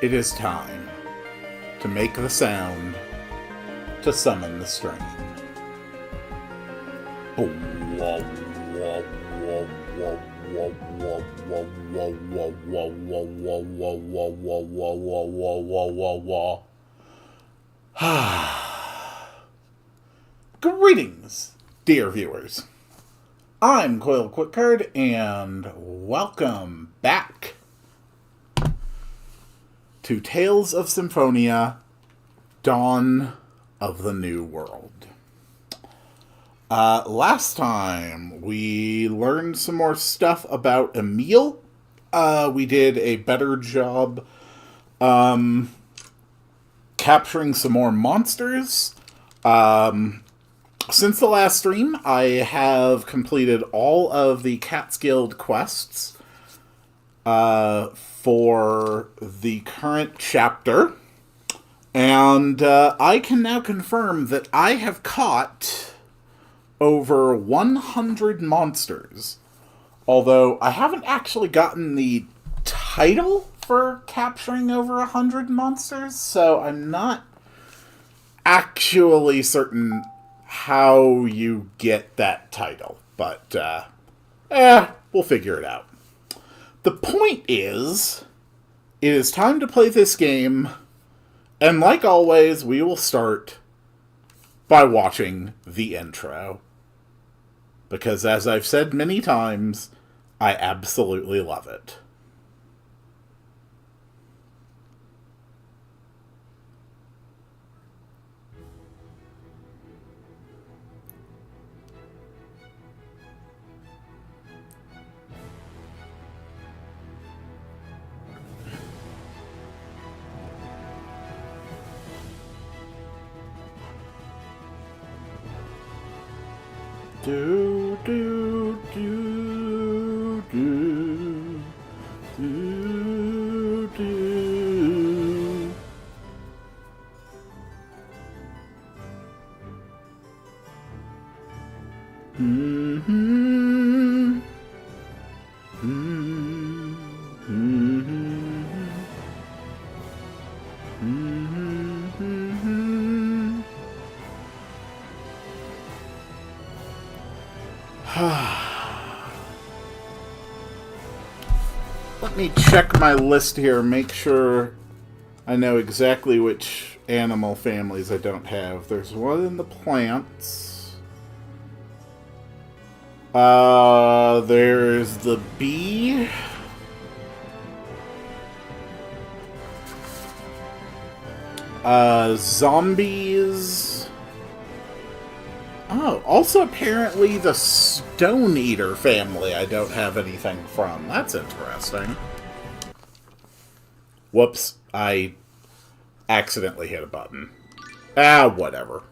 It is time to make the sound to summon the strain. Greetings, dear viewers. I'm Coil Quickcard, and welcome back to Tales of Symphonia, Dawn of the New World. Last time, we learned some more stuff about Emil. We did a better job capturing some more monsters. Since the last stream, I have completed all of the Catskill quests for the current chapter, and I can now confirm that I have caught over 100 monsters, although I haven't actually gotten the title for capturing over 100 monsters, so I'm not actually certain how you get that title, but we'll figure it out. The point is, it is time to play this game, and like always, we will start by watching the intro. Because as I've said many times, I absolutely love it. Do, do, do, do, do, do. Mm-hmm. Mm-hmm. Mm-hmm. Let me check my list here, make sure I know exactly which animal families I don't have. There's one in the plants. There's the bee. Zombies. Oh, also apparently the Stone Eater family I don't have anything from. That's interesting. Whoops, I accidentally hit a button. Whatever.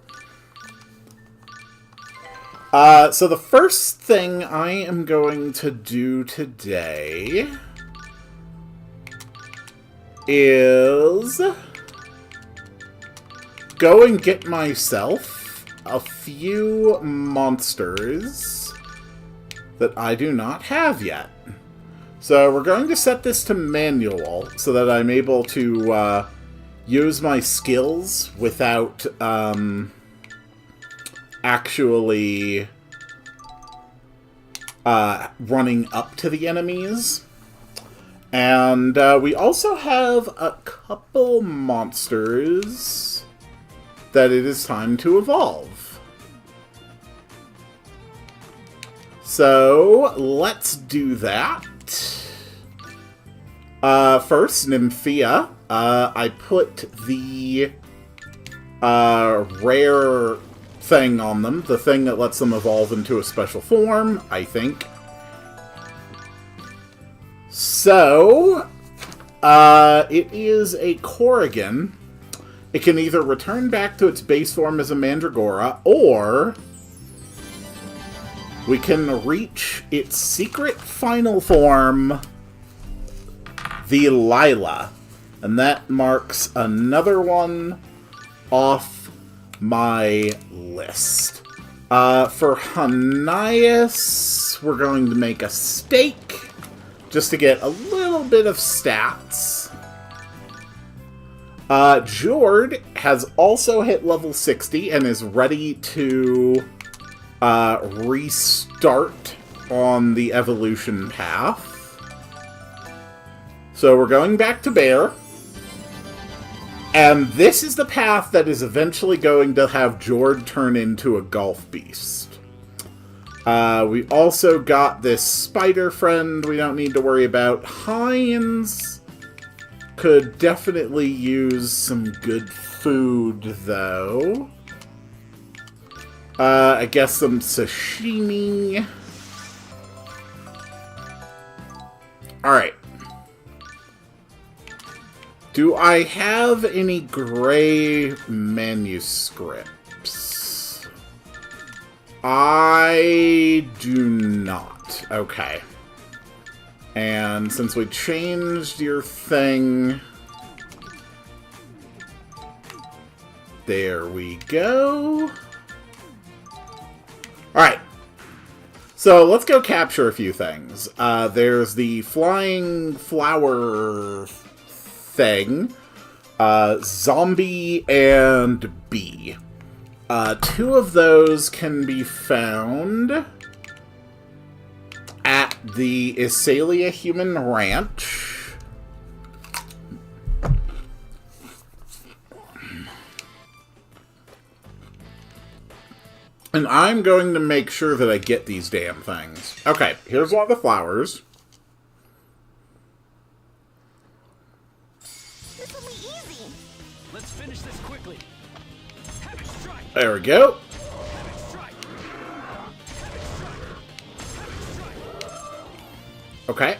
So the first thing I am going to do today is go and get myself a few monsters that I do not have yet. So we're going to set this to manual so that I'm able to use my skills without actually running up to the enemies. And we also have a couple monsters that it is time to evolve. So let's do that. First, Nymphia. I put the rare thing on them, the thing that lets them evolve into a special form, I think. So, it is a Corrigan. It can either return back to its base form as a Mandragora, or we can reach its secret final form, the Lila. And that marks another one off my list. For Hanias, we're going to make a stake, just to get a little bit of stats. Jord has also hit level 60 and is ready to restart on the evolution path. So we're going back to Bear. And this is the path that is eventually going to have Jord turn into a golf beast. We also got this spider friend we don't need to worry about. Heinz could definitely use some good food, though. I guess some sashimi. Alright. Do I have any gray manuscripts? I do not. Okay. And since we changed your thing... There we go. Alright. So let's go capture a few things. There's the flying flower thing. Zombie and bee. Two of those can be found at the Isalia Human Ranch. And I'm going to make sure that I get these damn things. Okay, here's one of the flowers. This will be easy. Let's finish this quickly. Have it strike. There we go. Have it strike. Have it strike. Have it strike. Okay.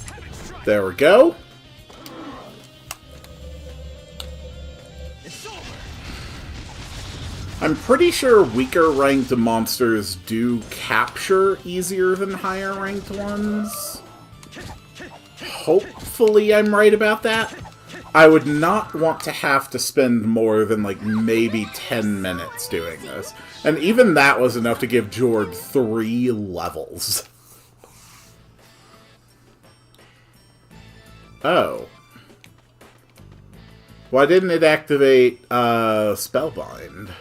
Have it strike. There we go. It's over. I'm pretty sure weaker ranked monsters do capture easier than higher ranked ones. Hopefully I'm right about that. I would not want to have to spend more than like maybe 10 minutes doing this. And even that was enough to give Jord 3 levels. Oh. Why didn't it activate Spellbind?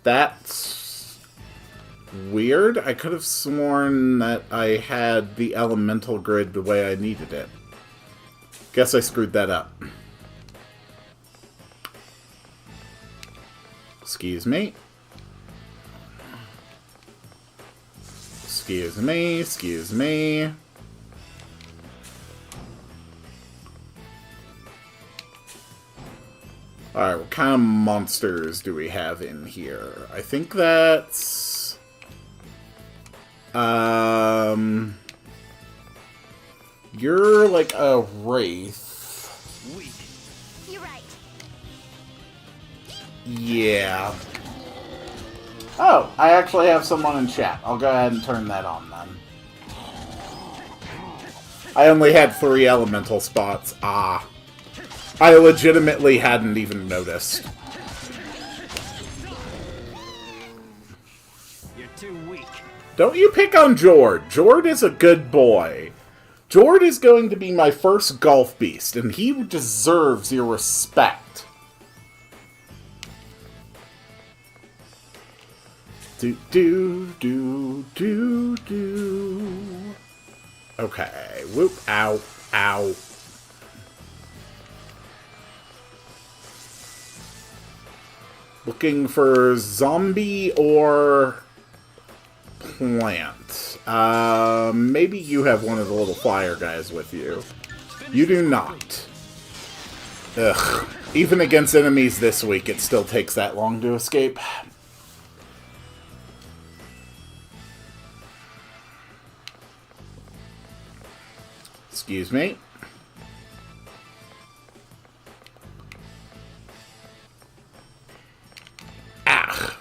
That's weird. I could have sworn that I had the elemental grid the way I needed it. Guess I screwed that up. Excuse me. Excuse me, excuse me. Alright, what kind of monsters do we have in here? I think that's... You're like a wraith. You're right. Yeah. Oh, I actually have someone in chat. I'll go ahead and turn that on then. I only had 3 elemental spots. Ah. I legitimately hadn't even noticed. You're too weak. Don't you pick on Jord. Jord is a good boy. Jord is going to be my first golf beast, and he deserves your respect. Do, do, do, do, do. Okay. Whoop. Ow. Ow. Looking for zombie or plant. Maybe you have one of the little fire guys with you. You do not. Ugh. Even against enemies this week, it still takes that long to escape. Excuse me. Ah.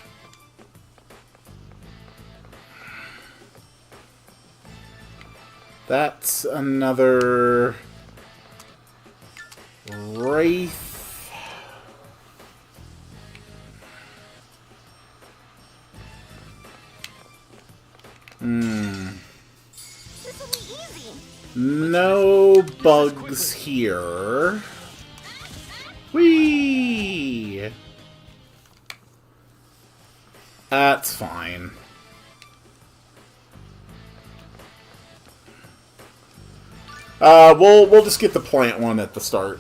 That's another wraith. This will be easy. No bugs here. Whee! That's fine. We'll just get the plant one at the start.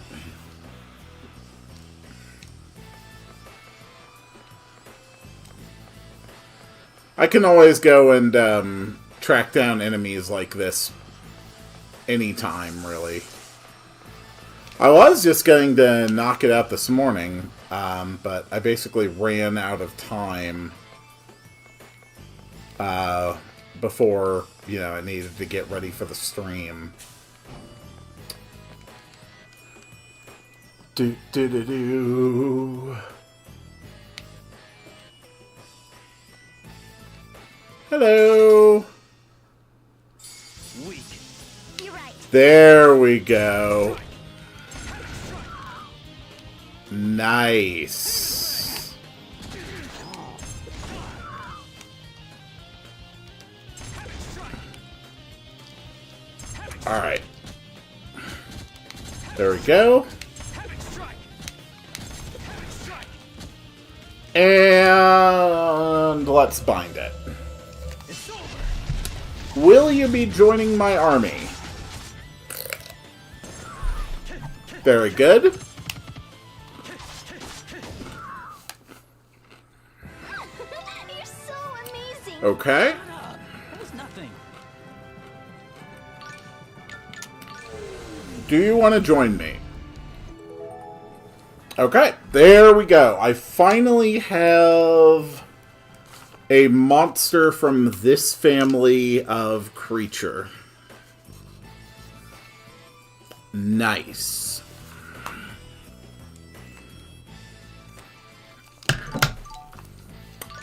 I can always go and track down enemies like this anytime, really. I was just going to knock it out this morning, but I basically ran out of time before, you know, I needed to get ready for the stream. Do do do do. Hello. Weak. You're right. There we go. Nice. Alright. There we go. And let's bind it. It's over. Will you be joining my army? Very good. You're so amazing. Okay. Shut up. That was nothing. Do you want to join me? Okay, there we go. I finally have a monster from this family of creature. Nice.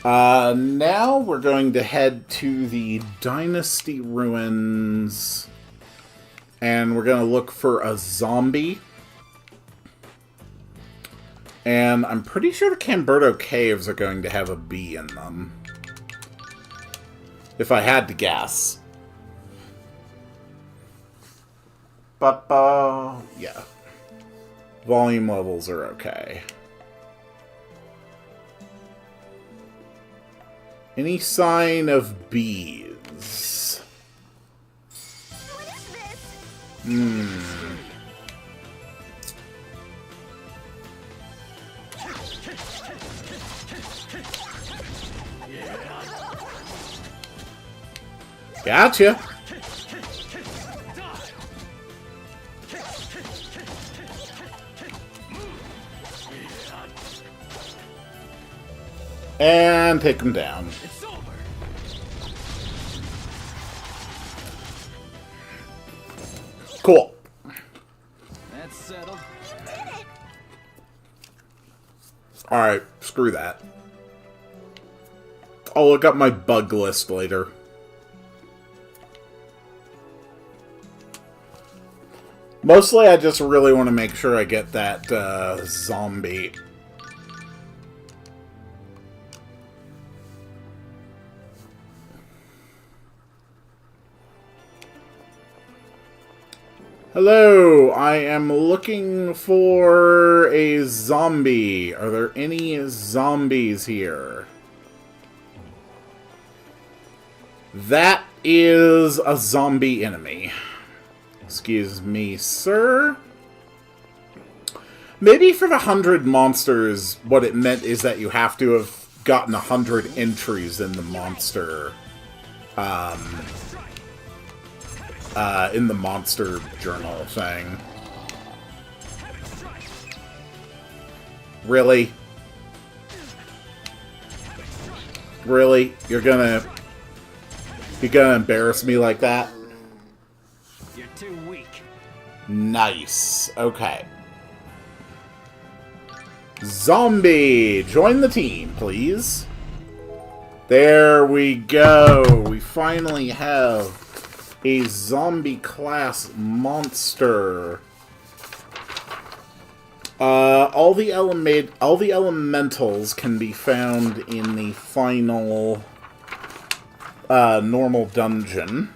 Now we're going to head to the Dynasty Ruins, and we're going to look for a zombie. And I'm pretty sure the Camberto Caves are going to have a bee in them. If I had to guess. But, yeah. Volume levels are okay. Any sign of bees? What is this? Gotcha. And take him down. It's over. Cool. That's settled. Alright, screw that. I'll look up my bug list later. Mostly, I just really want to make sure I get that zombie. Hello, I am looking for a zombie. Are there any zombies here? That is a zombie enemy. Excuse me, sir. Maybe for the 100 monsters, what it meant is that you have to have gotten 100 entries in the monster, in the monster journal thing. Really? Really? You're gonna embarrass me like that? You're too weak. Nice. Okay. Zombie! Join the team, please. There we go. We finally have a zombie class monster. All the elementals can be found in the final normal dungeon.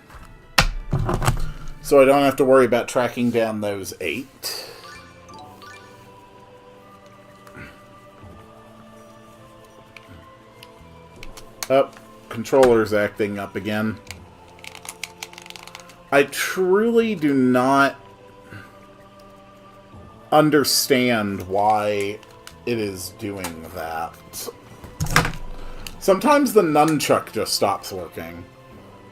So I don't have to worry about tracking down those 8. Oh, controller's acting up again. I truly do not understand why it is doing that. Sometimes the nunchuck just stops working.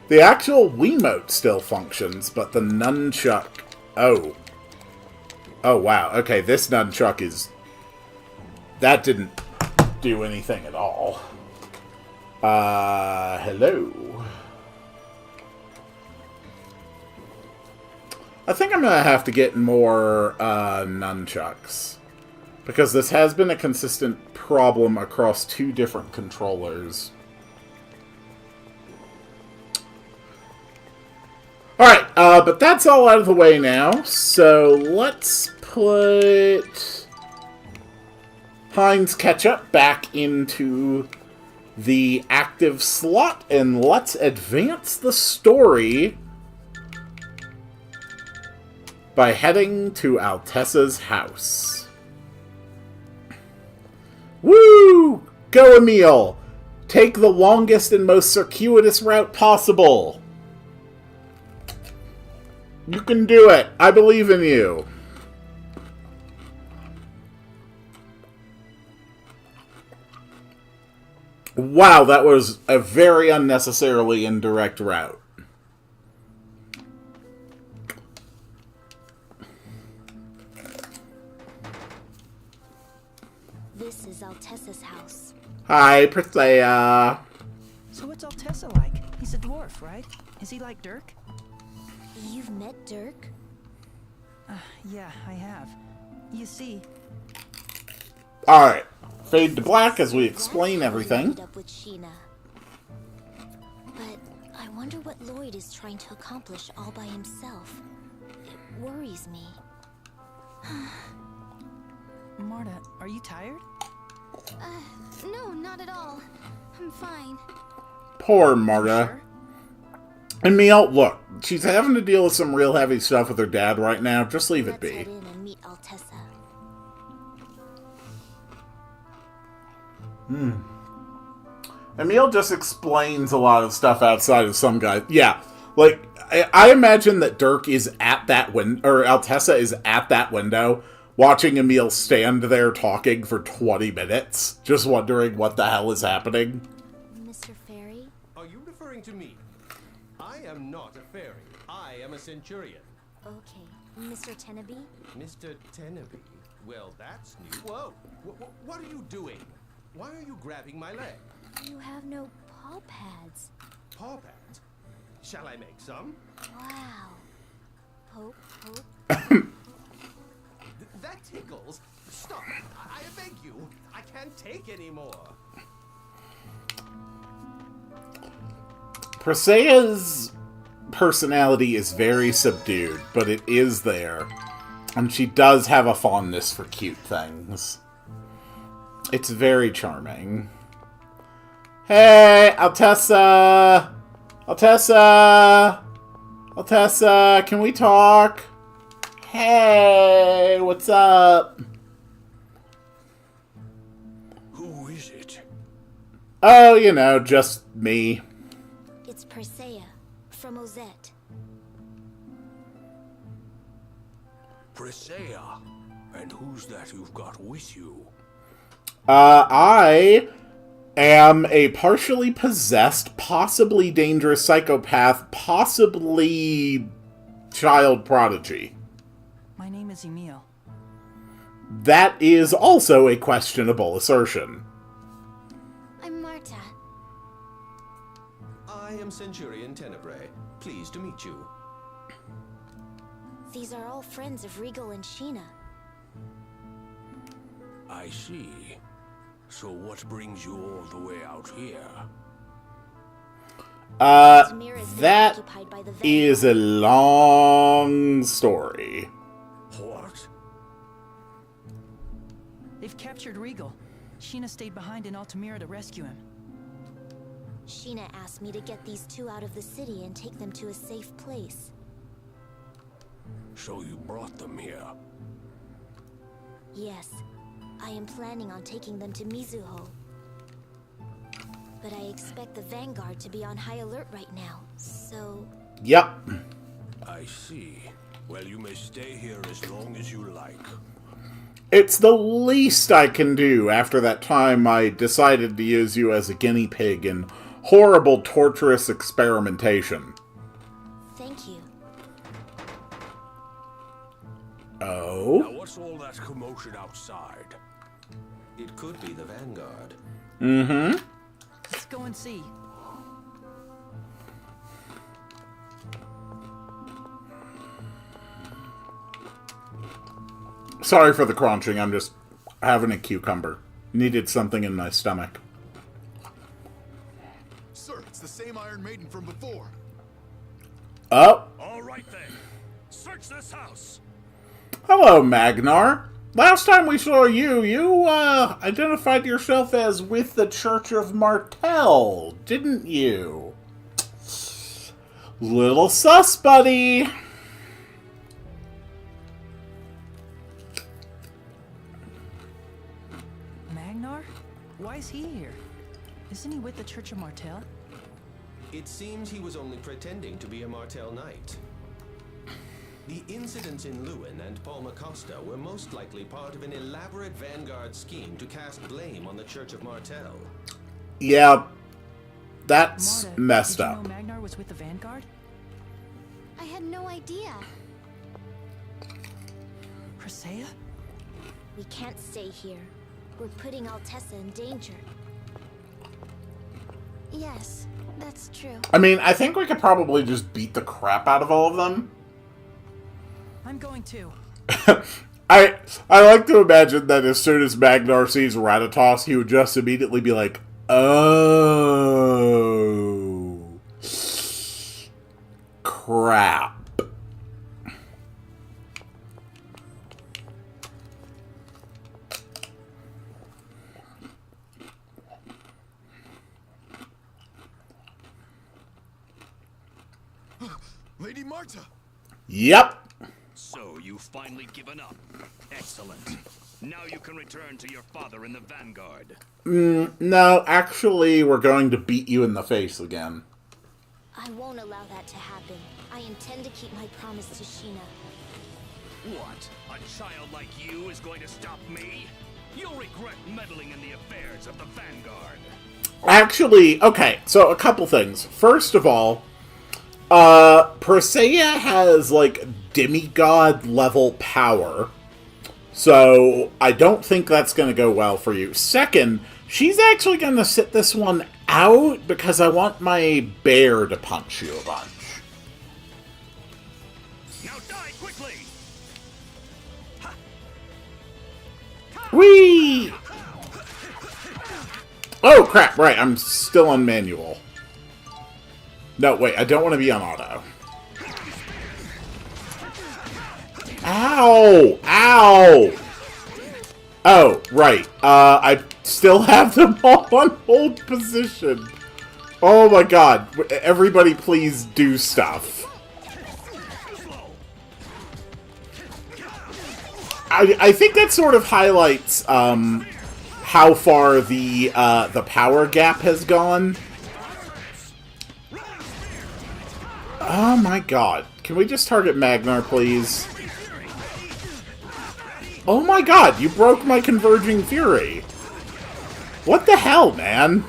The actual Wiimote still functions, but the nunchuck... Oh. Oh, wow. Okay, this nunchuck is... That didn't do anything at all. Hello. I think I'm gonna have to get more, nunchucks. Because this has been a consistent problem across 2 different controllers. Alright, but that's all out of the way now. So let's put Heinz Ketchup back into the active slot, and let's advance the story by heading to Altessa's house. Woo! Go, Emil! Take the longest and most circuitous route possible. You can do it. I believe in you. Wow, that was a very unnecessarily indirect route. This is Altessa's house. Hi, Priscilla. So what's Altessa like? He's a dwarf, right? Is he like Dirk? You've met Dirk? Yeah, I have. You see... Alright. Fade to black as we explain everything. Ended up with Sheena. But I wonder what Lloyd is trying to accomplish all by himself. It worries me. Marta, are you tired? No, not at all. I'm fine. Poor Marta. Sure? Emil, look, she's having to deal with some real heavy stuff with her dad right now. Just leave it Let's be. head in and meet Altessa. Emil just explains a lot of stuff outside of some guy. Yeah, like, I imagine that Dirk is at that window, or Altessa is at that window, watching Emil stand there talking for 20 minutes, just wondering what the hell is happening. Mr. Fairy? Are you referring to me? I am not a fairy. I am a centurion. Okay. Mr. Teneby? Mr. Teneby? Well, that's new. Whoa! What are you doing? Why are you grabbing my leg? You have no paw pads. Paw pads? Shall I make some? Wow. Poke, poke. That tickles. Stop. I beg you. I can't take any more. Presea's personality is very subdued, but it is there. And she does have a fondness for cute things. It's very charming. Hey, Altessa! Altessa! Altessa, can we talk? Hey, what's up? Who is it? Oh, you know, just me. It's Persea, from Ozette. Presea. And who's that you've got with you? I am a partially possessed, possibly dangerous psychopath, possibly child prodigy. My name is Emil. That is also a questionable assertion. I'm Marta. I am Centurion Tenebrae. Pleased to meet you. These are all friends of Regal and Sheena. I see. So what brings you all the way out here? Altamira's been That occupied by the is a long story. What? They've captured Regal. Sheena stayed behind in Altamira to rescue him. Sheena asked me to get these two out of the city and take them to a safe place. So you brought them here? Yes, I am planning on taking them to Mizuho. But I expect the Vanguard to be on high alert right now, so... Yep. I see. Well, you may stay here as long as you like. It's the least I can do after that time I decided to use you as a guinea pig in horrible, torturous experimentation. Thank you. Oh? Now what's all that commotion outside? It could be the Vanguard. Mm-hmm. Let's go and see. Sorry for the crunching, I'm just having a cucumber. Needed something in my stomach. Sir, it's the same Iron Maiden from before. Oh! All right then. Search this house. Hello, Magnar. Last time we saw you, identified yourself as with the Church of Martel, didn't you? Little sus, buddy. Magnar? Why is he here? Isn't he with the Church of Martel? It seems he was only pretending to be a Martel Knight. The incidents in Lewin and Palmacosta were most likely part of an elaborate Vanguard scheme to cast blame on the Church of Martel. Yeah, that's Marta, messed did up. you know Magnar was with the Vanguard? I had no idea. Presea? We can't stay here. We're putting Altessa in danger. Yes, that's true. I mean, I think we could probably just beat the crap out of all of them. I'm going too. I like to imagine that as soon as Magnar sees Rathatos, he would just immediately be like, oh, crap. Lady Marta! Yep. So you've finally given up. Excellent. Now you can return to your father in the Vanguard. No, actually, we're going to beat you in the face again. I won't allow that to happen. I intend to keep my promise to Sheena. What? A child like you is going to stop me? You'll regret meddling in the affairs of the Vanguard. Actually, okay, so a couple things. First of all, Persea has, like, demigod level power. So, I don't think that's going to go well for you. Second, she's actually going to sit this one out because I want my bear to punch you a bunch. Now die quickly! Whee! Oh, crap, right, I'm still on manual. No, wait, I don't want to be on auto. Ow! Ow! Oh, right. I still have them all on hold position. Oh my god. Everybody please do stuff. I think that sort of highlights how far the power gap has gone. Oh my god. Can we just target Magnar, please? Oh my god, you broke my Converging Fury. What the hell, man?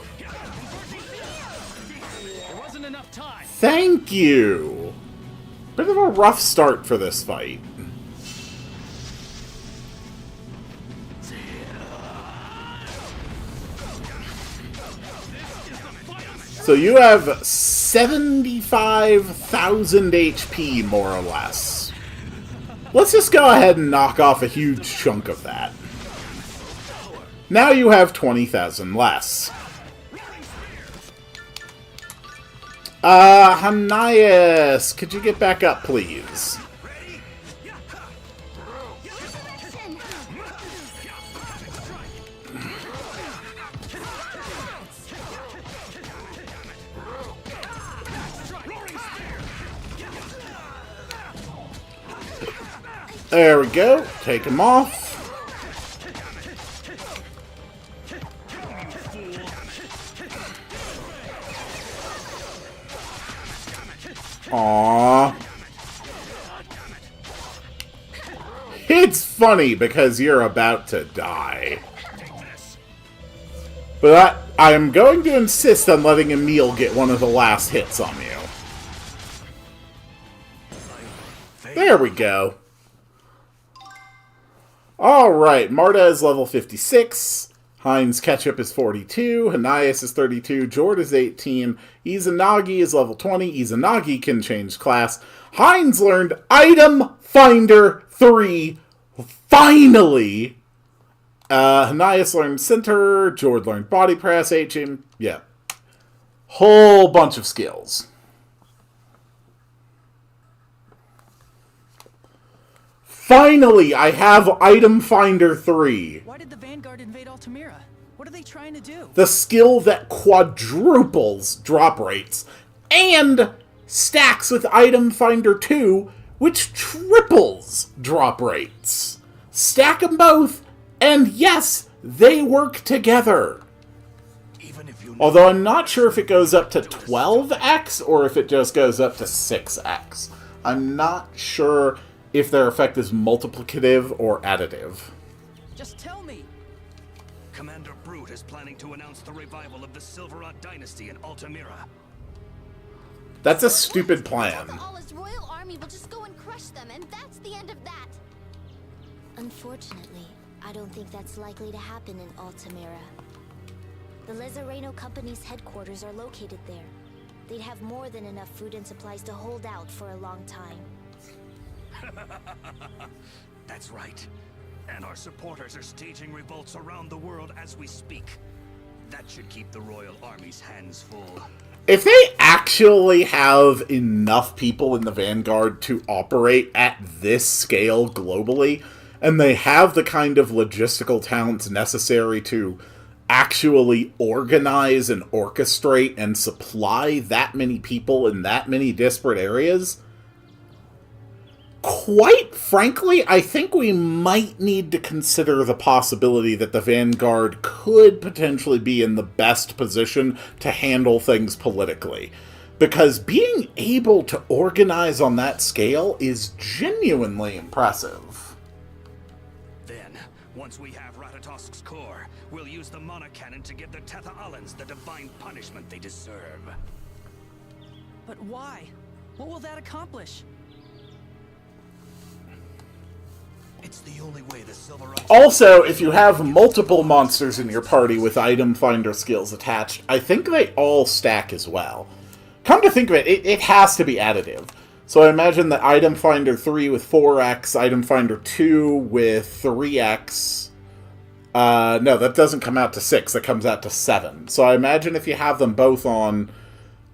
Thank you. Bit of a rough start for this fight. So you have 75,000 HP, more or less. Let's just go ahead and knock off a huge chunk of that. Now you have 20,000 less. Hanayas, could you get back up, please? There we go. Take him off. Aww. It's funny because you're about to die. But I am going to insist on letting Emil get one of the last hits on you. There we go. Alright, Marta is level 56. Heinz Ketchup is 42. Hanayas is 32. Jord is 18. Izanagi is level 20. Izanagi can change class. Heinz learned Item Finder 3. Finally! Hanayas learned Center. Jord learned Body Press. HM. Yeah. Whole bunch of skills. Finally, I have Item Finder 3. Why did the Vanguard invade Altamira? What are they trying to do? The skill that quadruples drop rates and stacks with Item Finder 2, which triples drop rates. Stack them both, and yes, they work together. Although I'm not sure if it goes up to 12x or if it just goes up to 6x. I'm not sure if their effect is multiplicative or additive. Just tell me. Commander Brute is planning to announce the revival of the Sylverant dynasty in Altamira. That's a stupid plan. Tethe'alla's royal army will just go and crush them, and that's the end of that. Unfortunately, I don't think that's likely to happen in Altamira. The Lezareno Company's headquarters are located there. They'd have more than enough food and supplies to hold out for a long time. That's right. And our supporters are staging revolts around the world as we speak. That should keep the Royal Army's hands full. If they actually have enough people in the Vanguard to operate at this scale globally, and they have the kind of logistical talents necessary to actually organize and orchestrate and supply that many people in that many disparate areas, quite frankly, I think we might need to consider the possibility that the Vanguard could potentially be in the best position to handle things politically. Because being able to organize on that scale is genuinely impressive. Then, once we have Ratatosk's core, we'll use the Monocannon to give the Tethe'allans the divine punishment they deserve. But why? What will that accomplish? It's the only way the Sylverant... Also, if you have multiple monsters in your party with Item Finder skills attached, I think they all stack as well. Come to think of it, it has to be additive. So I imagine that Item Finder 3 with 4x, Item Finder 2 with 3x... no, that doesn't come out to 6, that comes out to 7. So I imagine if you have them both on,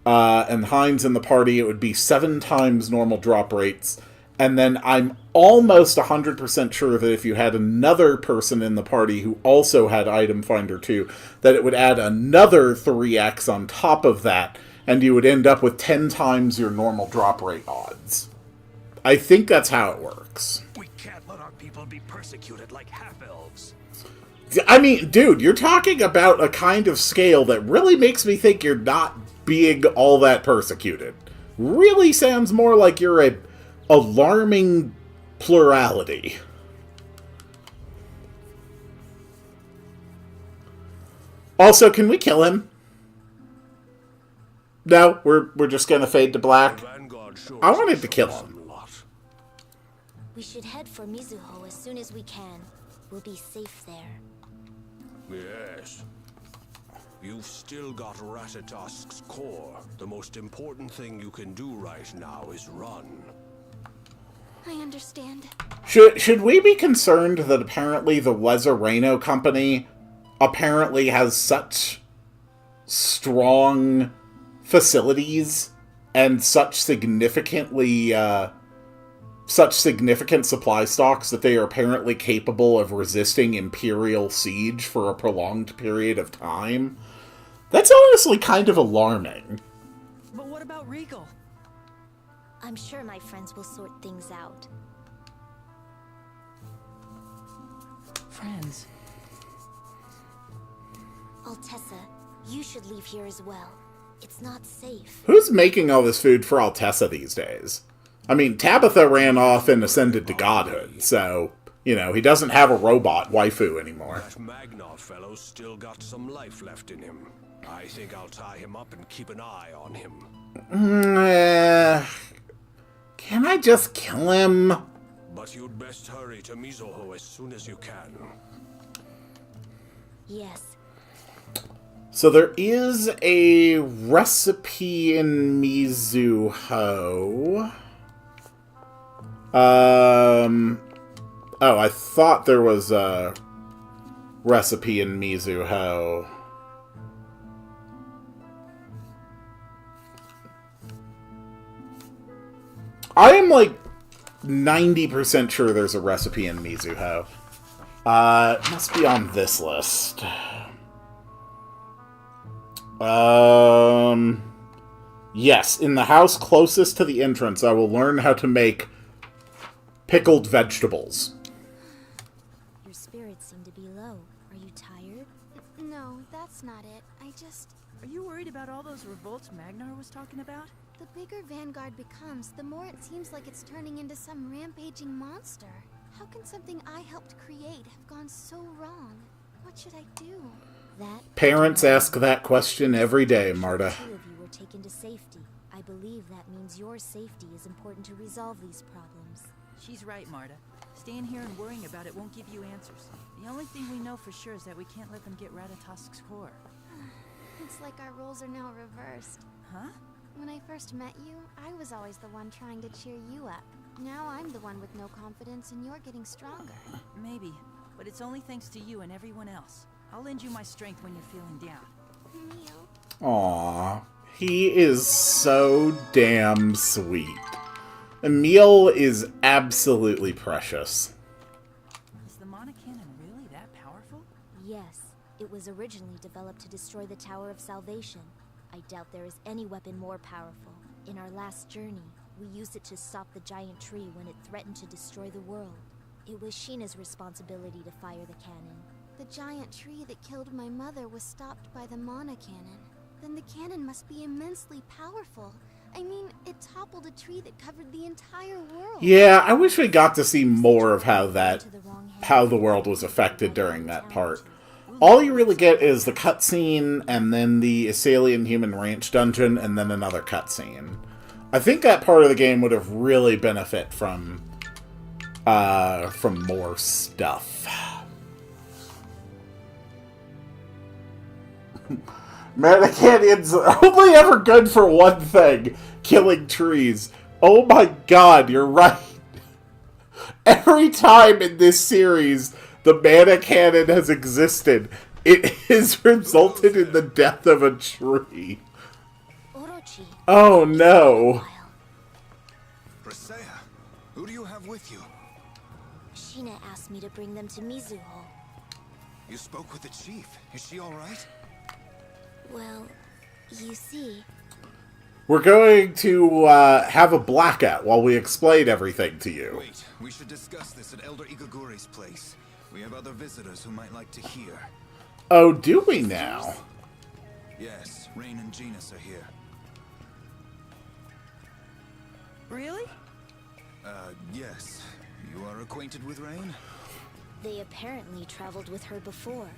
and Heinz in the party, it would be 7 times normal drop rates, And then I'm almost 100% sure that if you had another person in the party who also had Item Finder 2, that it would add another 3x on top of that, and you would end up with 10 times your normal drop rate odds. I think that's how it works. We can't let our people be persecuted like half-elves. I mean, dude, you're talking about a kind of scale that really makes me think you're not being all that persecuted. Really sounds more like you're a alarming plurality. Also, can we kill him? No, we're just gonna fade to black. I wanted to kill him. We should head for Mizuho as soon as we can. We'll be safe there. Yes. You've still got Ratatosk's core. The most important thing you can do right now is run. I understand. Should we be concerned that apparently the Lezareno company apparently has such strong facilities and such significant supply stocks that they are apparently capable of resisting Imperial siege for a prolonged period of time? That's honestly kind of alarming. But what about Regal? I'm sure my friends will sort things out. Friends. Altessa, you should leave here as well. It's not safe. Who's making all this food for Altessa these days? I mean, Tabitha ran off and ascended to godhood, so, you know, he doesn't have a robot waifu anymore. That Magnar fellow's still got some life left in him. I think I'll tie him up and keep an eye on him. Can I just kill him? But you'd best hurry to Mizuho as soon as you can. Yes. So there is a recipe in Mizuho. Oh, I thought there was a recipe in Mizuho. I am like 90% sure there's a recipe in Mizuho. It must be on this list. Yes, in the house closest to the entrance, I will learn how to make pickled vegetables. Your spirits seem to be low. Are you tired? No, that's not it. I just... Are you worried about all those revolts Magnar was talking about? The bigger Vanguard becomes, the more it seems like it's turning into some rampaging monster. How can something I helped create have gone so wrong? What should I do? Parents ask that question every day, Marta. Two of you were taken to safety. I believe that means your safety is important to resolve these problems. She's right, Marta. Staying here and worrying about it won't give you answers. The only thing we know for sure is that we can't let them get Ratatosk's core. It's like our roles are now reversed. Huh? When I first met you, I was always the one trying to cheer you up. Now I'm the one with no confidence and you're getting stronger. Maybe, but it's only thanks to you and everyone else. I'll lend you my strength when you're feeling down. Emil. Aww. He is so damn sweet. Emil is absolutely precious. Is the Mana Cannon really that powerful? Yes. It was originally developed to destroy the Tower of Salvation. I doubt there is any weapon more powerful. In our last journey, we used it to stop the giant tree when it threatened to destroy the world. It was Sheena's responsibility to fire the cannon. The giant tree that killed my mother was stopped by the Mana Cannon. Then the cannon must be immensely powerful. I mean, it toppled a tree that covered the entire world. Yeah, I wish we got to see more of how the world was affected during that part. All you really get is the cutscene, and then the Asalian Human Ranch dungeon, and then another cutscene. I think that part of the game would have really benefit from more stuff. Mana Canyon's only ever good for one thing: killing trees. Oh my god, you're right. Every time in this series the Mana Cannon has existed, it has resulted in the death of a tree. Orochi. Oh no. Briseia, who do with you? Sheena asked me to bring them to Mizuho. You spoke with the chief. Is she alright? Well, you see... We're going to have a blackout while we explain everything to you. Wait, we should discuss this at Elder Igaguri's place. We have other visitors who might like to hear. Oh, do we now? Yes, Rain and Genus are here. Really? Yes. You are acquainted with Rain? They apparently traveled with her before.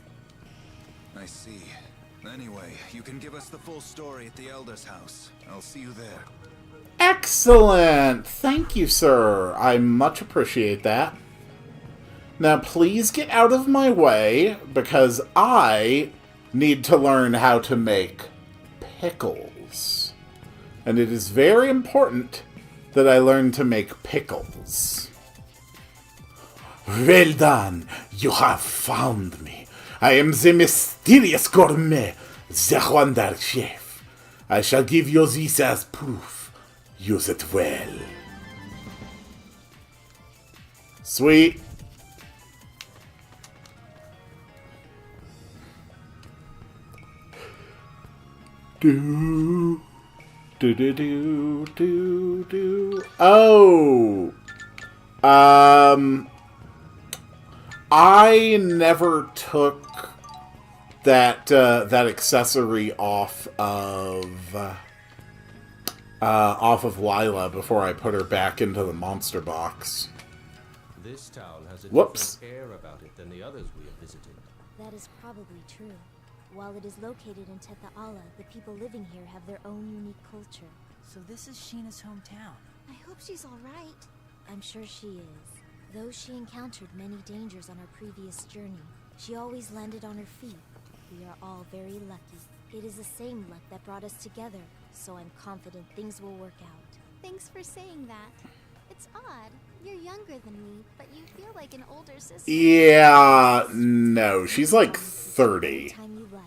I see. Anyway, you can give us the full story at the Elder's house. I'll see you there. Excellent! Thank you, sir. I much appreciate that. Now, please get out of my way, because I need to learn how to make pickles. And it is very important that I learn to make pickles. Well done! You have found me. I am the mysterious gourmet, the Wonder Chef. I shall give you this as proof. Use it well. Sweet. Do do do do do do. Oh, I never took that accessory off of Lila before I put her back into the monster box. This town has a Whoops. different air about it than the others we have visited. That is probably true. While it is located in Tethe'alla, the people living here have their own unique culture. So this is Sheena's hometown. I hope she's alright. I'm sure she is. Though she encountered many dangers on her previous journey, she always landed on her feet. We are all very lucky. It is the same luck that brought us together, so I'm confident things will work out. Thanks for saying that. It's odd. You're younger than me, but you feel like an older sister. Yeah, no, she's like 30. Anytime you like.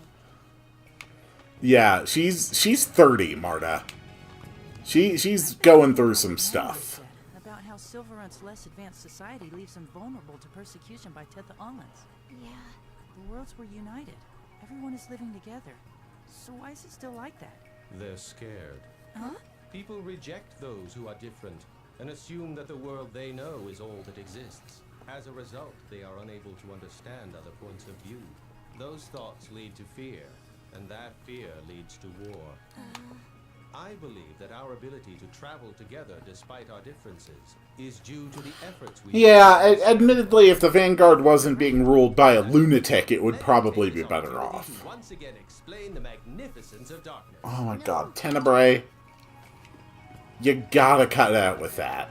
Yeah, she's 30, Marta. She's going through some stuff. About how Sylverant's less advanced society leaves them vulnerable to persecution by Tethe'allans. Yeah. The worlds were united. Everyone is living together. So why is it still like that? They're scared. Huh? People reject those who are different and assume that the world they know is all that exists. As a result, they are unable to understand other points of view. Those thoughts lead to fear, and that fear leads to war. I believe that our ability to travel together despite our differences is due to the efforts we... Yeah, admittedly, if the Vanguard wasn't being ruled by a lunatic, it would probably be better off. Once again explain the magnificence of darkness. Oh my god, Tenebrae. You gotta cut out with that.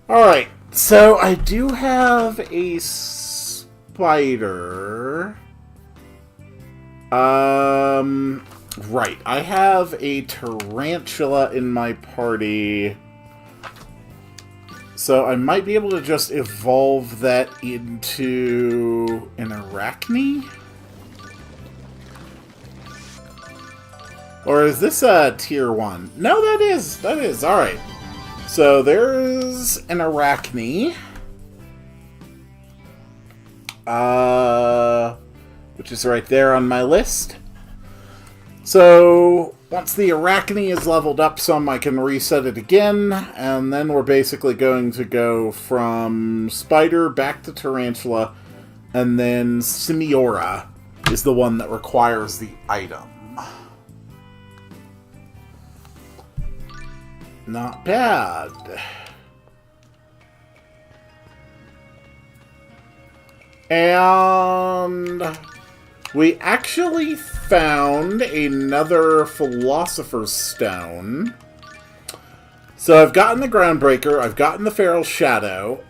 Alright, so I do have a spider. Right, I have a tarantula in my party. So I might be able to just evolve that into an arachne? Or is this a tier 1? No, that is. Alright. So there's an arachne. Which is right there on my list. So once the arachne is leveled up some, I can reset it again. And then we're basically going to go from spider back to tarantula. And then Simiora is the one that requires the item. Not bad. And we actually found another Philosopher's Stone. So I've gotten the Groundbreaker, I've gotten the Feral Shadow,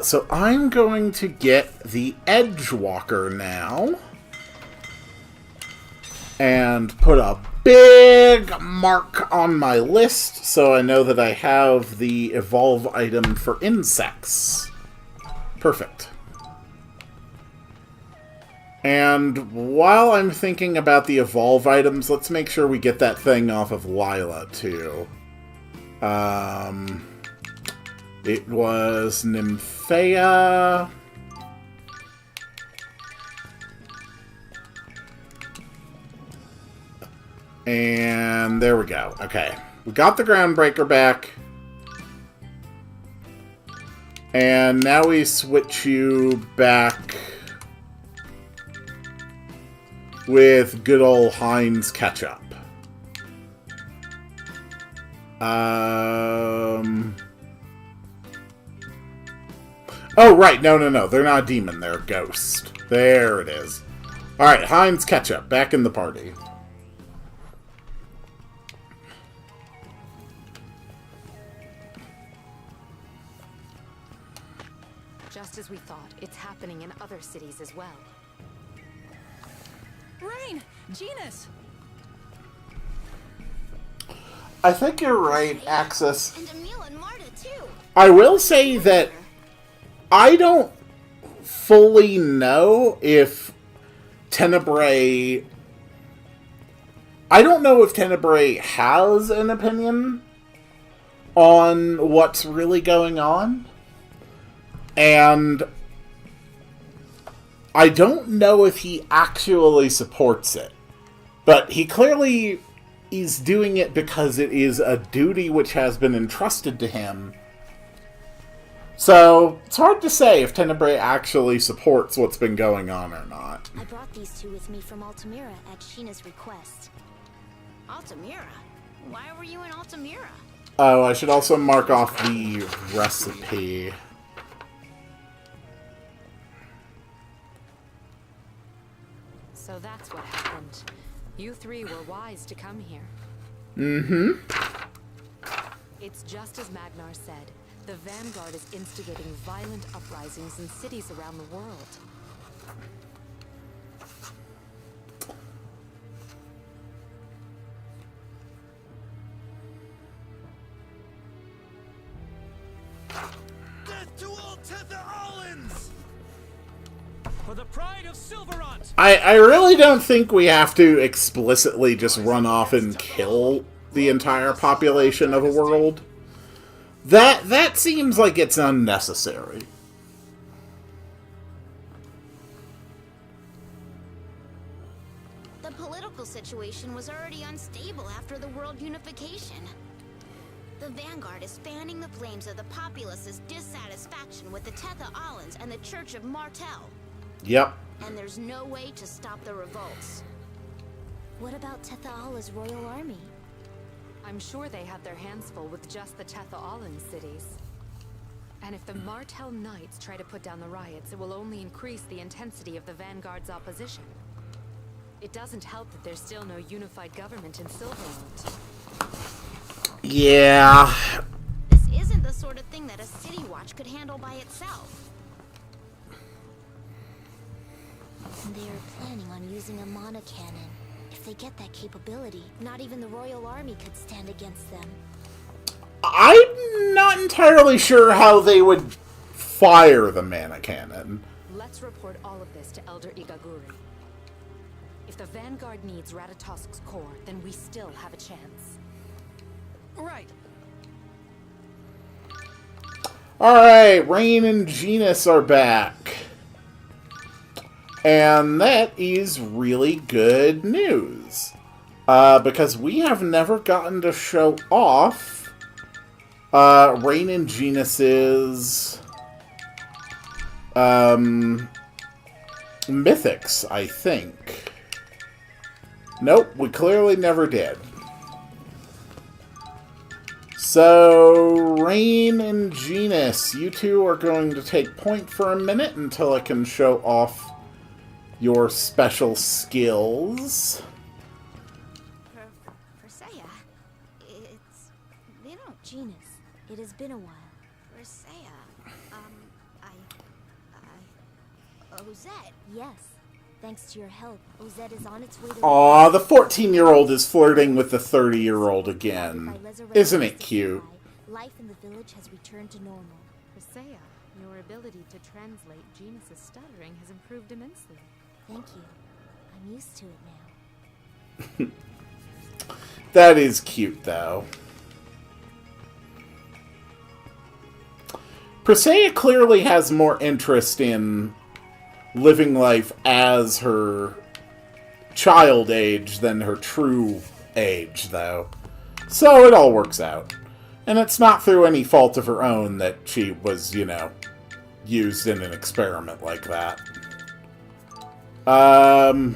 so I'm going to get the Edgewalker now. And put a big mark on my list, so I know that I have the evolve item for insects. Perfect. And while I'm thinking about the evolve items, let's make sure we get that thing off of Lila, too. It was Nymphea. And there we go. Okay. We got the Groundbreaker back. And now we switch you back with good old Heinz Ketchup. Oh, right. No. They're not a demon. They're a ghost. There it is. Alright, Heinz Ketchup. Back in the party. Just as we thought, it's happening in other cities as well. Rain! Genus! I think you're right, Axis. And Emil and Marta, too. I will say that I don't fully know if Tenebrae... I don't know if Tenebrae has an opinion on what's really going on. And I don't know if he actually supports it. But he clearly is doing it because it is a duty which has been entrusted to him. So, it's hard to say if Tenebrae actually supports what's been going on or not. I brought these two with me from Altamira at Sheena's request. Altamira? Why were you in Altamira? Oh, I should also mark off the recipe. So that's what happened. You three were wise to come here. Mm-hmm. It's just as Magnar said. The Vanguard is instigating violent uprisings in cities around the world. Death to all Tethe'allans! For the pride of Sylverant! I really don't think we have to explicitly just run off and kill the entire population of a world. That seems like it's unnecessary. The political situation was already unstable after the world unification. The Vanguard is fanning the flames of the populace's dissatisfaction with the Tethe'allans and the Church of Martel. Yep. And there's no way to stop the revolts. What about Tethe'alla's royal army? I'm sure they have their hands full with just the Tethe'allan cities. And if the Martel Knights try to put down the riots, it will only increase the intensity of the Vanguard's opposition. It doesn't help that there's still no unified government in Sylverant. Yeah. This isn't the sort of thing that a city watch could handle by itself. They are planning on using a mana cannon. If they get that capability, not even the royal army could stand against them. I'm not entirely sure how they would fire the mana cannon. Let's report all of this to Elder Igaguri. If the Vanguard needs Ratatosk's core, then we still have a chance. Right. Alright, Rain and Genus are back. And that is really good news. Because we have never gotten to show off Rain and Genus's mythics, I think. Nope, we clearly never did. So, Rain and Genus, you two are going to take point for a minute until I can show off your special skills. Persea, they don't... Genus, it has been a while. Persea, Ozette. Yes. Thanks to your help, Ozette is on its way to... Aw, the 14-year-old is flirting with the 30-year-old again. Isn't it cute? Life in the village has returned to normal. Persea, your ability to translate Genus's stuttering has improved immensely. Thank you. I'm used to it now. That is cute, though. Presea clearly has more interest in living life as her child age than her true age, though. So it all works out. And it's not through any fault of her own that she was, used in an experiment like that. Oh.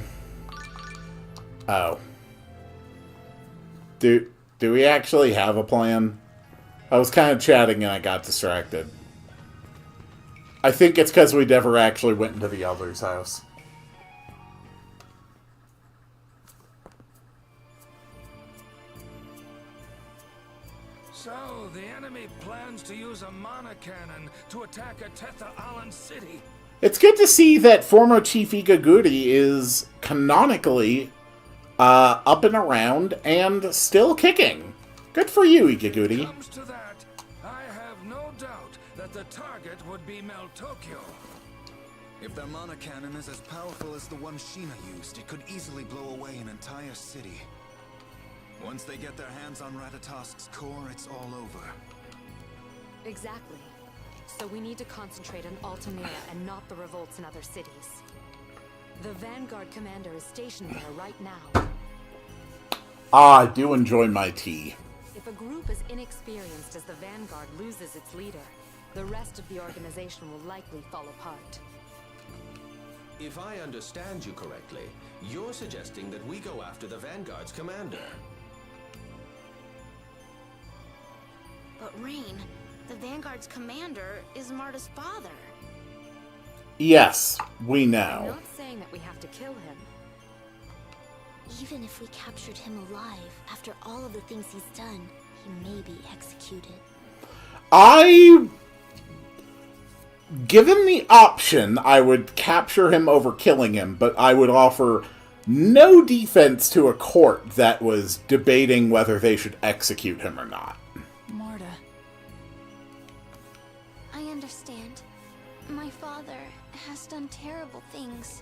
Do we actually have a plan? I was kind of chatting and I got distracted. I think it's because we never actually went into the Elder's house. So, the enemy plans to use a mana cannon to attack a Tethe'alla city. It's good to see that former Chief Igaguri is canonically up and around and still kicking. Good for you, Igaguri. Comes to that, I have no doubt that the target would be Meltokyo. If their mana cannon is as powerful as the one Sheena used, it could easily blow away an entire city. Once they get their hands on Ratatosk's core, it's all over. Exactly. So we need to concentrate on Altamira and not the revolts in other cities. The Vanguard commander is stationed there right now. Ah, I do enjoy my tea. If a group as inexperienced as the Vanguard loses its leader, the rest of the organization will likely fall apart. If I understand you correctly, you're suggesting that we go after the Vanguard's commander. But Rain, the Vanguard's commander is Marta's father. Yes, we I'm know. not saying that we have to kill him. Even if we captured him alive, after all of the things he's done, he may be executed. Given the option, I would capture him over killing him, but I would offer no defense to a court that was debating whether they should execute him or not. Marta. I understand. My father has done terrible things.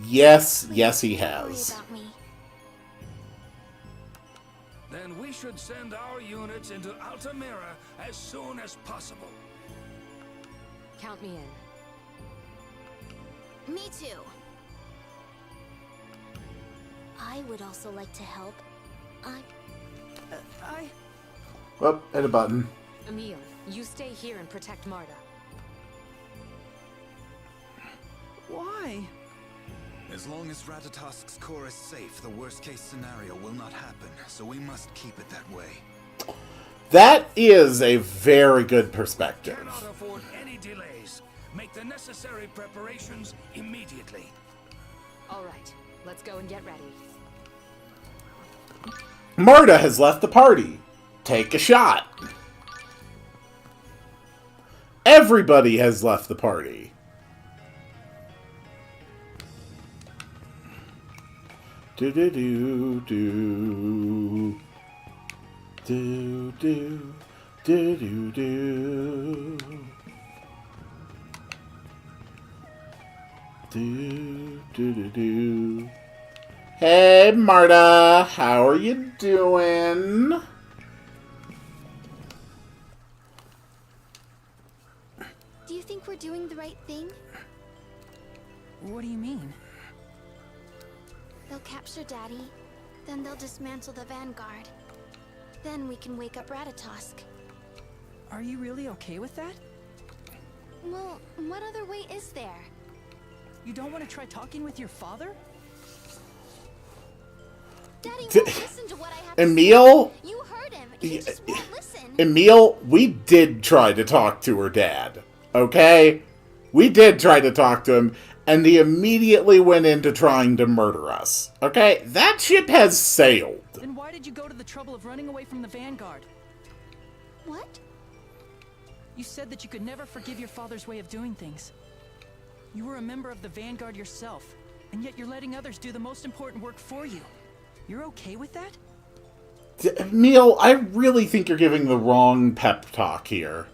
Yes, Please yes he don't worry has. about me. Then we should send our units into Altamira as soon as possible. Count me in. Me too. I would also like to help. Oh, hit a button. Emil, you stay here and protect Marta. Why? As long as Ratatosk's core is safe, the worst-case scenario will not happen, so we must keep it that way. That is a very good perspective. Cannot afford any delays. Make the necessary preparations immediately. All right, let's go and get ready. Marta has left the party. Take a shot. Everybody has left the party. Do do do do do do do do do do do do. Hey Marta, how are you doing? Do you think we're doing the right thing? What do you mean? They'll capture Daddy, then they'll dismantle the Vanguard. Then we can wake up Ratatosk. Are you really okay with that? Well, what other way is there? You don't want to try talking with your father? Daddy won't listen to what I have Emil? to say. You heard him. He just won't listen. Emil, we did try to talk to her dad, okay? We did try to talk to him, and he immediately went into trying to murder us, okay? That ship has sailed. Then why did you go to the trouble of running away from the Vanguard? What? You said that you could never forgive your father's way of doing things. You were a member of the Vanguard yourself, and yet you're letting others do the most important work for you. You're okay with that? Emil, I really think you're giving the wrong pep talk here.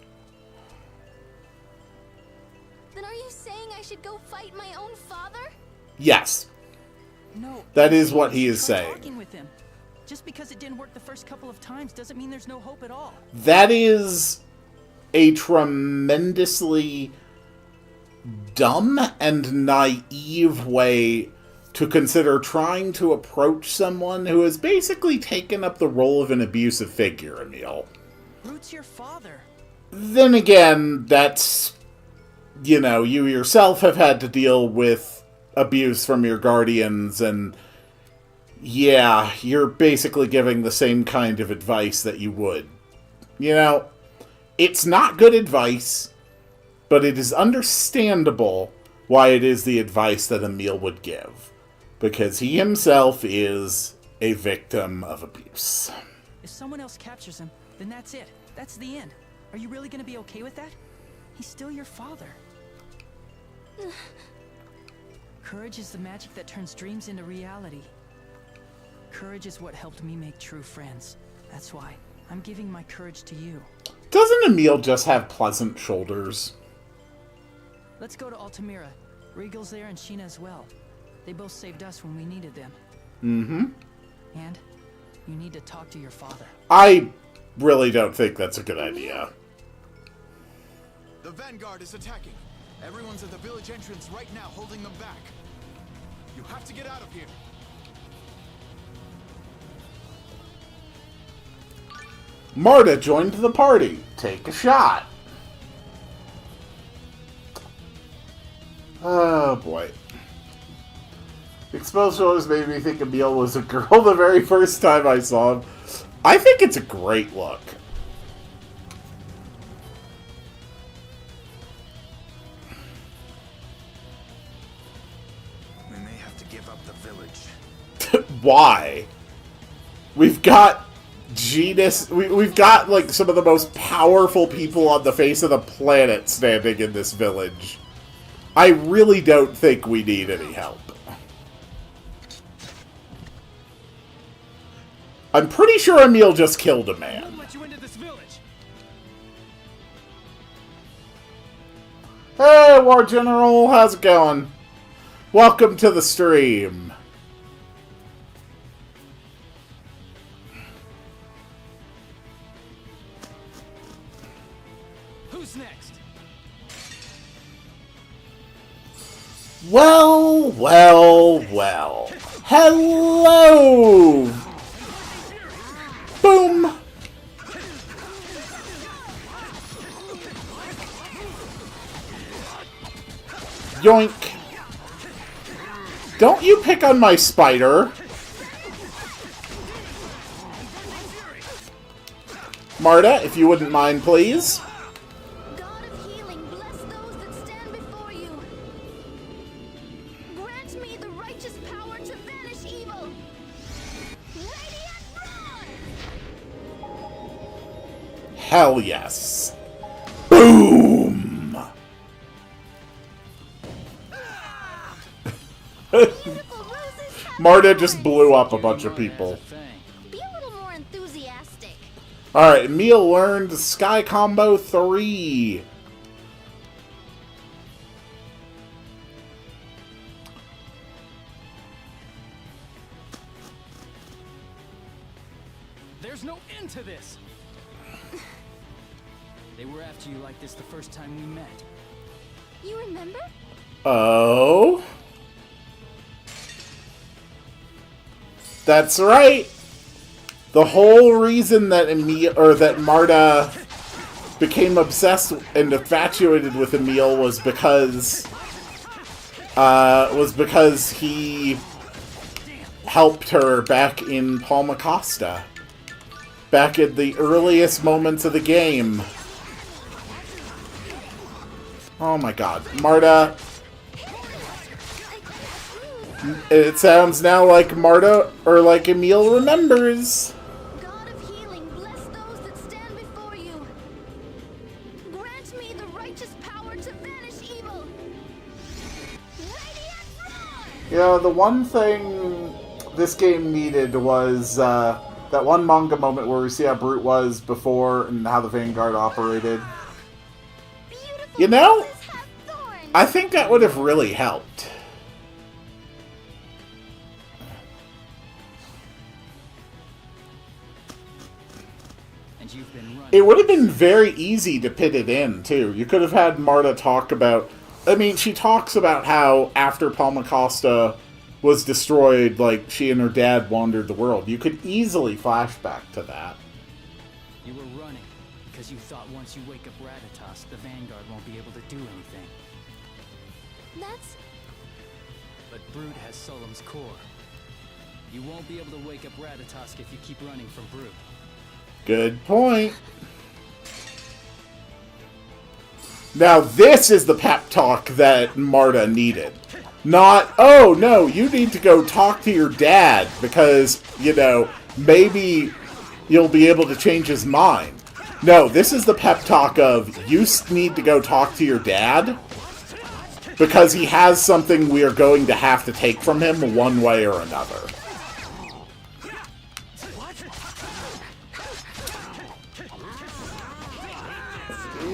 Then are you saying I should go fight my own father? Yes, No. that is what he you is tried saying. Talking with him. Just because it didn't work the first couple of times doesn't mean there's no hope at all. That is a tremendously dumb and naive way to consider trying to approach someone who has basically taken up the role of an abusive figure, Emil. Root's your father. Then again, that's... You know, you yourself have had to deal with abuse from your guardians, and... Yeah, you're basically giving the same kind of advice that you would. You know, it's not good advice, but it is understandable why it is the advice that Emil would give. Because he himself is a victim of abuse. If someone else captures him, then that's it. That's the end. Are you really going to be okay with that? He's still your father. Courage is the magic that turns dreams into reality. Courage is what helped me make true friends. That's why I'm giving my courage to you. Doesn't Emil just have pleasant shoulders? Let's go to Altamira. Regal's there and Sheena as well. They both saved us when we needed them. Mm-hmm. And you need to talk to your father. I really don't think that's a good idea. The Vanguard is attacking. Everyone's at the village entrance right now, holding them back. You have to get out of here. Marta joined the party. Take a shot. Oh, boy. Exposed photos made me think Emil was a girl the very first time I saw him. I think it's a great look. We may have to give up the village. Why? We've got Genus. We've got, like, some of the most powerful people on the face of the planet standing in this village. I really don't think we need any help. I'm pretty sure Emil just killed a man. Won't let you into this village. Hey, War General, how's it going? Welcome to the stream. Who's next? Well, well, well. Hello! Boom! Yoink. Don't you pick on my spider. Marta, if you wouldn't mind, please. God of healing, bless those that stand before you. Grant me the righteous power to banish evil. Radiant Run! Hell yes. Boom! Marta just blew up a bunch of people. Be a little more enthusiastic. Alright, Emil learned Sky Combo 3. There's no end to this! They were after you like this the first time we met. You remember? Oh? That's right! The whole reason that that Marta became obsessed and infatuated with Emil was because he helped her back in Palma Costa. Back at the earliest moments of the game. Oh my god. Marta. It sounds now like Marta, or like Emil remembers. God of healing, bless those that stand before you. Grant me the righteous power to banish evil. Radiant Run! Yeah, the one thing this game needed was that one manga moment where we see how Brute was before and how the Vanguard operated. Beautiful You know, roses have thorns. I think that would have really helped. And you've been running. It would have been very easy to pit it in, too. You could have had Marta talk about... I mean, she talks about how after Palmacosta was destroyed, like, she and her dad wandered the world. You could easily flash back to that. You were running because you thought once you wake up Ratatosk, the Vanguard won't be able to do anything. That's... But Brood has Solemn's core. You won't be able to wake up Ratatosk if you keep running from Brood. Good point. Now this is the pep talk that Marta needed. Not, oh no, you need to go talk to your dad because, you know, maybe you'll be able to change his mind. No, this is the pep talk of, you need to go talk to your dad because he has something we are going to have to take from him one way or another.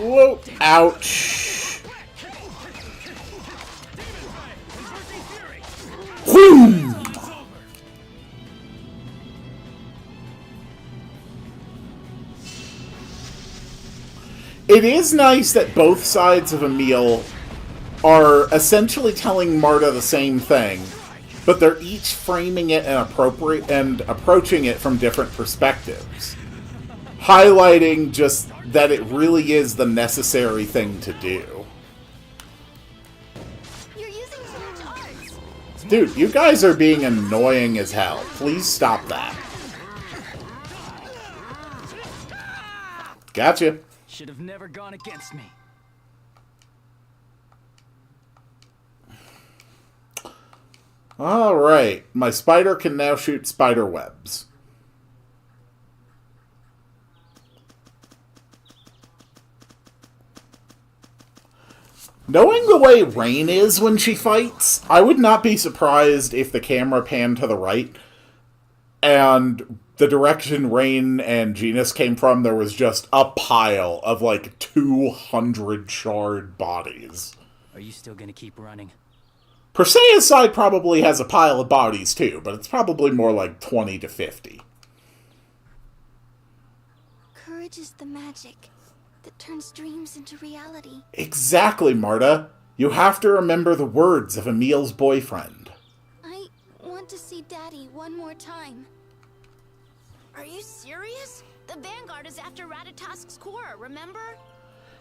Whoa, ouch. Whoom! It is nice that both sides of Emil are essentially telling Marta the same thing, but they're each framing it and approaching it from different perspectives, highlighting just that it really is the necessary thing to do. You're using so much art. Dude, you guys are being annoying as hell. Please stop that. Gotcha. Should have never gone against me. Alright, my spider can now shoot spider webs. Knowing the way Rain is when she fights, I would not be surprised if the camera panned to the right and the direction Rain and Genus came from, there was just a pile of like 200 charred bodies. Are you still gonna keep running? Perseia's side probably has a pile of bodies too, but it's probably more like 20 to 50. Courage is the magic that turns dreams into reality. Exactly, Marta. You have to remember the words of Emil's boyfriend. I want to see Daddy one more time. Are you serious? The Vanguard is after Ratatosk's core, remember?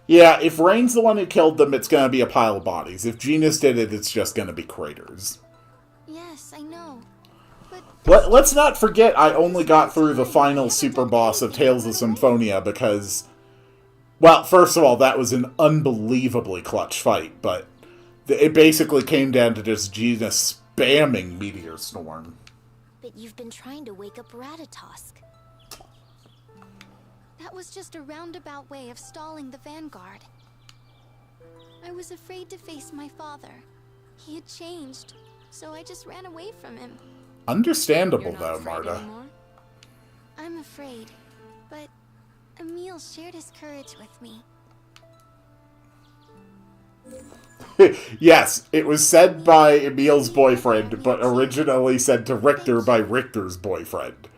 Yeah, if Rain's the one who killed them, it's gonna be a pile of bodies. If Genus did it, it's just gonna be craters. Yes, I know. But Let's not forget I only got through the final super boss of Tales of Symphonia because... Well, first of all, that was an unbelievably clutch fight, but it basically came down to just Genus spamming Meteor Storm. But you've been trying to wake up Ratatosk. That was just a roundabout way of stalling the Vanguard. I was afraid to face my father. He had changed, so I just ran away from him. Understandable, though, Marta. Anymore? I'm afraid, but Emil shared his courage with me. Yes, it was said by Emil's boyfriend, but originally said to Richter by Richter's boyfriend.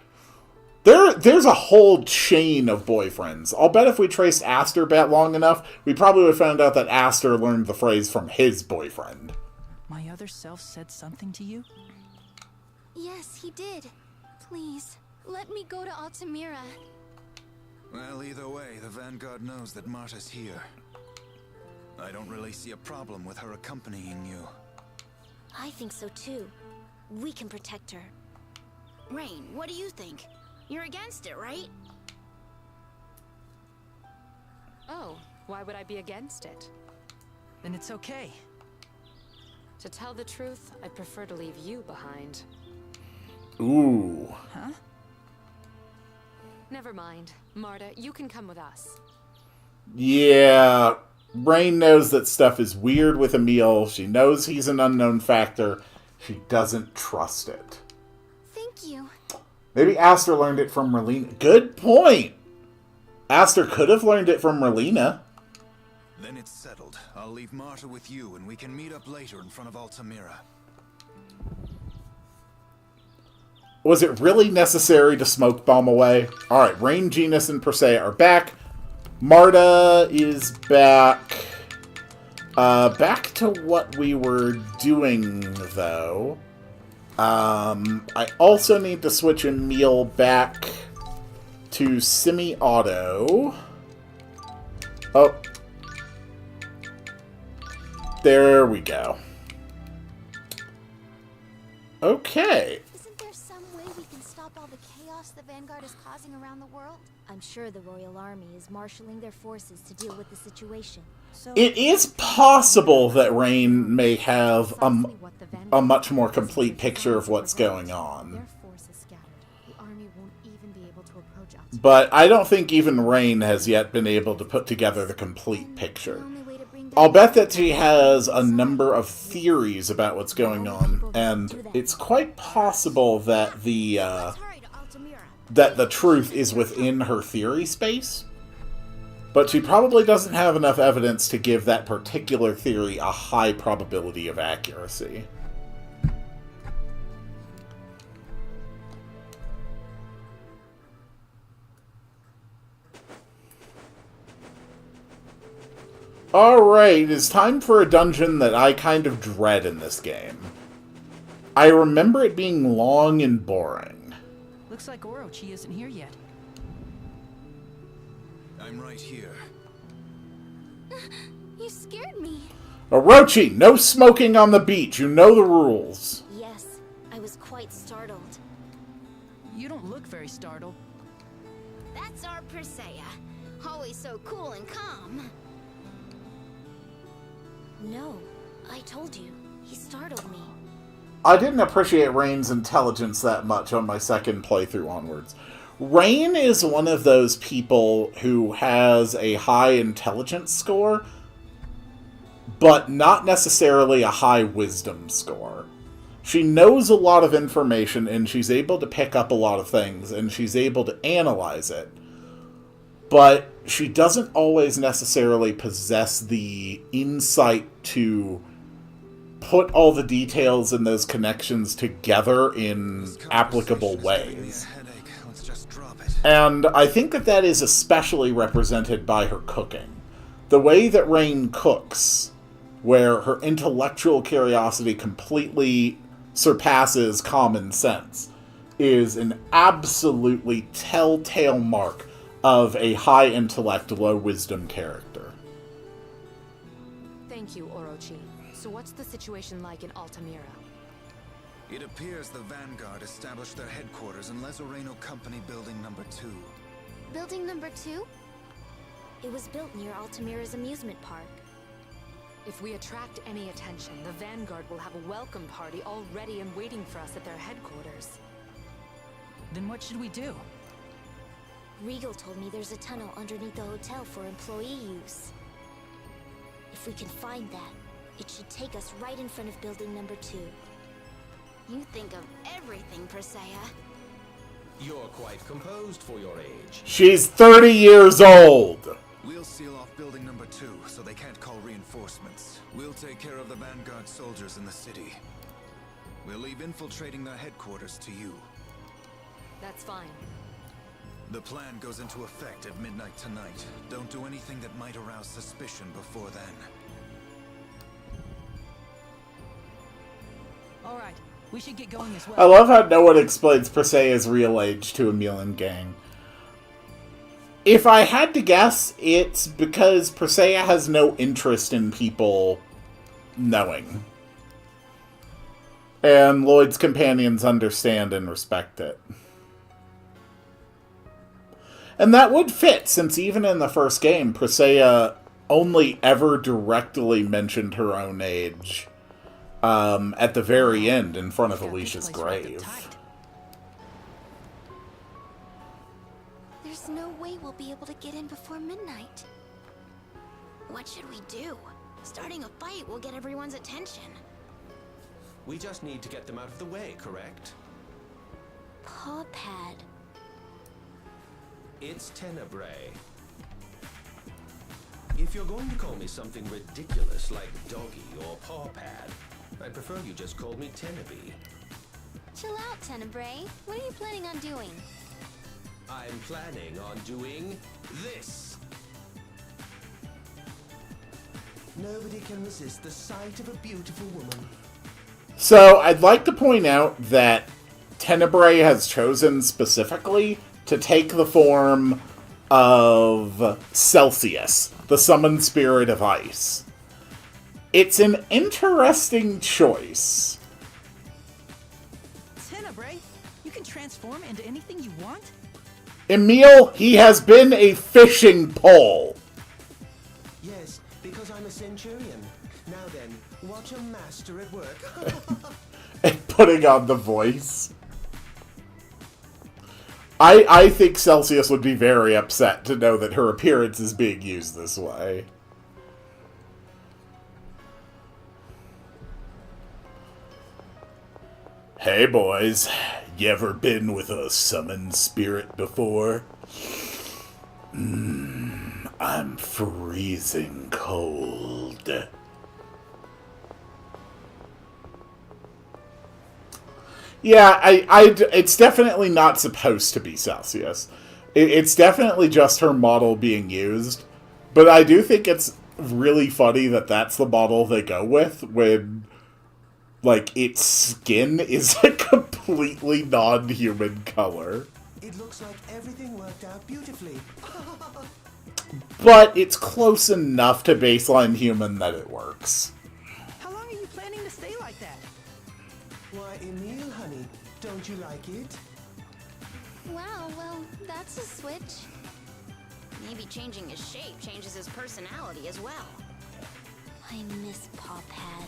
There's a whole chain of boyfriends. I'll bet if we traced Aster back long enough, we probably would have found out that Aster learned the phrase from his boyfriend. My other self said something to you? Yes, he did. Please, let me go to Altamira. Well, either way, the Vanguard knows that Marta's here. I don't really see a problem with her accompanying you. I think so too. We can protect her. Rain, what do you think? You're against it, right? Oh, why would I be against it? Then it's okay. To tell the truth, I'd prefer to leave you behind. Ooh. Huh? Never mind. Marta, you can come with us. Yeah, Rain knows that stuff is weird with Emil. She knows he's an unknown factor. She doesn't trust it. Thank you. Maybe Aster learned it from Merlina. Good point! Aster could have learned it from Merlina. Then it's settled. I'll leave Marta with you, and we can meet up later in front of Altamira. Was it really necessary to smoke bomb away? Alright, Rain, Genus, and Persea are back. Marta is back. Back to what we were doing, though. I also need to switch Emil back to semi-auto. Oh. There we go. Okay. Isn't there some way we can stop all the chaos the Vanguard is causing around the world? I'm sure the Royal Army is marshalling their forces to deal with the situation. So it is possible that Rain may have a much more complete picture of what's going on. But I don't think even Rain has yet been able to put together the complete picture. I'll bet that she has a number of theories about what's going on, and it's quite possible that the truth is within her theory space. But she probably doesn't have enough evidence to give that particular theory a high probability of accuracy. Alright, it's time for a dungeon that I kind of dread in this game. I remember it being long and boring. Looks like Orochi isn't here yet. I'm right here. You scared me. Orochi, no smoking on the beach. You know the rules. Yes, I was quite startled. You don't look very startled. That's our Persea. Always so cool and calm. No, I told you. He startled me. I didn't appreciate Rain's intelligence that much on my second playthrough onwards. Rain is one of those people who has a high intelligence score, but not necessarily a high wisdom score. She knows a lot of information, and she's able to pick up a lot of things, and she's able to analyze it. But she doesn't always necessarily possess the insight to put all the details and those connections together in applicable ways. And I think that that is especially represented by her cooking. The way that Rain cooks, where her intellectual curiosity completely surpasses common sense, is an absolutely telltale mark of a high intellect, low wisdom character. Thank you, Orochi. So what's the situation like in Altamira? It appears the Vanguard established their headquarters in Lezoreno Company Building Number 2. Building number 2? It was built near Altamira's amusement park. If we attract any attention, the Vanguard will have a welcome party all ready and waiting for us at their headquarters. Then what should we do? Regal told me there's a tunnel underneath the hotel for employee use. If we can find that, it should take us right in front of building number 2. You think of everything, Persea. You're quite composed for your age. She's 30 years old! We'll seal off building number 2, so they can't call reinforcements. We'll take care of the Vanguard soldiers in the city. We'll leave infiltrating their headquarters to you. That's fine. The plan goes into effect at midnight tonight. Don't do anything that might arouse suspicion before then. Alright, we should get going as well. I love how no one explains Persea's real age to Emil and gang. If I had to guess, it's because Persea has no interest in people knowing. And Lloyd's companions understand and respect it. And that would fit, since even in the first game, Persea only ever directly mentioned her own age at the very end in front of Alicia's grave. There's no way we'll be able to get in before midnight. What should we do? Starting a fight will get everyone's attention. We just need to get them out of the way, correct? Paw pad. It's Tenebrae. If you're going to call me something ridiculous like doggy or paw pad, I'd prefer you just call me Tenebrae. Chill out, Tenebrae. What are you planning on doing? I'm planning on doing this. Nobody can resist the sight of a beautiful woman. So, I'd like to point out that Tenebrae has chosen specifically to take the form of Celsius, the summoned spirit of ice. It's an interesting choice. Tenebrae, you can transform into anything you want? Emil, he has been a fishing pole. Yes, because I'm a centurion. Now then, watch a master at work. And putting on the voice. I think Celsius would be very upset to know that her appearance is being used this way. Hey boys, you ever been with a summoned spirit before? I'm freezing cold. Yeah, it's definitely not supposed to be Celsius. It's definitely just her model being used. But I do think it's really funny that that's the model they go with when, like, its skin is a completely non-human color. It looks like everything worked out beautifully. But it's close enough to baseline human that it works. How long are you planning to stay like that? Why, Emil, honey, don't you like it? Wow, well, that's a switch. Maybe changing his shape changes his personality as well. I miss Paw Pad.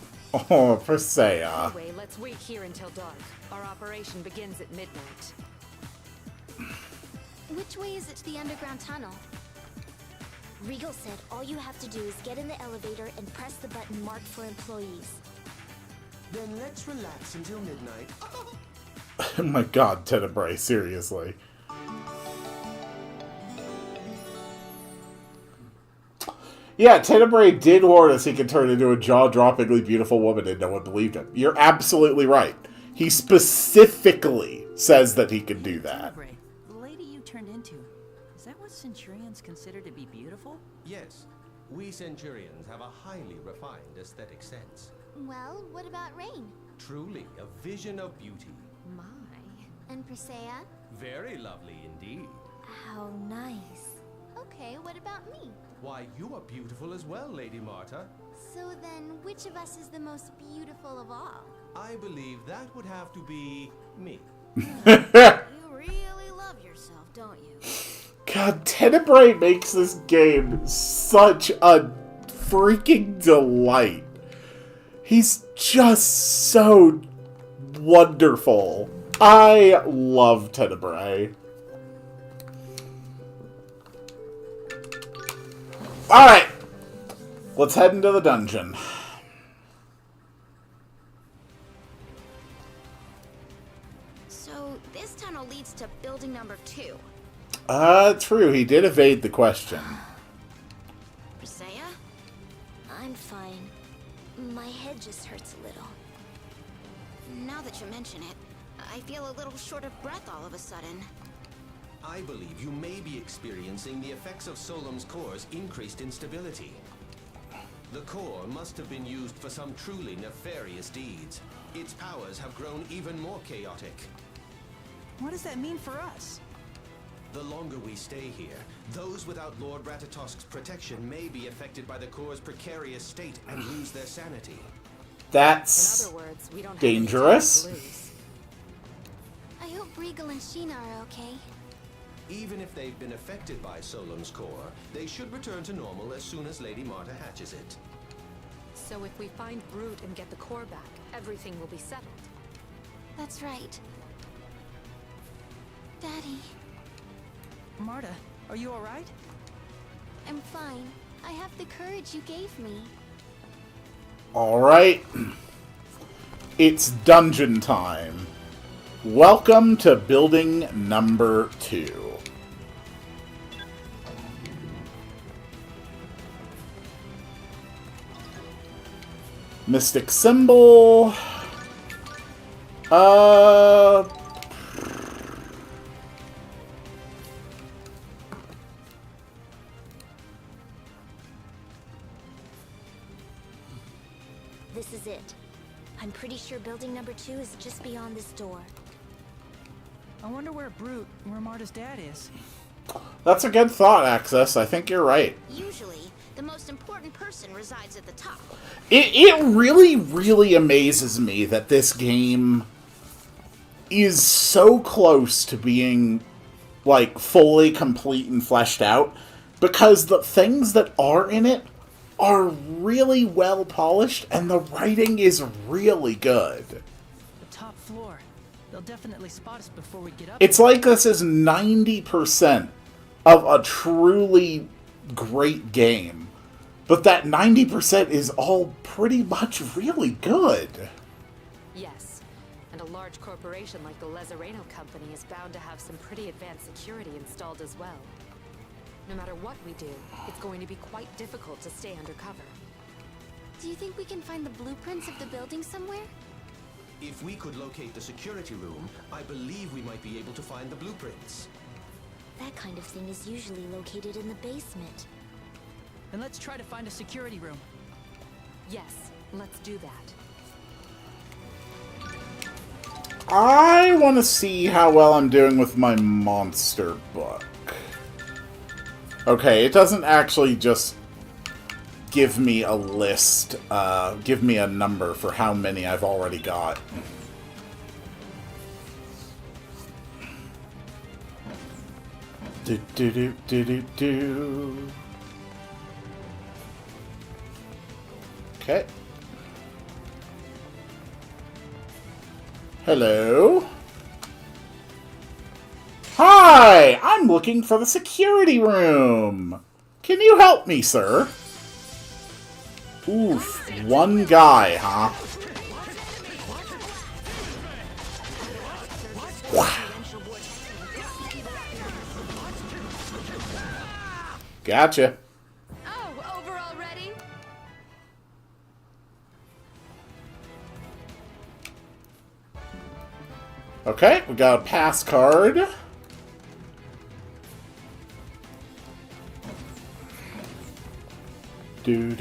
Oh, Persea. Anyway, let's wait here until dark. Our operation begins at midnight. Which way is it to the underground tunnel? Regal said all you have to do is get in the elevator and press the button marked for employees. Then let's relax until midnight. Oh my god, Tenebrae, seriously. Yeah, Tenebrae did warn us he could turn into a jaw-droppingly beautiful woman and no one believed him. You're absolutely right. He specifically says that he can do that. Tenebrae, the lady you turned into, is that what Centurions consider to be beautiful? Yes, we Centurions have a highly refined aesthetic sense. Well, what about Rain? Truly a vision of beauty. My. And Persea? Very lovely indeed. How nice. Okay, what about me? Why, you are beautiful as well, Lady Marta. So then, which of us is the most beautiful of all? I believe that would have to be me. You really love yourself, don't you? God, Tenebrae makes this game such a freaking delight. He's just so wonderful. I love Tenebrae. Alright, let's head into the dungeon. So, this tunnel leads to building number 2. True, he did evade the question. Persea? I'm fine. My head just hurts a little. Now that you mention it, I feel a little short of breath all of a sudden. I believe you may be experiencing the effects of Solemn's core's increased instability. The core must have been used for some truly nefarious deeds. Its powers have grown even more chaotic. What does that mean for us? The longer we stay here, those without Lord Ratatosk's protection may be affected by the core's precarious state and lose their sanity. That's In other words, we don't have dangerous. any time to lose. I hope Regal and Sheena are okay. Even if they've been affected by Solemn's core, they should return to normal as soon as Lady Marta hatches it. So if we find Brute and get the core back, everything will be settled. That's right. Daddy, Marta, are you alright? I'm fine. I have the courage you gave me. Alright. It's dungeon time. Welcome to building number 2. Mystic symbol. This is it. I'm pretty sure building number 2 is just beyond this door. I wonder where Marta's dad is. That's a good thought, Access. I think you're right. Usually, the most important person resides at the top. It really, really amazes me that this game is so close to being, like, fully complete and fleshed out, because the things that are in it are really well polished, and the writing is really good. The top floor. They'll definitely spot us before we get up. It's like this is 90% of a truly great game, but that 90% is all pretty much really good. Yes, and a large corporation like the Lezareno Company is bound to have some pretty advanced security installed as well. No matter what we do, it's going to be quite difficult to stay undercover. Do you think we can find the blueprints of the building somewhere? If we could locate the security room, I believe we might be able to find the blueprints. That kind of thing is usually located in the basement. Then let's try to find a security room. Yes, let's do that. I want to see how well I'm doing with my monster book. Okay, it doesn't actually just give me a list, give me a number for how many I've already got. Do. Okay. Hello? Hi! I'm looking for the security room! Can you help me, sir? Oof, one guy, huh? Gotcha. Oh, over already? Okay, we got a pass card. Do.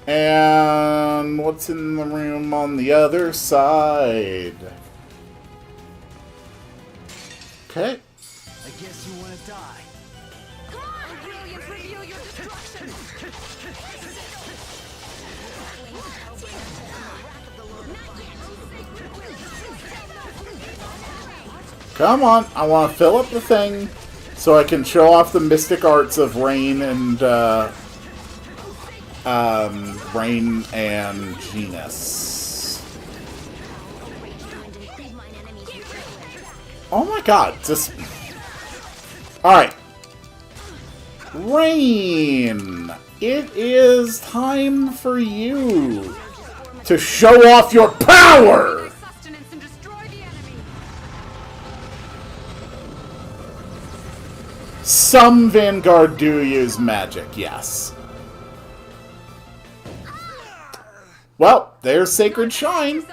And what's in the room on the other side? Okay. I guess you want to die. Come on, Brilliant, reveal your destruction! Come on, I want to fill up the thing so I can show off the mystic arts of Rain and Genus. Oh my god, just... Alright. Rain! It is time for you to show off your power! Some Vanguard do use magic, yes. Well, there's Sacred Shine.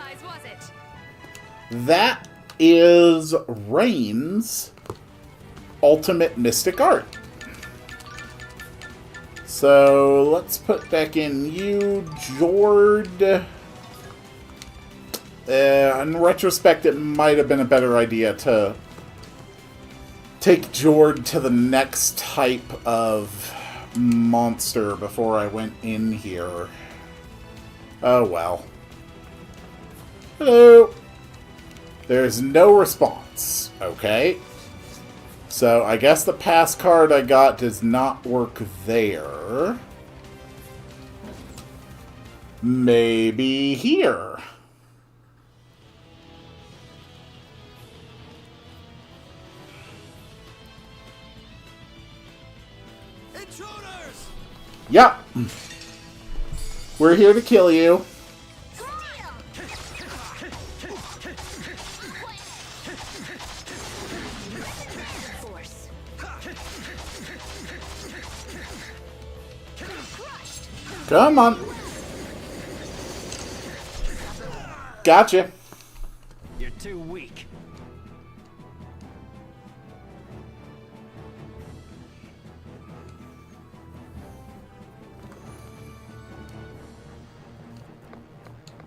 That is Rain's ultimate mystic art. So let's put back in you, Jord. In retrospect, it might have been a better idea to take Jord to the next type of monster before I went in here. Oh well. Hello. There's no response. Okay. So I guess the pass card I got does not work there. Maybe here. Intruders! Yep. We're here to kill you. Come on. Gotcha. You're too weak.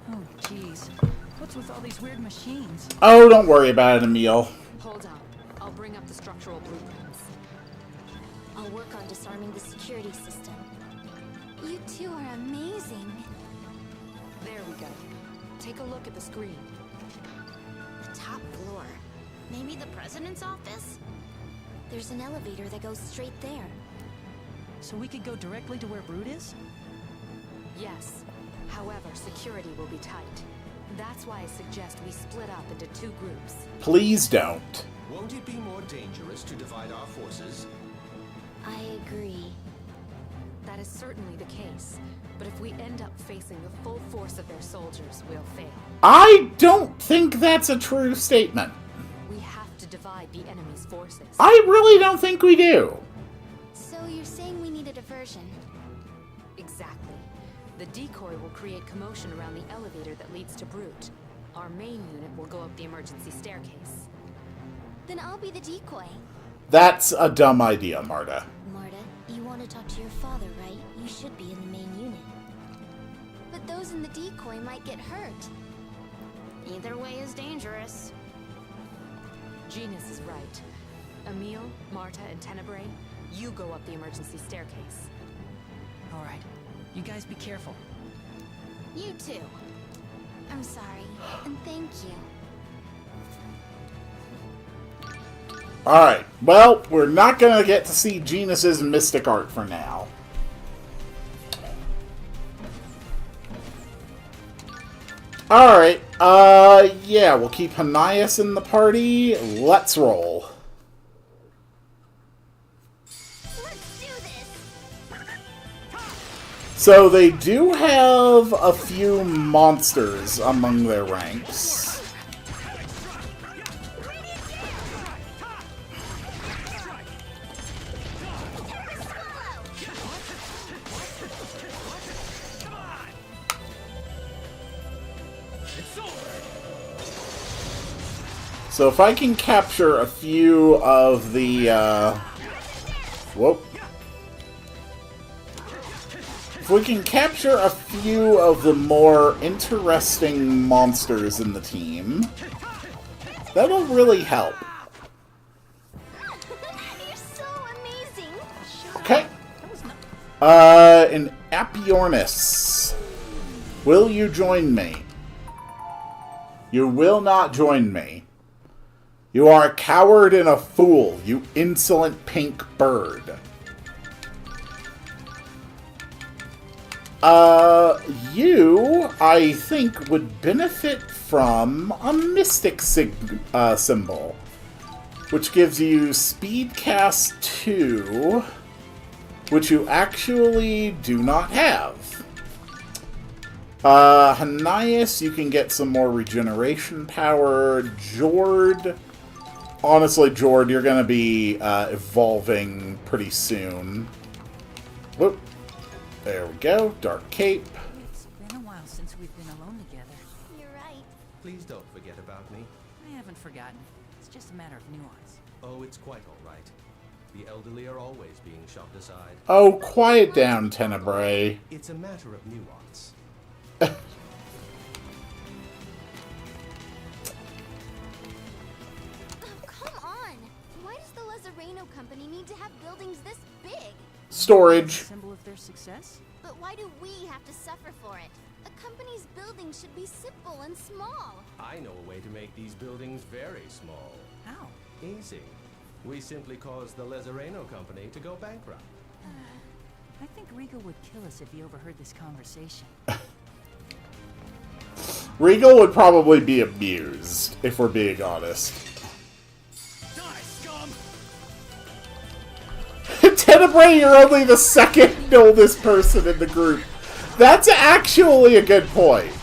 Oh, jeez. What's with all these weird machines? Oh, don't worry about it, Emil. Hold on. I'll bring up the structural blueprints. I'll work on disarming the security system. You two are amazing. There we go. Take a look at the screen. The top floor. Maybe the president's office? There's an elevator that goes straight there. So we could go directly to where Brood is? Yes. However, security will be tight. That's why I suggest we split up into 2 groups. Please don't. Won't it be more dangerous to divide our forces? I agree. That is certainly the case. But if we end up facing the full force of their soldiers, we'll fail. I don't think that's a true statement. We have to divide the enemy's forces. I really don't think we do. So you're saying we need a diversion? Exactly. The decoy will create commotion around the elevator that leads to Brute. Our main unit will go up the emergency staircase. Then I'll be the decoy. That's a dumb idea, Marta. Marta, you want to talk to your father, right? You should be in the main unit. But those in the decoy might get hurt. Either way is dangerous. Genus is right. Emil, Marta, and Tenebrae, you go up the emergency staircase. Alright. You guys be careful. You too. I'm sorry, and thank you. Alright, well, we're not gonna get to see Genus's mystic art for now. Alright, yeah, we'll keep Hanias in the party. Let's roll. Let's do this! So they do have a few monsters among their ranks. So if I can capture a few of the, if we can capture a few of the more interesting monsters in the team, that'll really help. You're so amazing! Okay. An Apiornis. Will you join me? You will not join me. You are a coward and a fool, you insolent pink bird. You, I think, would benefit from a mystic symbol, which gives you Speed Cast 2, which you actually do not have. Hanias, you can get some more regeneration power. Jord, honestly, Jord, you're going to be evolving pretty soon. Whoop. There we go. Dark Cape. It's been a while since we've been alone together. You're right. Please don't forget about me. I haven't forgotten. It's just a matter of nuance. Oh, it's quite all right. The elderly are always being shoved aside. Oh, quiet down, Tenebrae. It's a matter of nuance. Oh, come on! Why does the Lazareno company need to have buildings this big? Storage. Symbol of their success? But why do we have to suffer for it? A company's buildings should be simple and small. I know a way to make these buildings very small. How? Easy. We simply cause the Lazareno company to go bankrupt. I think Regal would kill us if he overheard this conversation. Regal would probably be amused, if we're being honest. Die, scum! Tenebrae, you're only the second oldest person in the group. That's actually a good point.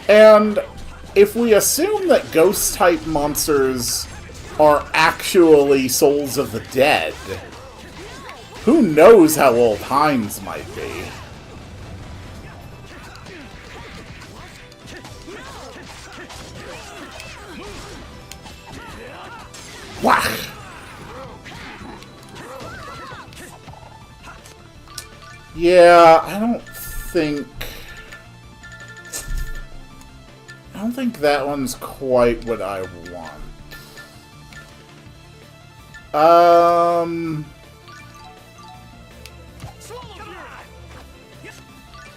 And if we assume that ghost-type monsters are actually souls of the dead, who knows how old Heinz might be? Whack! Yeah, I don't think that one's quite what I want.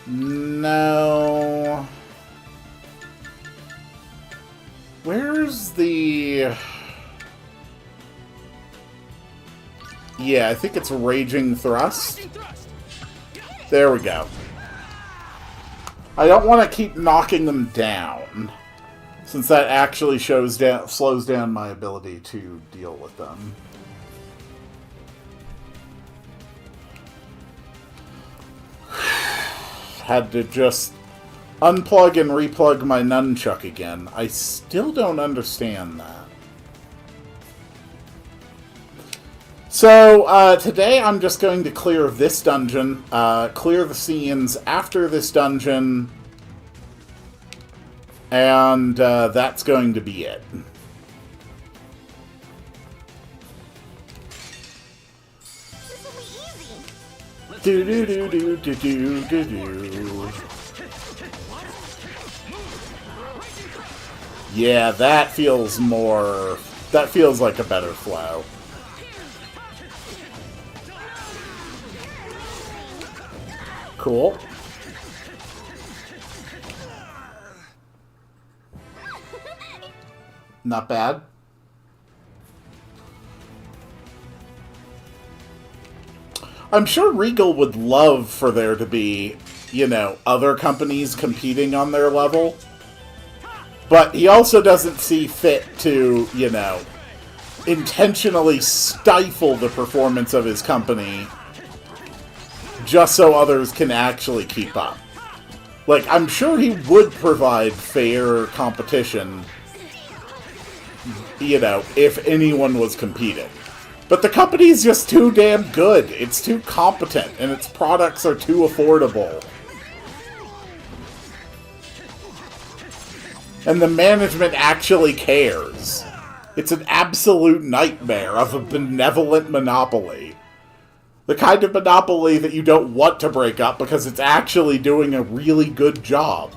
No. Where's the... Yeah, I think it's Raging Thrust. There we go. I don't want to keep knocking them down, since that actually slows down my ability to deal with them. Had to just unplug and replug my nunchuck again. I still don't understand that. So, today I'm just going to clear this dungeon, clear the scenes after this dungeon, and that's going to be it. Do do do do do do do do. Yeah, that feels more... That feels like a better flow. Cool. Not bad. I'm sure Regal would love for there to be, you know, other companies competing on their level. But he also doesn't see fit to, you know, intentionally stifle the performance of his company just so others can actually keep up. Like, I'm sure he would provide fair competition, you know, if anyone was competing. But the company's just too damn good. It's too competent, and its products are too affordable. And the management actually cares. It's an absolute nightmare of a benevolent monopoly. The kind of monopoly that you don't want to break up because it's actually doing a really good job.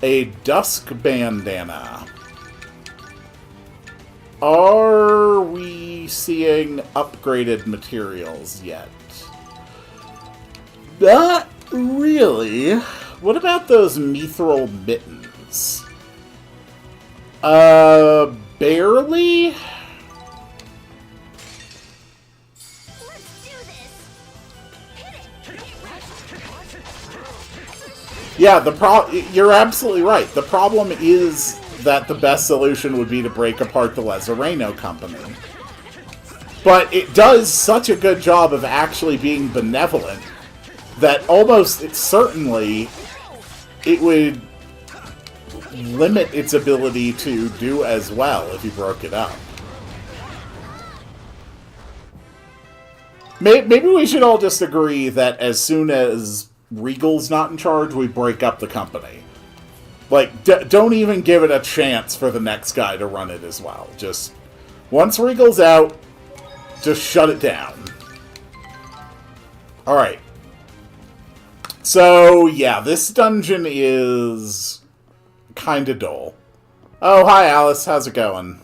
A dusk bandana. Are we seeing upgraded materials yet? Not really. What about those mithril mittens? Barely? Yeah, you're absolutely right. The problem is that the best solution would be to break apart the Lezareno company. But it does such a good job of actually being benevolent that almost certainly it would limit its ability to do as well if you broke it up. Maybe we should all just agree that as soon as Regal's not in charge, we break up the company. Like, don't even give it a chance for the next guy to run it as well. Just, once Regal's out, just shut it down. Alright. So, yeah, this dungeon is kinda dull. Oh, hi Alice, how's it going?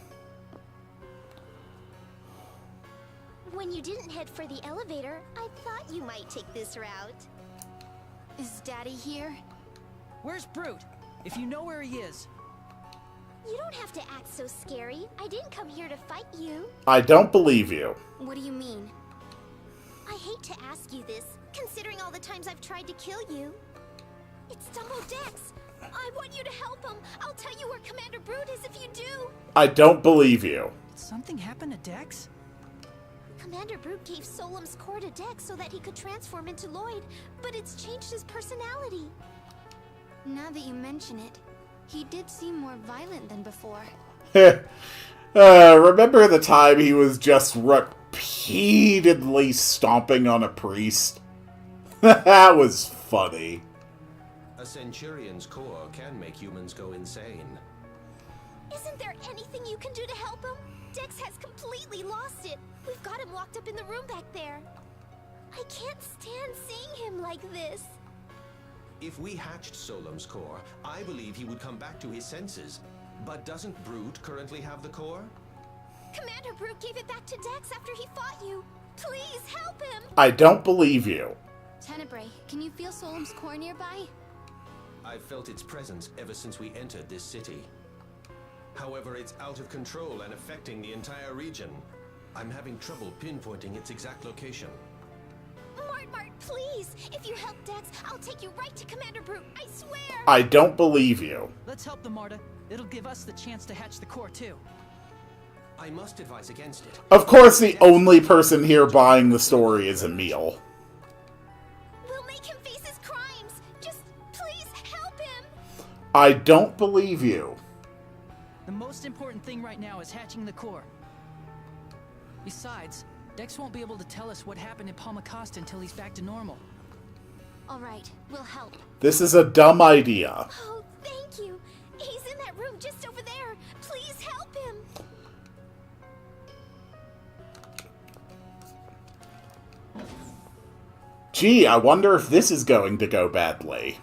When you didn't head for the elevator, I thought you might take this route. Is Daddy here? Where's Brute? If you know where he is. You don't have to act so scary. I didn't come here to fight you. I don't believe you. What do you mean? I hate to ask you this, considering all the times I've tried to kill you. It's Dumbo Dex. I want you to help him. I'll tell you where Commander Brute is if you do. I don't believe you. Did something happen to Dex? Commander Brute gave Solemn's core to Dex so that he could transform into Lloyd, but it's changed his personality. Now that you mention it, he did seem more violent than before. Remember the time he was just repeatedly stomping on a priest? That was funny. A Centurion's core can make humans go insane. Isn't there anything you can do to help him? Dex has completely lost it. We've got him locked up in the room back there. I can't stand seeing him like this. If we hatched Solemn's core, I believe he would come back to his senses. But doesn't Brute currently have the core? Commander Brute gave it back to Dex after he fought you. Please help him. I don't believe you. Tenebrae, can you feel Solemn's core nearby? I've felt its presence ever since we entered this city. However, it's out of control and affecting the entire region. I'm having trouble pinpointing its exact location. Mart, please! If you help Dex, I'll take you right to Commander Brute, I swear! I don't believe you. Let's help the Marta. It'll give us the chance to hatch the core, too. I must advise against it. Of course, the only person here buying the story is Emil. We'll make him face his crimes! Just please help him! I don't believe you. The most important thing right now is hatching the core. Besides, Dex won't be able to tell us what happened in Palmacosta until he's back to normal. Alright, we'll help. This is a dumb idea. Oh, thank you! He's in that room just over there! Please help him! Gee, I wonder if this is going to go badly.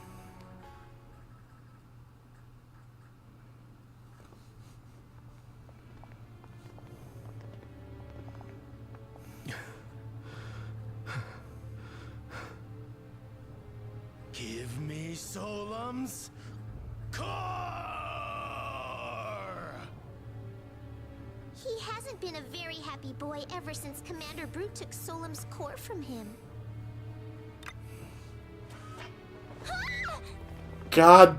Give me Solemn's core! He hasn't been a very happy boy ever since Commander Brute took Solemn's core from him. God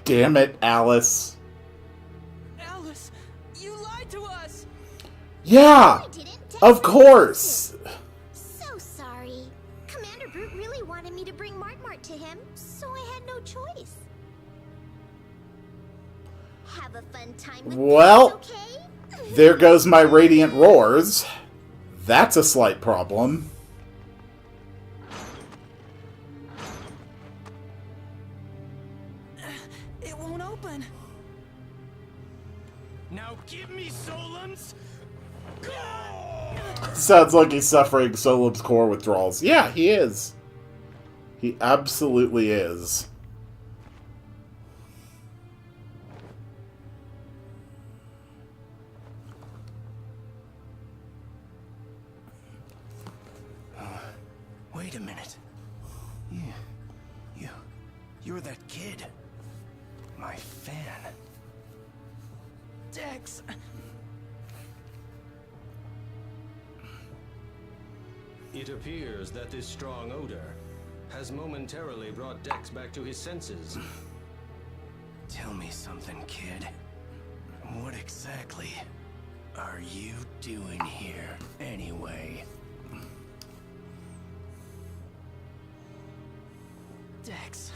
damn it, Alice. Alice, you lied to us! Yeah! I didn't. Dex Of course! So sorry. Commander Brute really wanted me to bring Mart to him, so I had no choice. Have a fun time with Well, Dex, okay? there goes my radiant roars. That's a slight problem. It won't open. Now give me Solemn's core! Sounds like he's suffering Solemn's core withdrawals. Yeah, he is. He absolutely is. Wait a minute. You're that kid. My fan. Dex! It appears that this strong odor has momentarily brought Dex back to his senses. Tell me something, kid. What exactly are you doing here, anyway? Dex,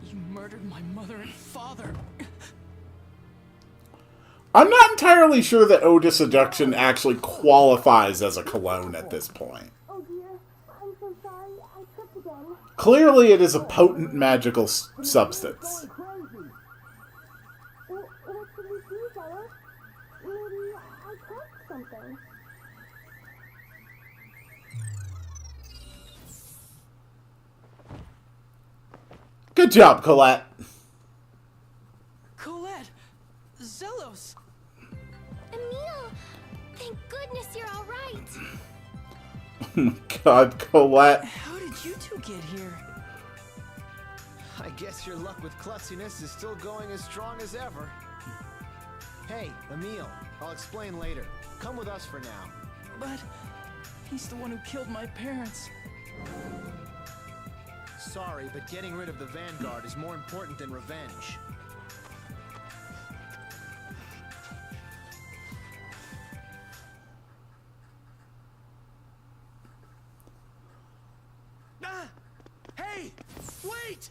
you murdered my mother and father. I'm not entirely sure that Eau de Seduction actually qualifies as a cologne at this point. Oh dear, I'm so sorry. I tripped again. Clearly, it is a potent magical substance. What should we do, Bella? Maybe I cracked something. Good job, Colette. Colette! Zelos! Emil! Thank goodness you're alright. God, Colette. How did you two get here? I guess your luck with klutziness is still going as strong as ever. Hey, Emil, I'll explain later. Come with us for now. But he's the one who killed my parents. Sorry, but getting rid of the Vanguard is more important than revenge. Ah! Hey! Wait!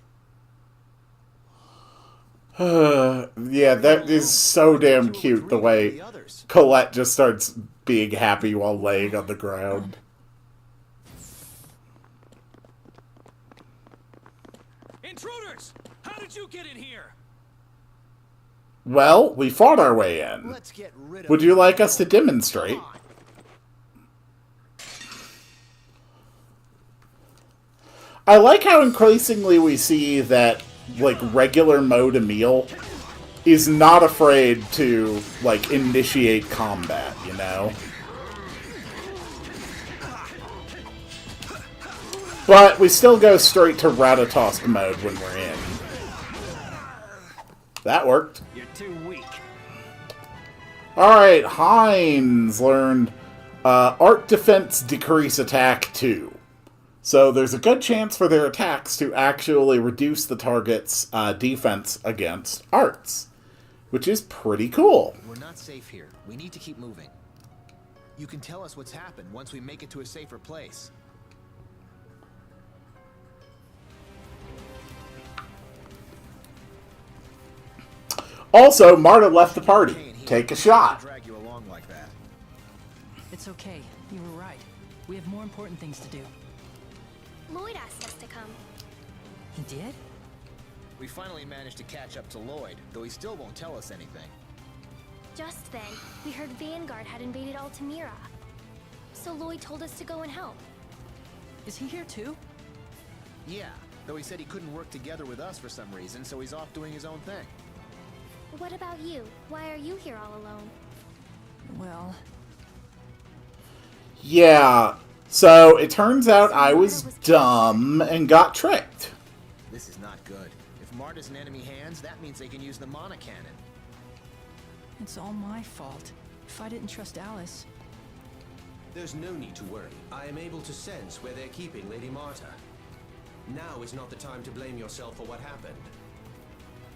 Yeah, that is so damn cute, the way Colette just starts being happy while laying on the ground. Intruders! How did you get in here? Well, we fought our way in. Let's get rid of Would you like us to demonstrate? I like how increasingly we see that, like, regular mode Emil is not afraid to, like, initiate combat, you know? But we still go straight to Ratatosk mode when we're in. That worked. You're too weak. Alright, Heinz learned Art Defense Decrease Attack 2. So there's a good chance for their attacks to actually reduce the target's defense against arts, which is pretty cool. We're not safe here. We need to keep moving. You can tell us what's happened once we make it to a safer place. Also, Marta left the party. Take a shot. Drag you along like that. It's okay. You were right. We have more important things to do. Lloyd asked us to come. He did? We finally managed to catch up to Lloyd, though he still won't tell us anything. Just then, we heard Vanguard had invaded Altamira. So Lloyd told us to go and help. Is he here too? Yeah, though he said he couldn't work together with us for some reason, so he's off doing his own thing. What about you? Why are you here all alone? Well... Yeah, so it turns out I was dumb and got tricked. This is not good. If Marta's in enemy hands, that means they can use the Mana Cannon. It's all my fault. If I didn't trust Alice... There's no need to worry. I am able to sense where they're keeping Lady Marta. Now is not the time to blame yourself for what happened.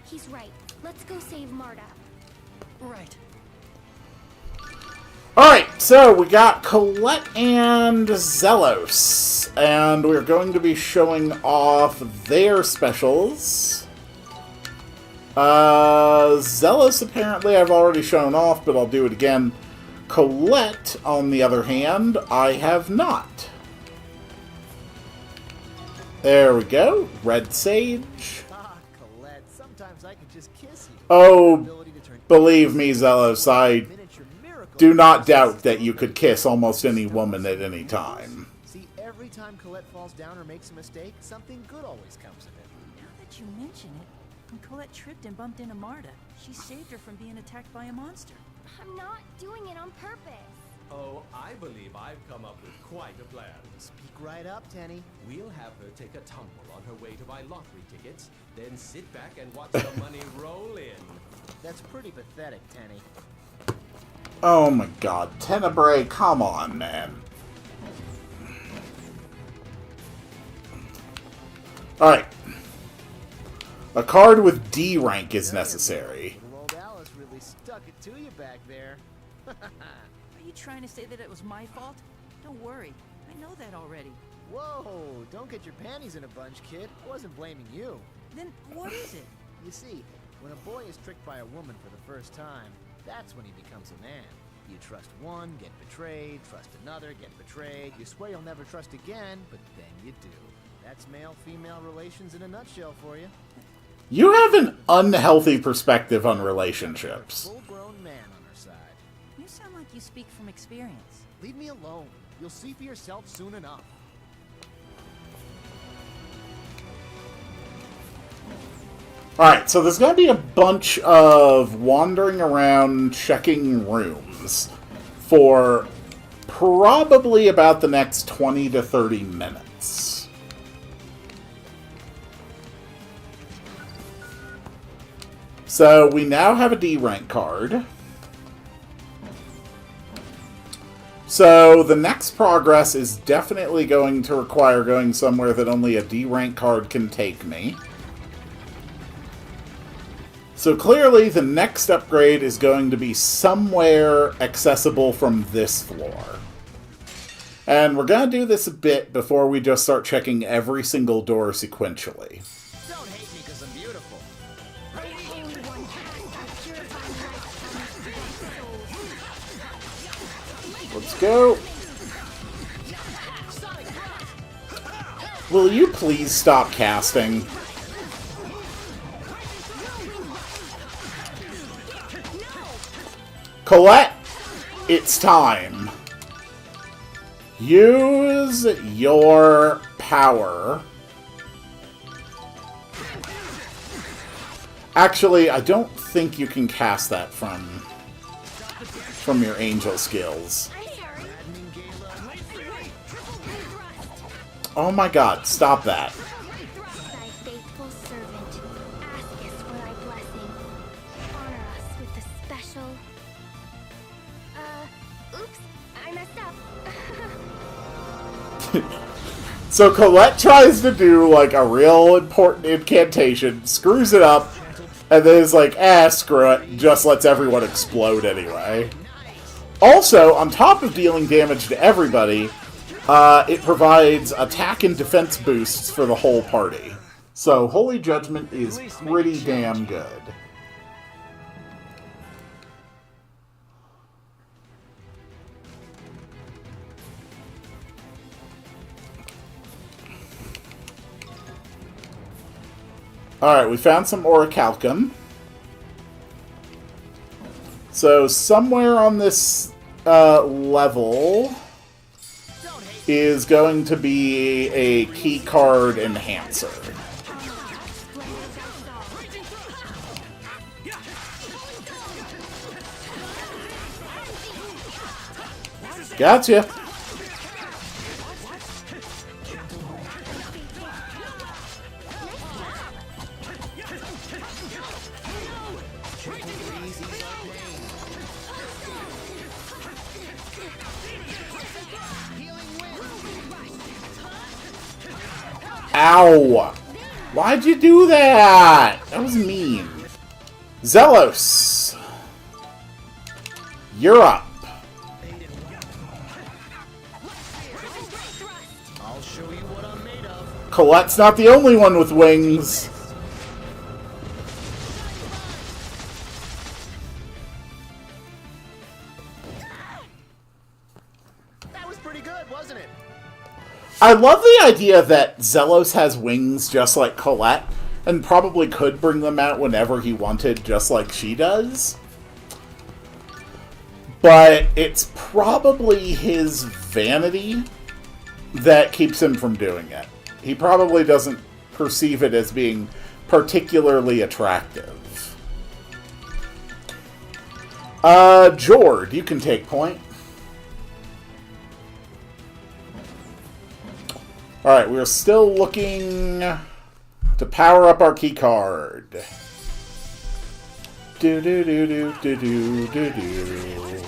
He's right. Let's go save Marta. Right. Alright, so we got Colette and Zelos, and we're going to be showing off their specials. Zelos apparently I've already shown off, but I'll do it again. Colette, on the other hand, I have not. There we go. Red Sage. Ah, Colette, sometimes I can just kiss you. Oh, believe me, Zelos, I do not doubt that you could kiss almost any woman at any time. See, every time Colette falls down or makes a mistake, something good always comes of it. Now that you mention it, when Colette tripped and bumped into Marta, she saved her from being attacked by a monster. I'm not doing it on purpose. Oh, I believe I've come up with quite a plan. Speak right up, Tenny. We'll have her take a tumble on her way to buy lottery tickets, then sit back and watch the money roll in. That's pretty pathetic, Tenny. Oh my god, Tenebrae, come on, man. Alright. A card with D rank is necessary. Little old Alice really stuck it to you back there. Are you trying to say that it was my fault? Don't worry. I know that already. Whoa, don't get your panties in a bunch, kid. I wasn't blaming you. Then what is it? You see, when a boy is tricked by a woman for the first time, that's when he becomes a man. You trust one, get betrayed, trust another, get betrayed. You swear you'll never trust again, but then you do. That's male-female relations in a nutshell for you. You have an unhealthy perspective on relationships. Full-grown man on her side. You sound like you speak from experience. Leave me alone. You'll see for yourself soon enough. Alright, so there's going to be a bunch of wandering around checking rooms for probably about the next 20 to 30 minutes. So we now have a D rank card. So the next progress is definitely going to require going somewhere that only a D rank card can take me. So clearly the next upgrade is going to be somewhere accessible from this floor. And we're going to do this a bit before we just start checking every single door sequentially. Don't hate me because I'm beautiful. Let's go. Will you please stop casting? Colette, it's time. Use your power. Actually, I don't think you can cast that from your angel skills. Oh my god, stop that. Thy faithful servant, ask us for thy blessing. Honor us with the special... oops, I messed up. So Colette tries to do, like, a real important incantation, screws it up, and then is like, screw it, just lets everyone explode anyway. Also, on top of dealing damage to everybody, it provides attack and defense boosts for the whole party. So Holy Judgment is pretty damn good. Alright, we found some orichalcum. So somewhere on this level is going to be a keycard enhancer. Gotcha. Ow! Why'd you do that? That was mean. Zelos! You're up. I'll show you what I'm made of. Colette's not the only one with wings. That was pretty good, wasn't it? I love the idea that Zelos has wings just like Colette, and probably could bring them out whenever he wanted, just like she does. But it's probably his vanity that keeps him from doing it. He probably doesn't perceive it as being particularly attractive. Jord, you can take point. Alright, we're still looking to power up our key card. Do do do do do do do do.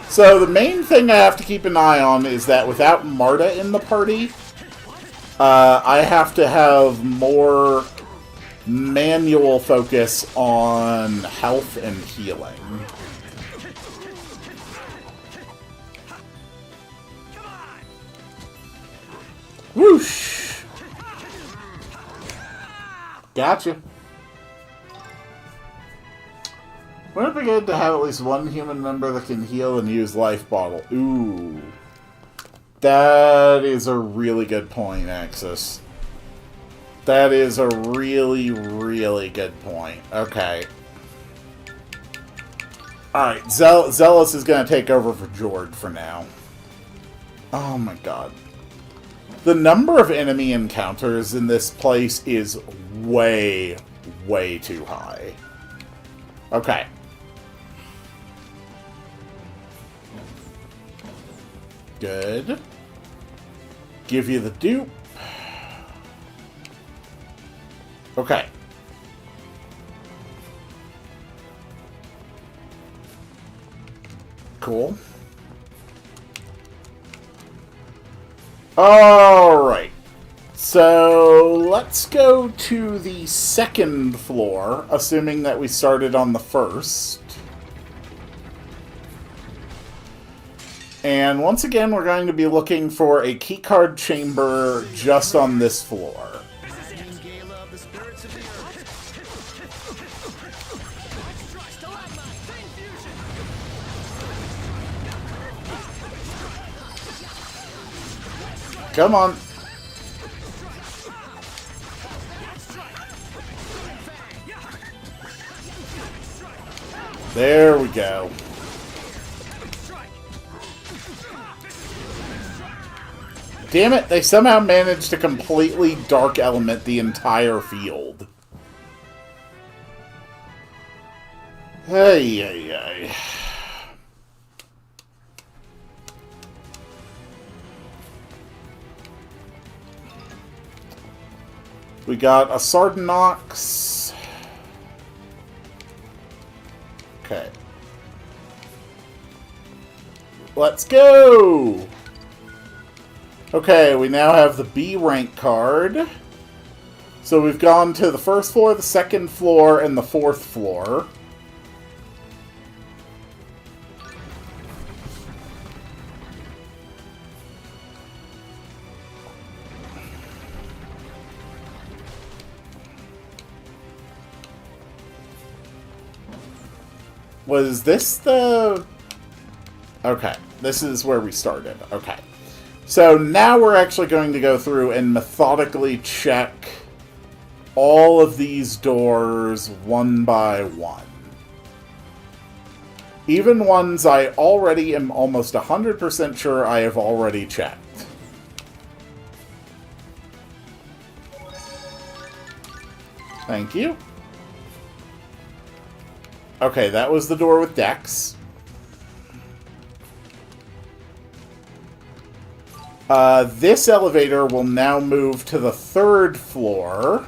So the main thing I have to keep an eye on is that without Marta in the party, I have to have more manual focus on health and healing. Whoosh! Gotcha. Wouldn't it be good to have at least one human member that can heal and use life bottle? Ooh. That is a really good point, Axis. That is a really, really good point. Okay. Alright, Zealous is going to take over for Jord for now. Oh my god. The number of enemy encounters in this place is way, way too high. Okay. Good. Give you the dupe. Okay. Cool. Alright. So, let's go to the second floor, assuming that we started on the first. And once again, we're going to be looking for a keycard chamber just on this floor. Come on. There we go. Damn it, they somehow managed to completely dark element the entire field. Hey, hey, hey. We got a Sardinox. Okay. Let's go! Okay, we now have the B rank card. So we've gone to the first floor, the second floor, and the fourth floor. Was this the... Okay, this is where we started. Okay. So now we're actually going to go through and methodically check all of these doors one by one. Even ones I already am almost 100% sure I have already checked. Thank you. Okay, that was the door with Dex. This elevator will now move to the third floor.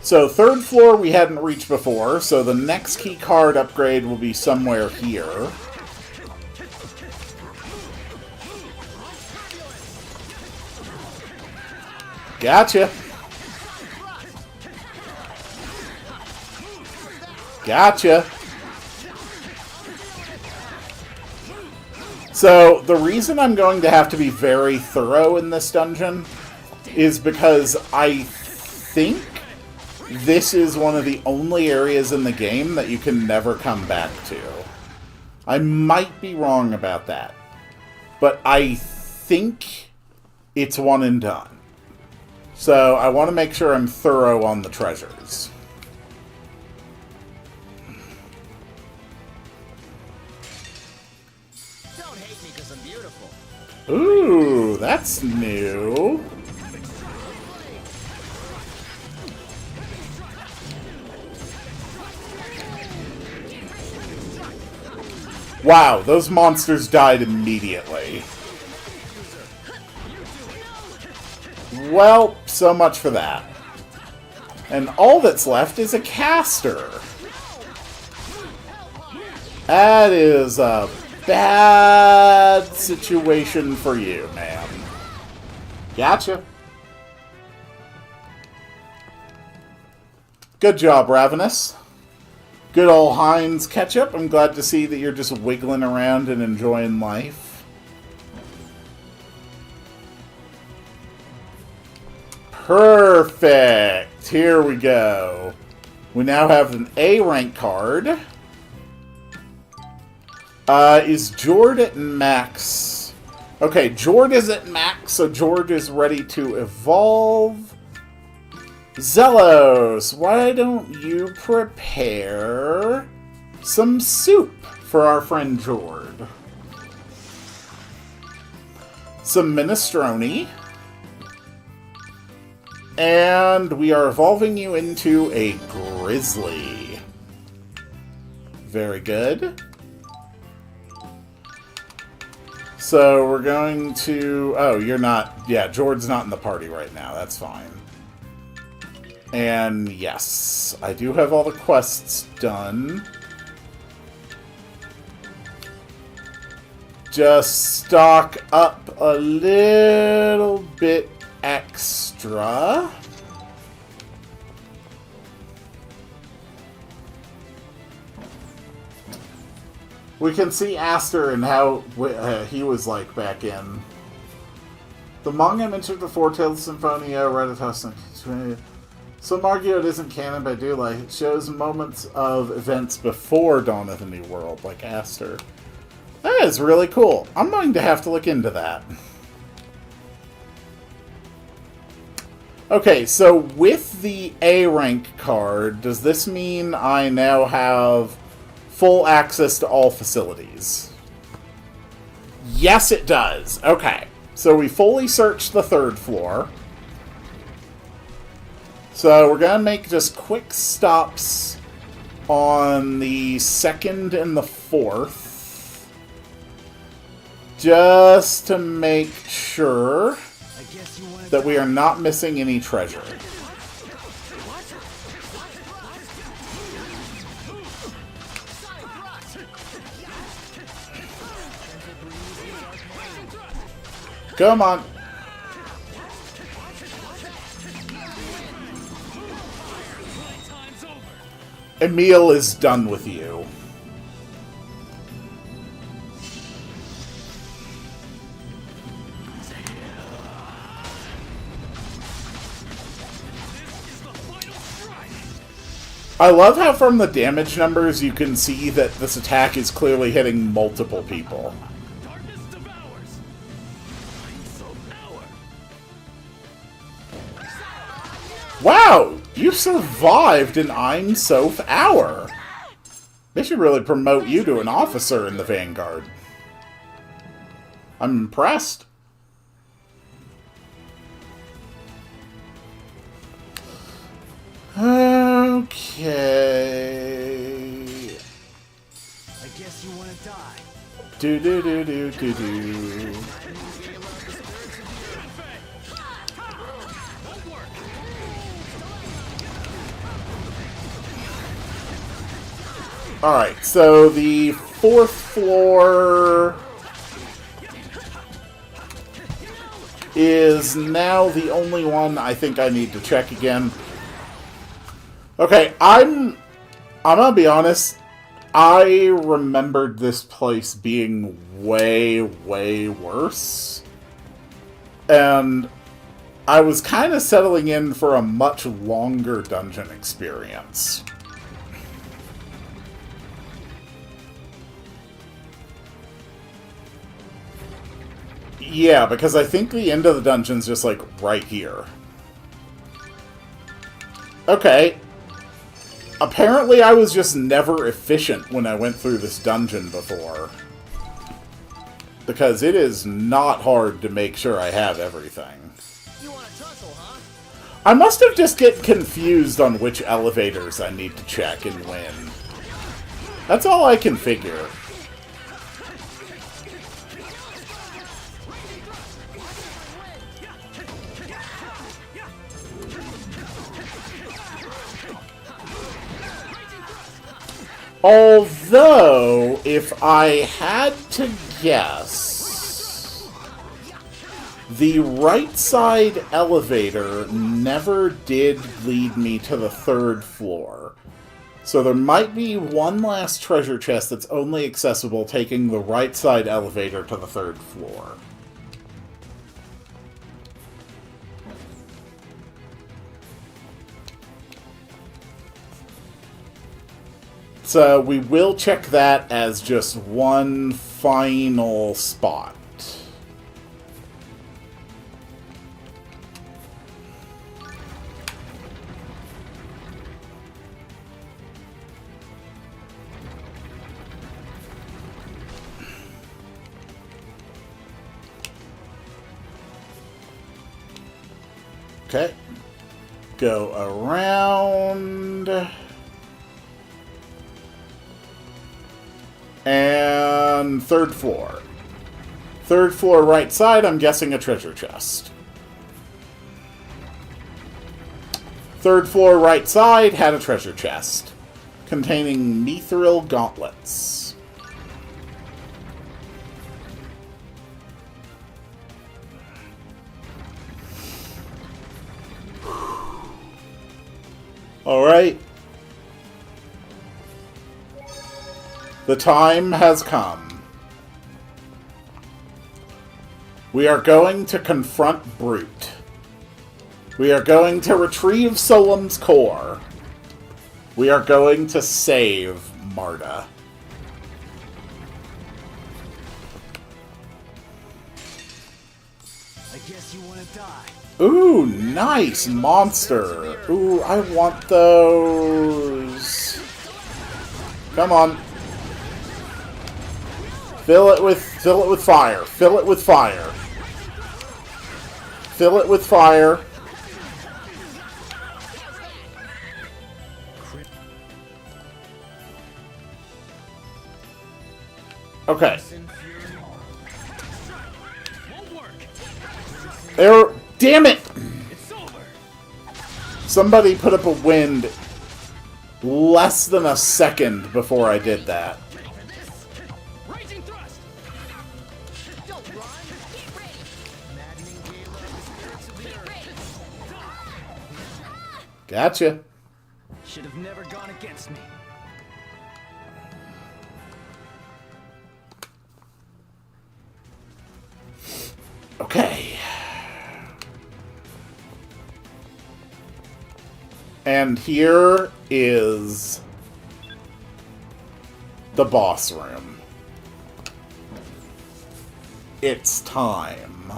So third floor we hadn't reached before, so the next key card upgrade will be somewhere here. Gotcha. Gotcha. So, the reason I'm going to have to be very thorough in this dungeon is because I think this is one of the only areas in the game that you can never come back to. I might be wrong about that, but I think it's one and done. So, I want to make sure I'm thorough on the treasures. Ooh, that's new. Wow, those monsters died immediately. Well, so much for that. And all that's left is a caster. That is a bad situation for you, man. Gotcha. Good job, Ravenous. Good old Heinz Ketchup. I'm glad to see that you're just wiggling around and enjoying life. Perfect. Here we go. We now have an A rank card. Is Jord at max? Okay, Jord is at max, so Jord is ready to evolve. Zelos, why don't you prepare some soup for our friend Jord? Some minestrone. And we are evolving you into a grizzly. Very good. So we're going to... Oh, you're not... Yeah, Jord's not in the party right now. That's fine. And yes, I do have all the quests done. Just stock up a little bit extra. We can see Aster and how he was like back in. The manga mentioned before, Tales of Symphonia, Ratatosk. So Margioth isn't canon, but I do like it. Shows moments of events before Dawn of the New World, like Aster. That is really cool. I'm going to have to look into that. Okay, so with the A rank card, does this mean I now have full access to all facilities? Yes, it does. Okay, so we fully searched the 3rd floor. So we're going to make just quick stops on the 2nd and the 4th. Just to make sure that we are not missing any treasure. Come on. Emil is done with you. I love how from the damage numbers you can see that this attack is clearly hitting multiple people. Wow! You survived an I'm Soph hour! They should really promote you to an officer in the Vanguard. I'm impressed. Okay. I guess you want to die. Do do do do do do. Alright, so the 4th floor is now the only one I think I need to check again. Okay, I'm gonna be honest, I remembered this place being way, way worse. And I was kind of settling in for a much longer dungeon experience. Yeah, because I think the end of the dungeon's just, like, right here. Okay. Apparently I was just never efficient when I went through this dungeon before. Because it is not hard to make sure I have everything. You want to tussle, huh? I must have just get confused on which elevators I need to check and when. That's all I can figure. Although, if I had to guess, the right side elevator never did lead me to the 3rd floor. So there might be one last treasure chest that's only accessible taking the right side elevator to the 3rd floor. So we will check that as just one final spot. Okay. Go around. And 3rd floor. 3rd floor right side, I'm guessing a treasure chest. 3rd floor right side had a treasure chest containing mithril gauntlets. Alright. The time has come. We are going to confront Brute. We are going to retrieve Solemn's core. We are going to save Marta. I guess you want to die. Ooh, nice monster. Ooh, I want those. Come on. Fill it with fire. Fill it with fire. Fill it with fire. Okay. There. Damn it! Somebody put up a wind less than a second before I did that. Gotcha. Should have never gone against me. Okay. And here is the boss room. It's time.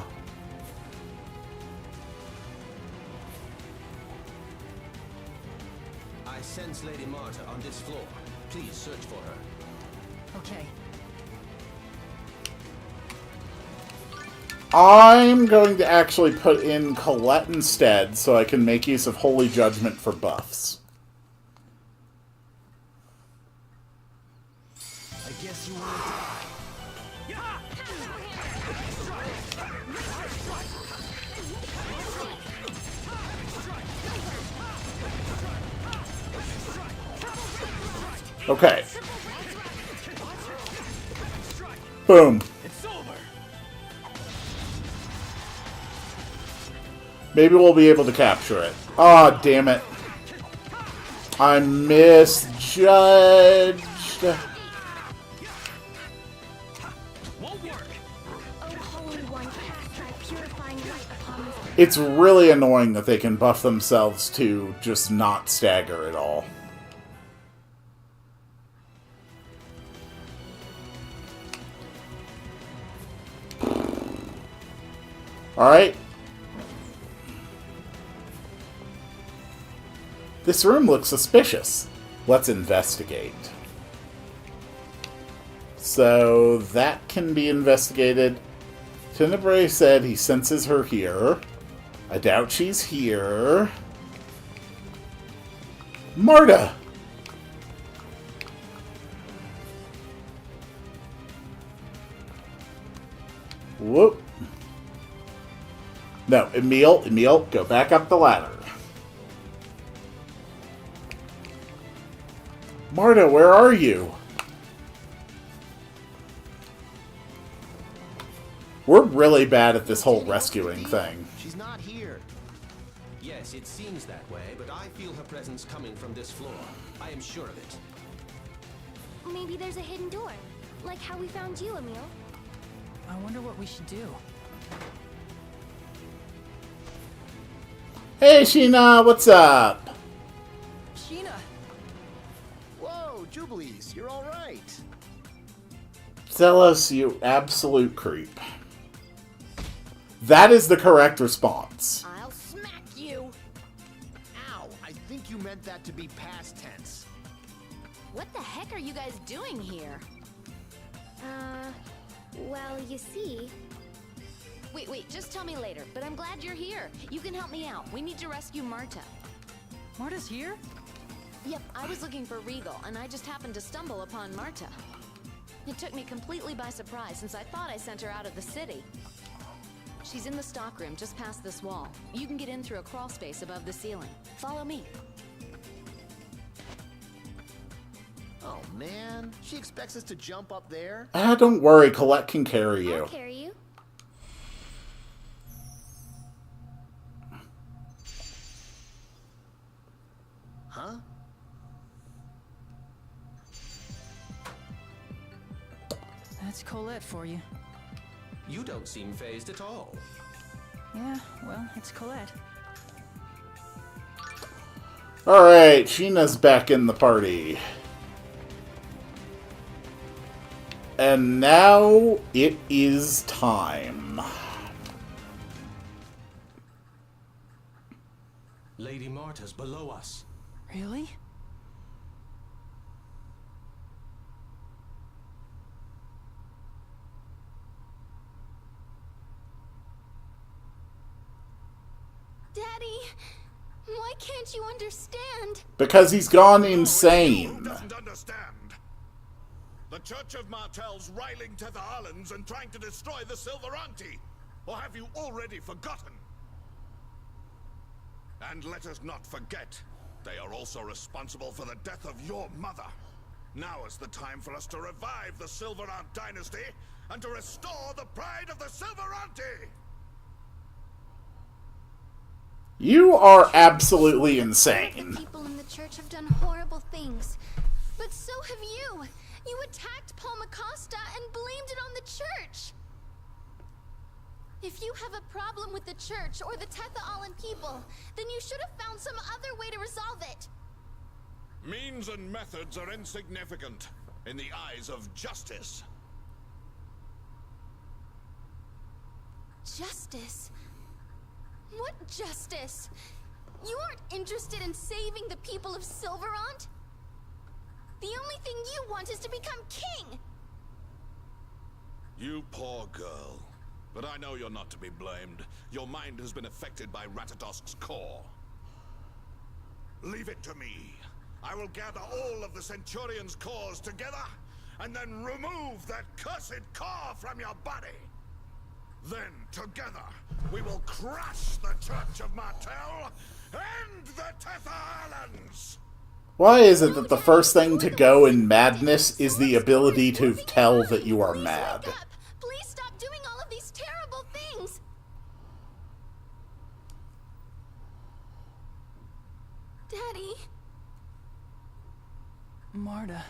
I sense Lady Marta on this floor. Please search for her. Okay. I'm going to actually put in Colette instead so I can make use of Holy Judgment for buffs. I guess you want to die. Okay. Boom. Maybe we'll be able to capture it. Aw, oh, damn it. I misjudged. It's really annoying that they can buff themselves to just not stagger at all. Alright. This room looks suspicious. Let's investigate. So, that can be investigated. Tenebrae said he senses her here. I doubt she's here. Marta! Whoop. No, Emil, go back up the ladder. Marta, where are you? We're really bad at this whole rescuing thing. She's not here. Yes, it seems that way, but I feel her presence coming from this floor. I am sure of it. Maybe there's a hidden door, like how we found you, Emil. I wonder what we should do. Hey, Sheena, what's up? Sheena! Whoa, Jubilees, you're all right. Zealous, you absolute creep. That is the correct response. I'll smack you. Ow, I think you meant that to be past tense. What the heck are you guys doing here? Well, you see... Wait, just tell me later, but I'm glad you're here. You can help me out. We need to rescue Marta. Marta's here? Yep, I was looking for Regal, and I just happened to stumble upon Marta. It took me completely by surprise, since I thought I sent her out of the city. She's in the stockroom, just past this wall. You can get in through a crawl space above the ceiling. Follow me. Oh man, she expects us to jump up there? Ah, don't worry, Colette can carry you. I'll carry you. Huh? That's Colette for you. You don't seem phased at all. Yeah, well, it's Colette. Alright, Sheena's back in the party. And now it is time. Lady Marta's below us. Really? Daddy, why can't you understand? Because he's gone insane. Doesn't understand. The Church of Martel's riling Tethe'allans and trying to destroy the Sylveranti. Or have you already forgotten? And let us not forget, they are also responsible for the death of your mother. Now is the time for us to revive the Sylverant dynasty and to restore the pride of the Sylveranti! You are absolutely insane. People in the church have done horrible things, but so have you. You attacked Paul Acosta and blamed it on the church. If you have a problem with the church or the Tethe'allan people, then you should have found some other way to resolve it. Means and methods are insignificant in the eyes of justice. Justice? What justice? You aren't interested in saving the people of Sylverant? The only thing you want is to become king! You poor girl. But I know you're not to be blamed. Your mind has been affected by Ratatosk's core. Leave it to me. I will gather all of the Centurion's cores together, and then remove that cursed core from your body. Then, together, we will crush the Church of Martel and the Tethe'allans! Why is it that the first thing to go in madness is the ability to tell that you are mad? Please stop doing all of these terrible things! Daddy? Marta.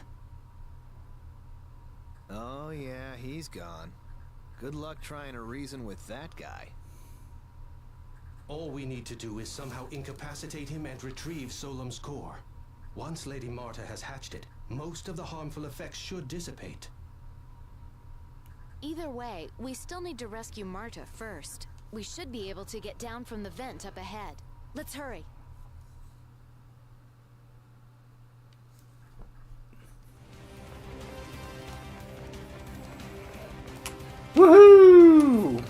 Oh yeah, he's gone. Good luck trying to reason with that guy. All we need to do is somehow incapacitate him and retrieve Solemn's core. Once Lady Marta has hatched it, most of the harmful effects should dissipate. Either way, we still need to rescue Marta first. We should be able to get down from the vent up ahead. Let's hurry. Woohoo!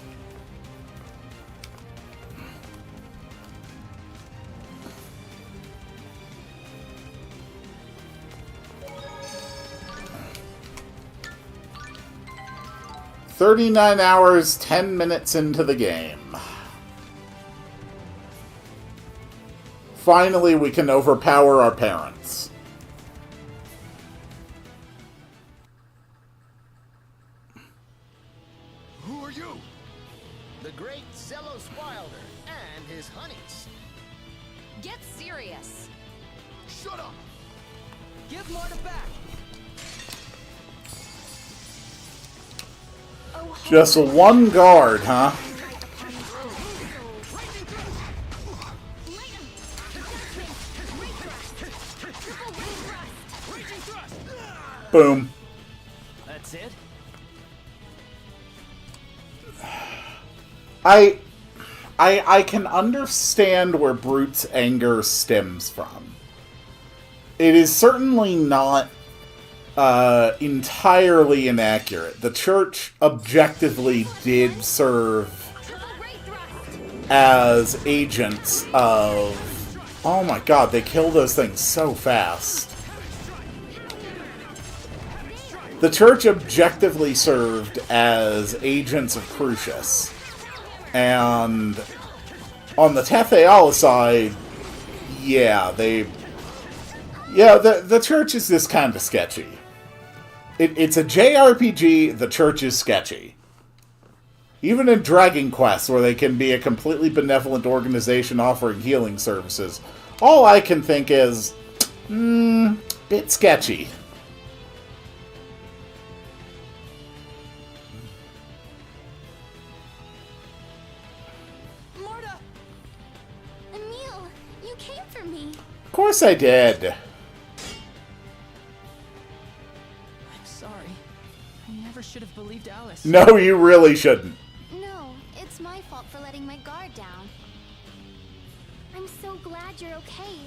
"39 hours, 10 minutes into the game. Finally, we can overpower our parents." Who are you? The great Zelos Wilder and his honeys. Get serious. Shut up! Give Marta back! Just one guard, huh? Boom. That's it? I can understand where Brute's anger stems from. It is certainly not entirely inaccurate. The church objectively did serve as agents of... Oh my god, they kill those things so fast. The church objectively served as agents of Crucius. And on the Tethe'alla side, yeah, the church is just kind of sketchy. It's a JRPG, the church is sketchy. Even in Dragon Quest, where they can be a completely benevolent organization offering healing services, all I can think is, bit sketchy. Marta! Emil, you came for me. Of course I did. I'm sorry. I never should have believed Alice. No, you really shouldn't. No, it's my fault for letting my guard down. I'm so glad you're okay.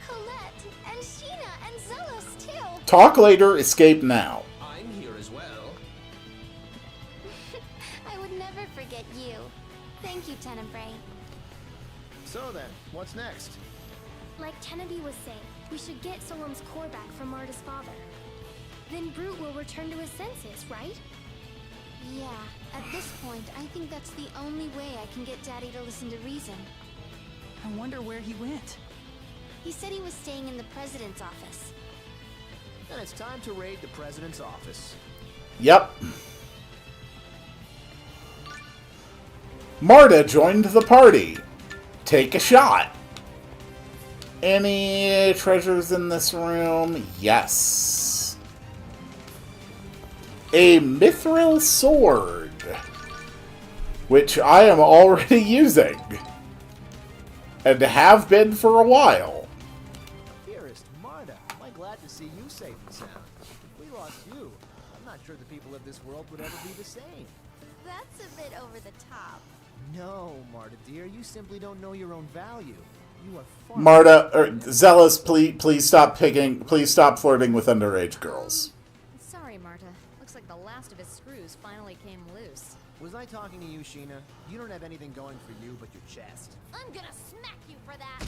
Colette, and Sheena, and Zealous, too. Talk later, escape now. I'm here as well. I would never forget you. Thank you, Tenebrae. So then, what's next? Like Tenebrae was saying, we should get Solemn's core back from Marta's father. Then Brute will return to his senses, right? Yeah, at this point, I think that's the only way I can get Daddy to listen to reason. I wonder where he went. He said he was staying in the President's office. Then it's time to raid the President's office. Yep. Marta joined the party. Take a shot. Any treasures in this room? Yes. A mithril sword, which I am already using, and have been for a while. Dearest Marta, am I glad to see you safe and sound. If we lost you, I'm not sure the people of this world would ever be the same. That's a bit over the top. No, Marta dear, you simply don't know your own value. You are far Marta, Zealous, please stop flirting with underage girls. Sorry, Marta. Looks like the last of his screws finally came loose. Was I talking to you, Sheena? You don't have anything going for you but your chest. I'm gonna smack you for that.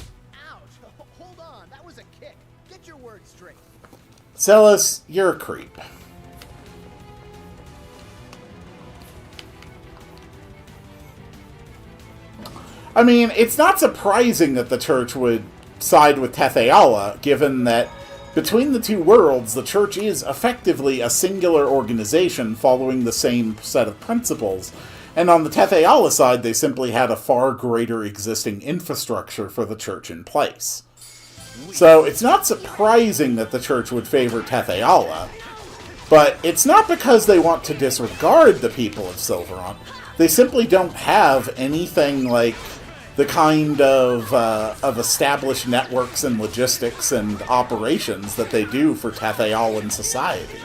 Ouch! Hold on, that was a kick. Get your words straight. Zealous, you're a creep. I mean, it's not surprising that the Church would side with Tethe'alla, given that between the two worlds, the Church is effectively a singular organization following the same set of principles, and on the Tethe'alla side, they simply had a far greater existing infrastructure for the Church in place. So it's not surprising that the Church would favor Tethe'alla, but it's not because they want to disregard the people of Sylverant. They simply don't have anything like the kind of established networks and logistics and operations that they do for Tethe'allan society.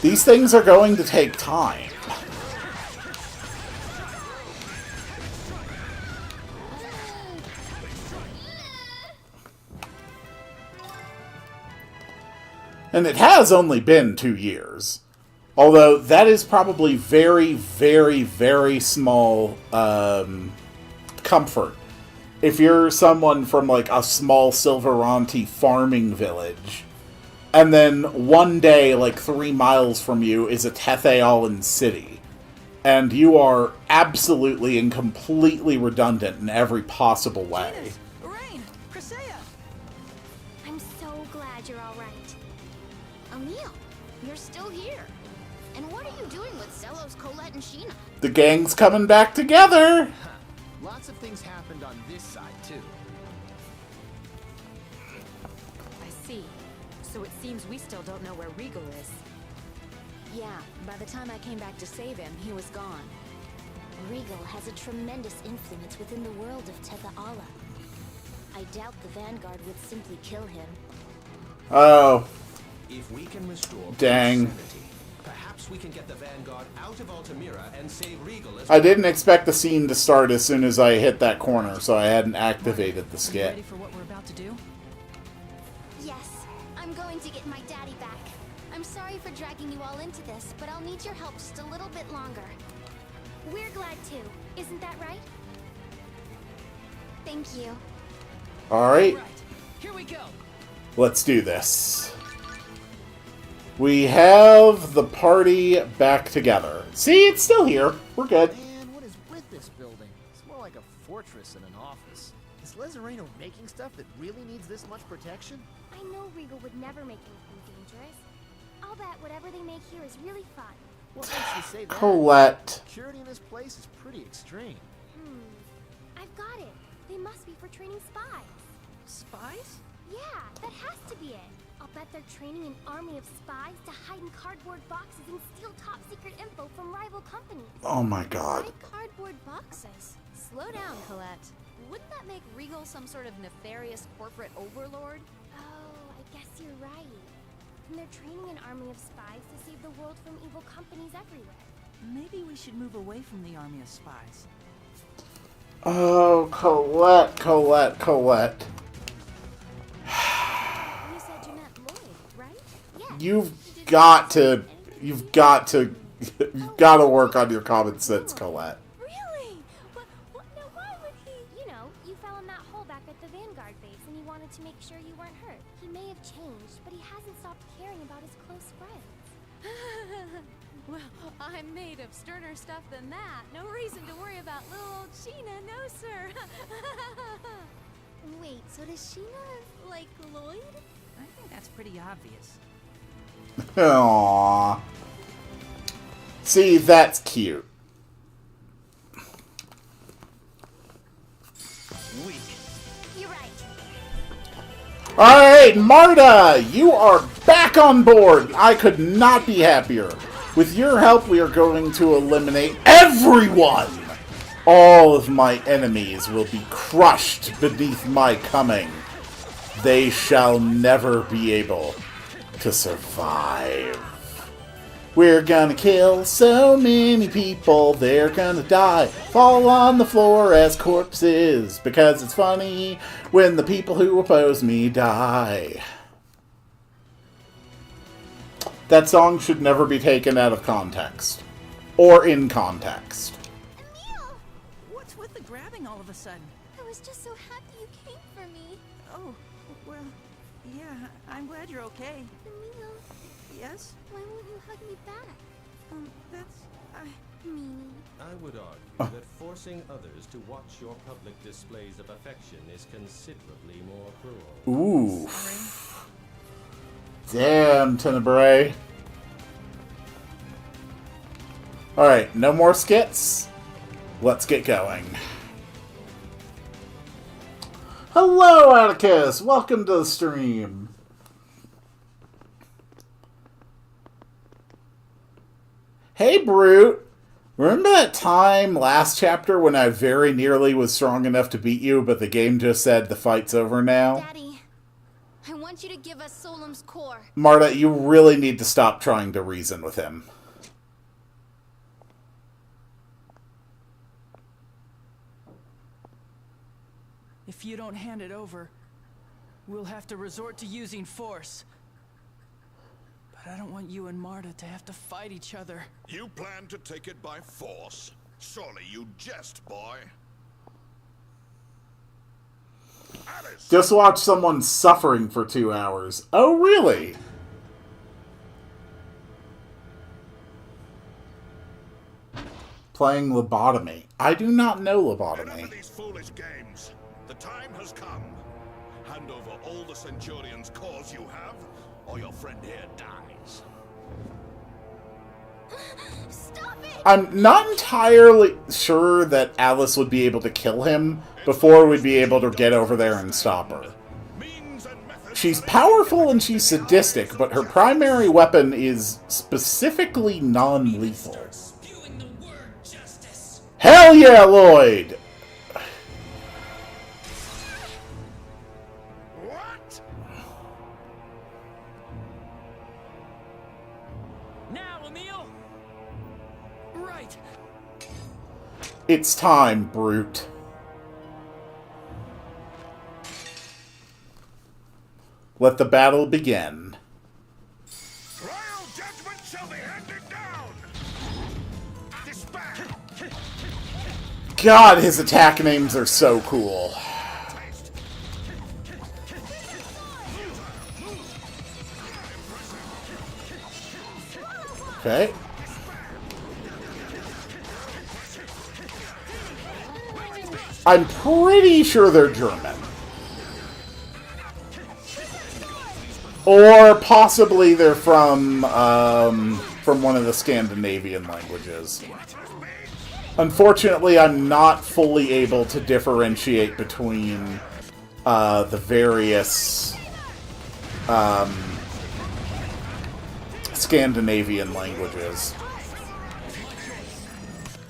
These things are going to take time. And it has only been 2 years. Although that is probably very, very, very small comfort. If you're someone from like a small Sylveranti farming village, and then one day, like 3 miles from you, is a Tethe'allan city, and you are absolutely and completely redundant in every possible way. I'm so glad you're all right. Emil, you're still here. And what are you doing with Zelos, Colette, and Sheena? The gang's coming back together! Lots of things happened on this side, too. I see. So it seems we still don't know where Regal is. Yeah, by the time I came back to save him, he was gone. Regal has a tremendous influence within the world of Tethe'alla. I doubt the Vanguard would simply kill him. Oh. If we can restore dang. sanity, perhaps we can get the Vanguard out of Altamira and save Regal as I didn't expect the scene to start as soon as I hit that corner, so I hadn't activated the skit. Ready for what we're about to do? Yes, I'm going to get my daddy back. I'm sorry for dragging you all into this, but I'll need your help just a little bit longer. We're glad too, isn't that right? Thank you. Alright. Here we go. Let's do this. We have the party back together. See, it's still here. We're good. Man, what is with this building? It's more like a fortress than an office. Is Lezareno making stuff that really needs this much protection? I know Regal would never make anything dangerous. I'll bet whatever they make here is really fun. What makes you say that? Colette. Security in this place is pretty extreme. I've got it. They must be for training spies. Spies? Yeah, that has to be it. I'll bet they're training an army of spies to hide in cardboard boxes and steal top-secret info from rival companies. Oh my god. Why cardboard boxes? Slow down, Colette. Wouldn't that make Regal some sort of nefarious corporate overlord? Oh, I guess you're right. And they're training an army of spies to save the world from evil companies everywhere. Maybe we should move away from the army of spies. Oh, Colette. You said you meant Lloyd, right? Yeah. You've got to work on your common sense, Colette. Really? Now why would he? You know, you fell in that hole back at the Vanguard base and he wanted to make sure you weren't hurt. He may have changed, but he hasn't stopped caring about his close friends. Well, I'm made of sterner stuff than that. No reason to worry about little old Sheena, no sir. Wait, so does Sheena like Lloyd? I think that's pretty obvious. Aww. See, that's cute. Weak. You're right. Alright, Marta! You are back on board! I could not be happier. With your help, we are going to eliminate everyone! All of my enemies will be crushed beneath my coming. They shall never be able to survive. We're gonna kill so many people, they're gonna die, fall on the floor as corpses, because it's funny when the people who oppose me die. That song should never be taken out of context. Or in context. Emil! What's with the grabbing all of a sudden? I was just so happy you came for me. Oh, well, yeah, I'm glad you're okay. Emil, Yes? why won't you hug me back? Meanie. I would argue that forcing others to watch your public displays of affection is considerably more cruel. Ooh. Damn, Tenebrae. Alright, no more skits. Let's get going. Hello, Atticus! Welcome to the stream. Hey, Brute! Remember that time last chapter when I very nearly was strong enough to beat you, but the game just said the fight's over now? Daddy, I want you to give us Solemn's core. Marta, you really need to stop trying to reason with him. If you don't hand it over, we'll have to resort to using force. But I don't want you and Marta to have to fight each other. You plan to take it by force? Surely you jest, boy. Alice! Just watch someone suffering for 2 hours. Oh, really? Playing lobotomy. I do not know Enough lobotomy. of these foolish games. The time has come. Hand over all the Centurion's cores you have, or your friend here dies. Stop it! I'm not entirely sure that Alice would be able to kill him before we'd be able to get over there and stop her. She's powerful and she's sadistic, but her primary weapon is specifically non-lethal. Hell yeah, Lloyd! What? Now, Emil! Right. It's time, Brute. Let the battle begin. Royal judgment shall be handed down! Despair! God, his attack names are so cool. Okay. I'm pretty sure they're German. Or possibly they're from one of the Scandinavian languages. Unfortunately, I'm not fully able to differentiate between the various Scandinavian languages.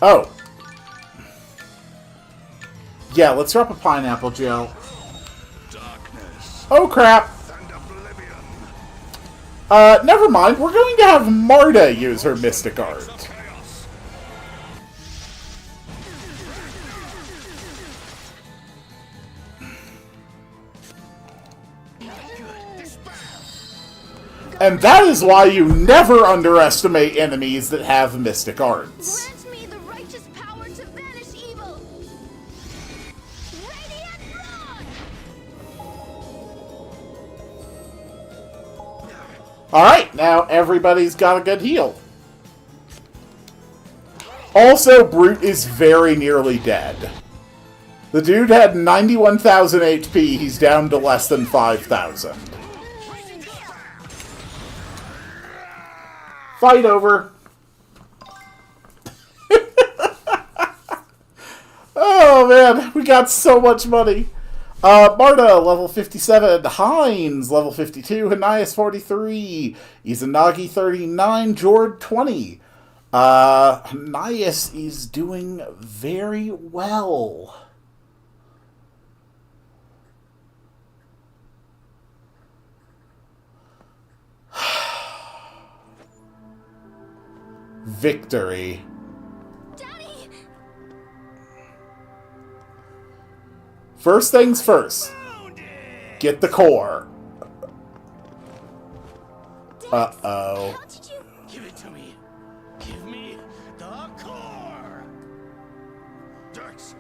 Oh. Yeah, let's drop a pineapple, Jill. Oh, crap. Never mind. We're going to have Marta use her Mystic Art. And that is why you never underestimate enemies that have Mystic Arts. Grant me the righteous power to banish evil. Radiant blood. Alright, now everybody's got a good heal. Also, Brute is very nearly dead. The dude had 91,000 HP, he's down to less than 5,000. Fight over. Oh man, we got so much money. Marta, level 57. Hines, level 52. Hanias, 43. Izanagi, 39. Jord, 20. Hanias is doing very well. Victory. Daddy! First things first. Get the core. Uh-oh. How did you... Give it to me. Give me the core. Dex,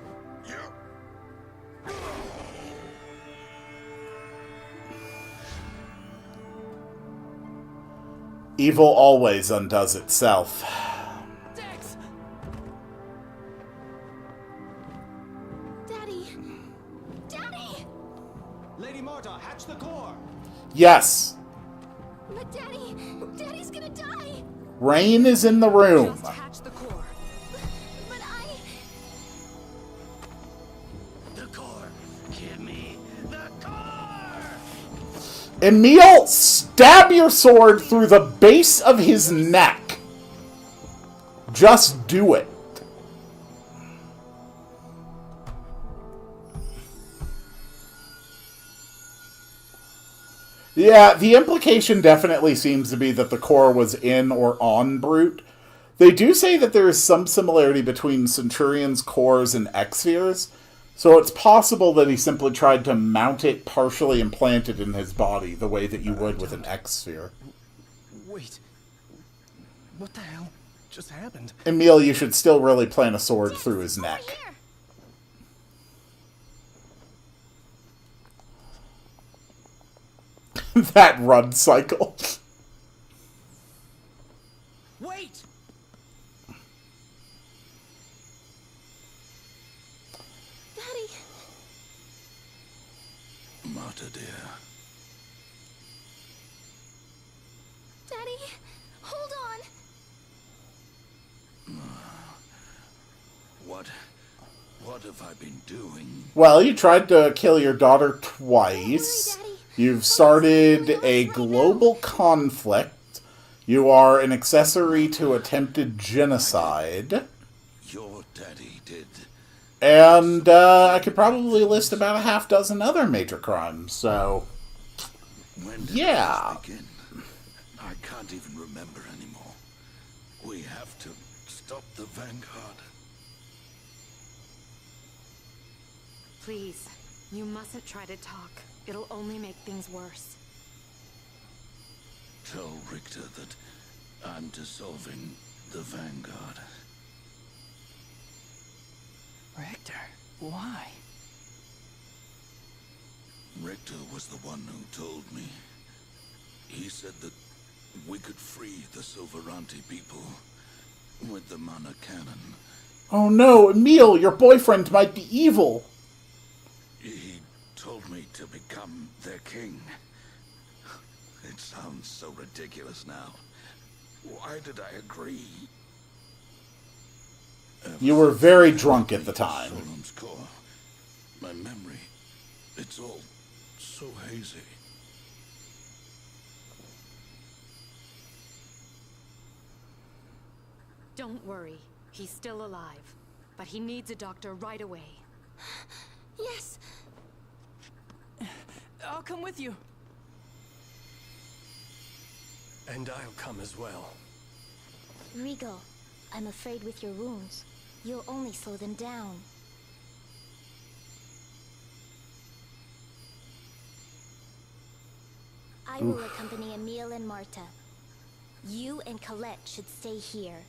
you... Evil always undoes itself. Dex! Daddy! Daddy! Lady Marta, hatch the core! Yes. But Daddy... Daddy's gonna die! Rain is in the room. Just hatch the core. But I... The core. Give me the core! Emil, stab your sword through the base of his neck. Just do it. Yeah, the implication definitely seems to be that the core was in or on Brute. They do say that there is some similarity between Centurion's cores and X-Spheres, so it's possible that he simply tried to mount it partially implanted in his body, the way that you would with an X-Sphere. Wait. What the hell just happened? Emil, you should still really plant a sword through his neck. That run cycle. Wait! Daddy! Marta, dear. Daddy! Hold on! What have I been doing? Well, you tried to kill your daughter twice. You've started a global conflict. You are an accessory to attempted genocide. Your daddy did. And I could probably list about a half dozen other major crimes, so... When did yeah. this begin? I can't even remember anymore. We have to stop the Vanguard. Please, you mustn't try to talk. It'll only make things worse. Tell Richter that I'm dissolving the Vanguard. Richter, why? Richter was the one who told me. He said that we could free the Sylveranti people with the mana cannon. Oh no, Emil, your boyfriend might be evil. He told me to become their king. It sounds so ridiculous now. Why did I agree? You were very drunk at the time. Solemn's core. My memory, it's all so hazy. Don't worry. He's still alive. But he needs a doctor right away. Yes. I'll come with you. And I'll come as well. Regal, I'm afraid with your wounds, you'll only slow them down. I will accompany Emil and Marta. You and Colette should stay here.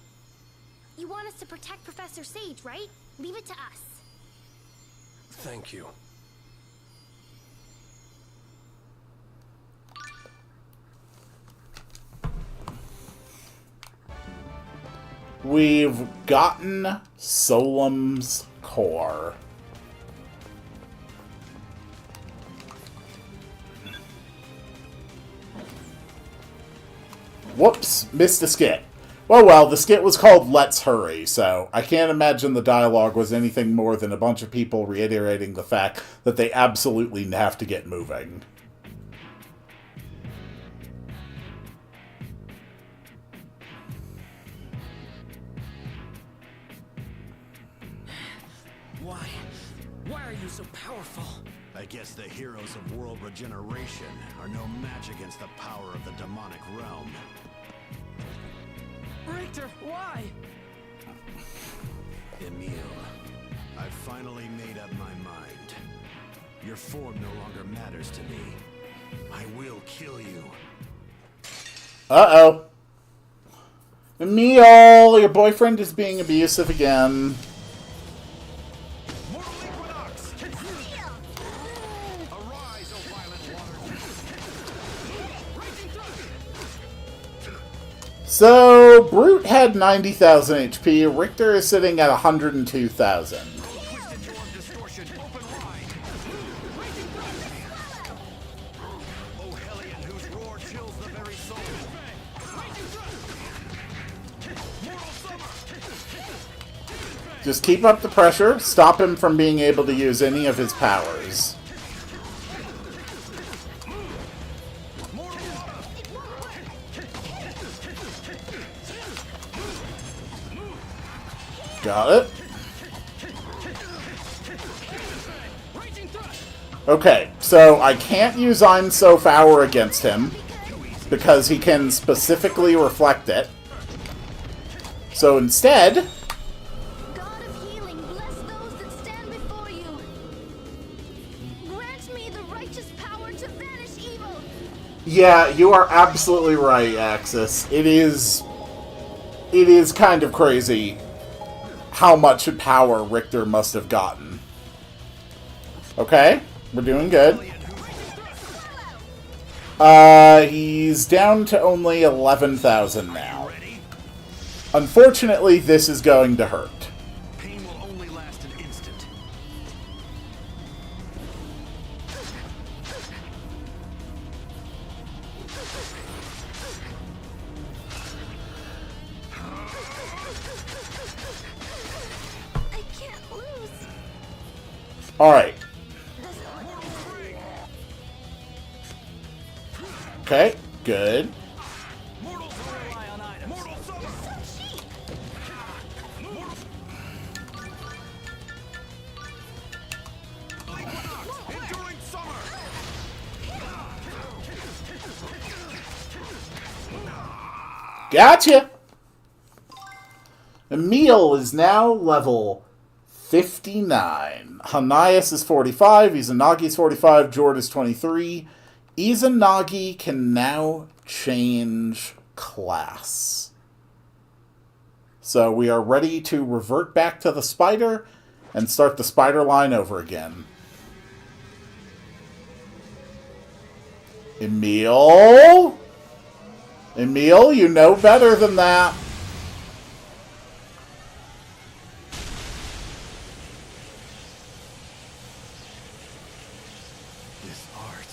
You want us to protect Professor Sage, right? Leave it to us. Thank you. We've gotten Solemn's core. Whoops, missed a skit. Well, the skit was called Let's Hurry, so I can't imagine the dialogue was anything more than a bunch of people reiterating the fact that they absolutely have to get moving. Why are you so powerful? I guess the heroes of world regeneration are no match against the power of the demonic realm. Richter, why? Emil, I've finally made up my mind. Your form no longer matters to me. I will kill you. Uh-oh. Emil, your boyfriend is being abusive again. So, Brute had 90,000 HP, Richter is sitting at 102,000. Just keep up the pressure, stop him from being able to use any of his powers. Got it. Okay, so I can't use I'm So Foul against him because he can specifically reflect it. So instead, God of healing, bless those that stand before you. Grant me the righteous power to banish evil. yeah, you are absolutely right, Axis. It is kind of crazy how much power Richter must have gotten. Okay, we're doing good. He's down to only 11,000 now. Unfortunately, this is going to hurt. Pain will only last an instant. I can't lose. Alright. Okay, good. Gotcha! Emil is now level 59. Hanayas is 45, Izanagi's 45, Jord is 23. Izanagi can now change class. So we are ready to revert back to the spider and start the spider line over again. Emil? Emil, you know better than that. This art,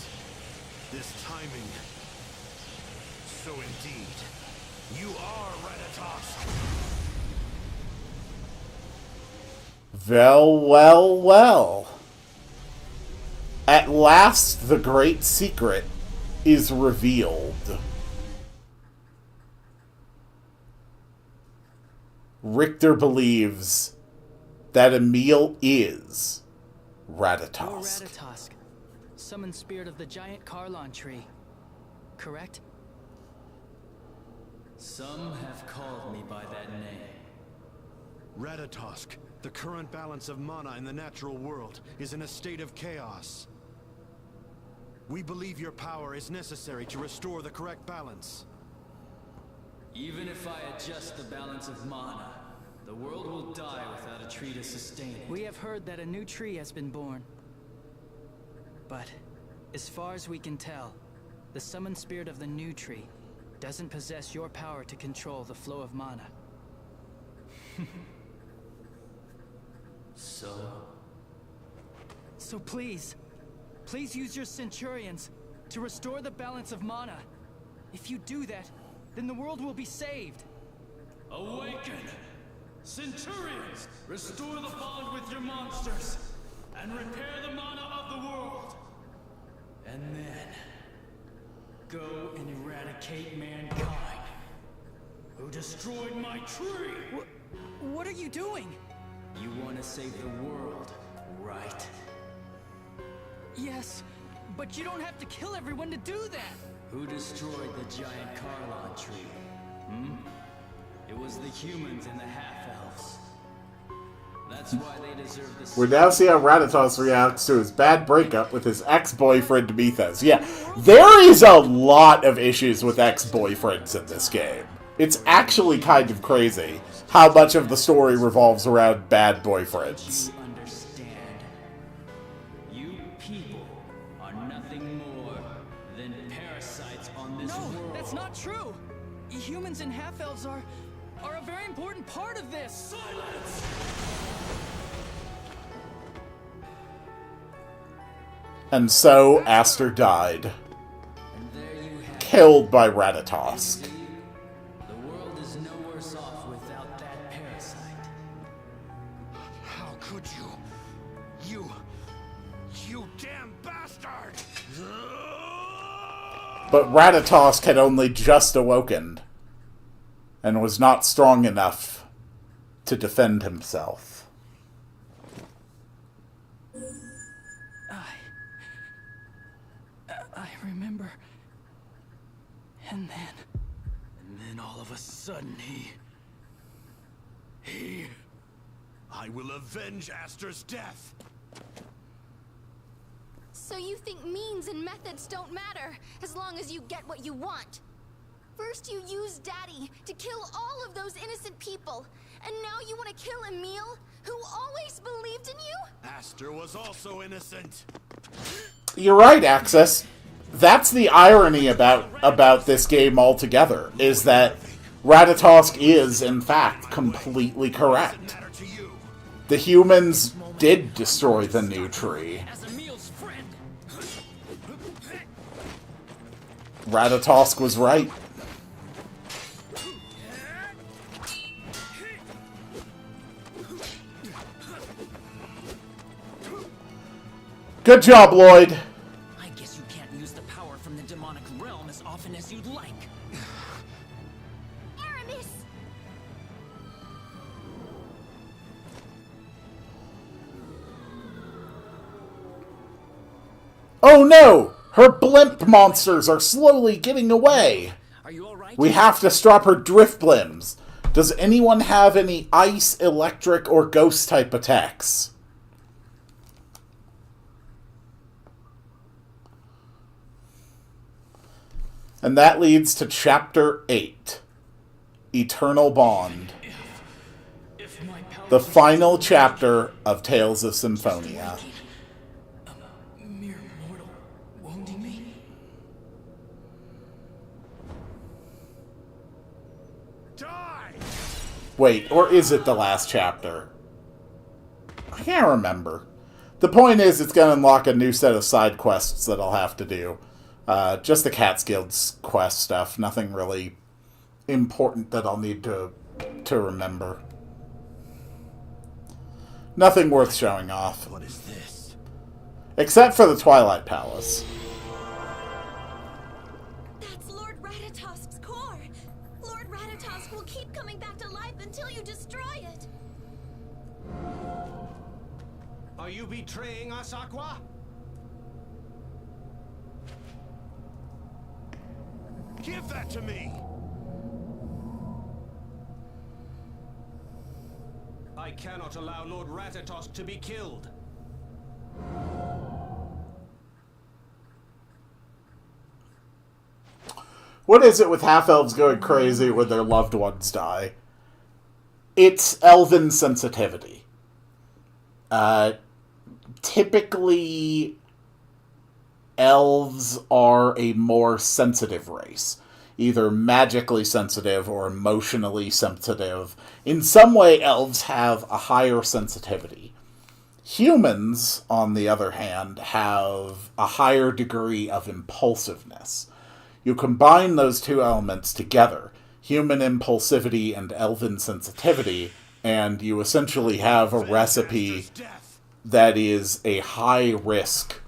this timing. So indeed, you are Ratatosk. Well, well, well. At last, the great secret is revealed. Richter believes that Emil is You're Ratatosk. Ratatosk, summoned spirit of the giant Carlon tree, correct? Some have called me by that name. Ratatosk, the current balance of mana in the natural world is in a state of chaos. We believe your power is necessary to restore the correct balance. Even if I adjust the balance of mana, the world will die without a tree to sustain it. We have heard that a new tree has been born. But, as far as we can tell, the summoned spirit of the new tree doesn't possess your power to control the flow of mana. So please use your Centurions to restore the balance of mana. If you do that, then the world will be saved. Awaken! Centurions, restore the bond with your monsters, and repair the mana of the world. And then, go and eradicate mankind, Who destroyed my tree? What are you doing? You want to save the world, right? Yes, but you don't have to kill everyone to do that. Who destroyed the giant Carlon tree? It was the humans and the half-elves. That's why they deserve the... We now see how Ratatosk reacts to his bad breakup with his ex-boyfriend Mythos. Yeah, there is a lot of issues with ex-boyfriends in this game. It's actually kind of crazy how much of the story revolves around bad boyfriends. Understand. You people are nothing more than parasites on this world. No, that's not true. Humans and half-elves are a very important part of this. Silence! And so, Aster died. Killed by Ratatosk. The world is no worse off without that parasite. How could you? You damn bastard! But Ratatosk had only just awoken, and was not strong enough to defend himself. I remember. And then all of a sudden I will avenge Aster's death! So you think means and methods don't matter, as long as you get what you want? First you used Daddy to kill all of those innocent people, and now you want to kill Emil, who always believed in you? Aster was also innocent. You're right, Axis. That's the irony about this game altogether, is that Ratatosk is, in fact, completely correct. The humans did destroy the new tree. Ratatosk was right. Good job, Lloyd. I guess you can't use the power from the demonic realm as often as you'd like. Aramis! Oh no! Her blimp monsters are slowly getting away! Are you alright? We have to stop her drift blimps. Does anyone have any ice, electric, or ghost type attacks? And that leads to Chapter 8. Eternal Bond. The final chapter of Tales of Symphonia. Mere mortal wounding me? Die! Wait, or is it the last chapter? I can't remember. The point is, it's going to unlock a new set of side quests that I'll have to do. Just the Catskills quest stuff. Nothing really important that I'll need to remember. Nothing worth showing off. What is this? Except for the Twilight Palace. That's Lord Ratatosk's core! Lord Ratatosk will keep coming back to life until you destroy it! Are you betraying us, Aqua? Give that to me! I cannot allow Lord Ratatosk to be killed. What is it with half-elves going crazy when their loved ones die? It's elven sensitivity. Typically, elves are a more sensitive race. Either magically sensitive or emotionally sensitive. In some way, elves have a higher sensitivity. Humans, on the other hand, have a higher degree of impulsiveness. You combine those two elements together, human impulsivity and elven sensitivity, and you essentially have a recipe that is a high risk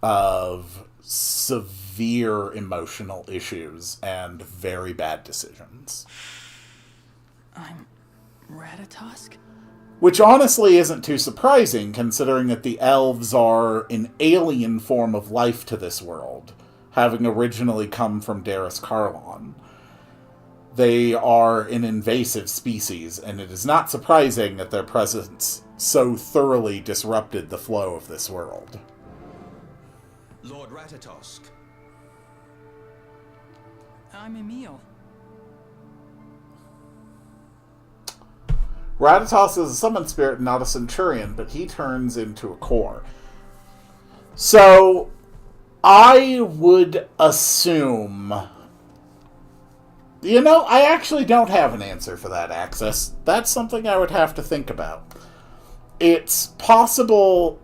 of severe emotional issues and very bad decisions. I'm Ratatosk? Which honestly isn't too surprising, considering that the elves are an alien form of life to this world, having originally come from Darris Carlon. They are an invasive species, and it is not surprising that their presence so thoroughly disrupted the flow of this world. Lord Ratatosk. I'm Emil. Ratatosk is a summoned spirit, not a centurion, but he turns into a core. So, I would assume... You know, I actually don't have an answer for that, Axis. That's something I would have to think about. It's possible...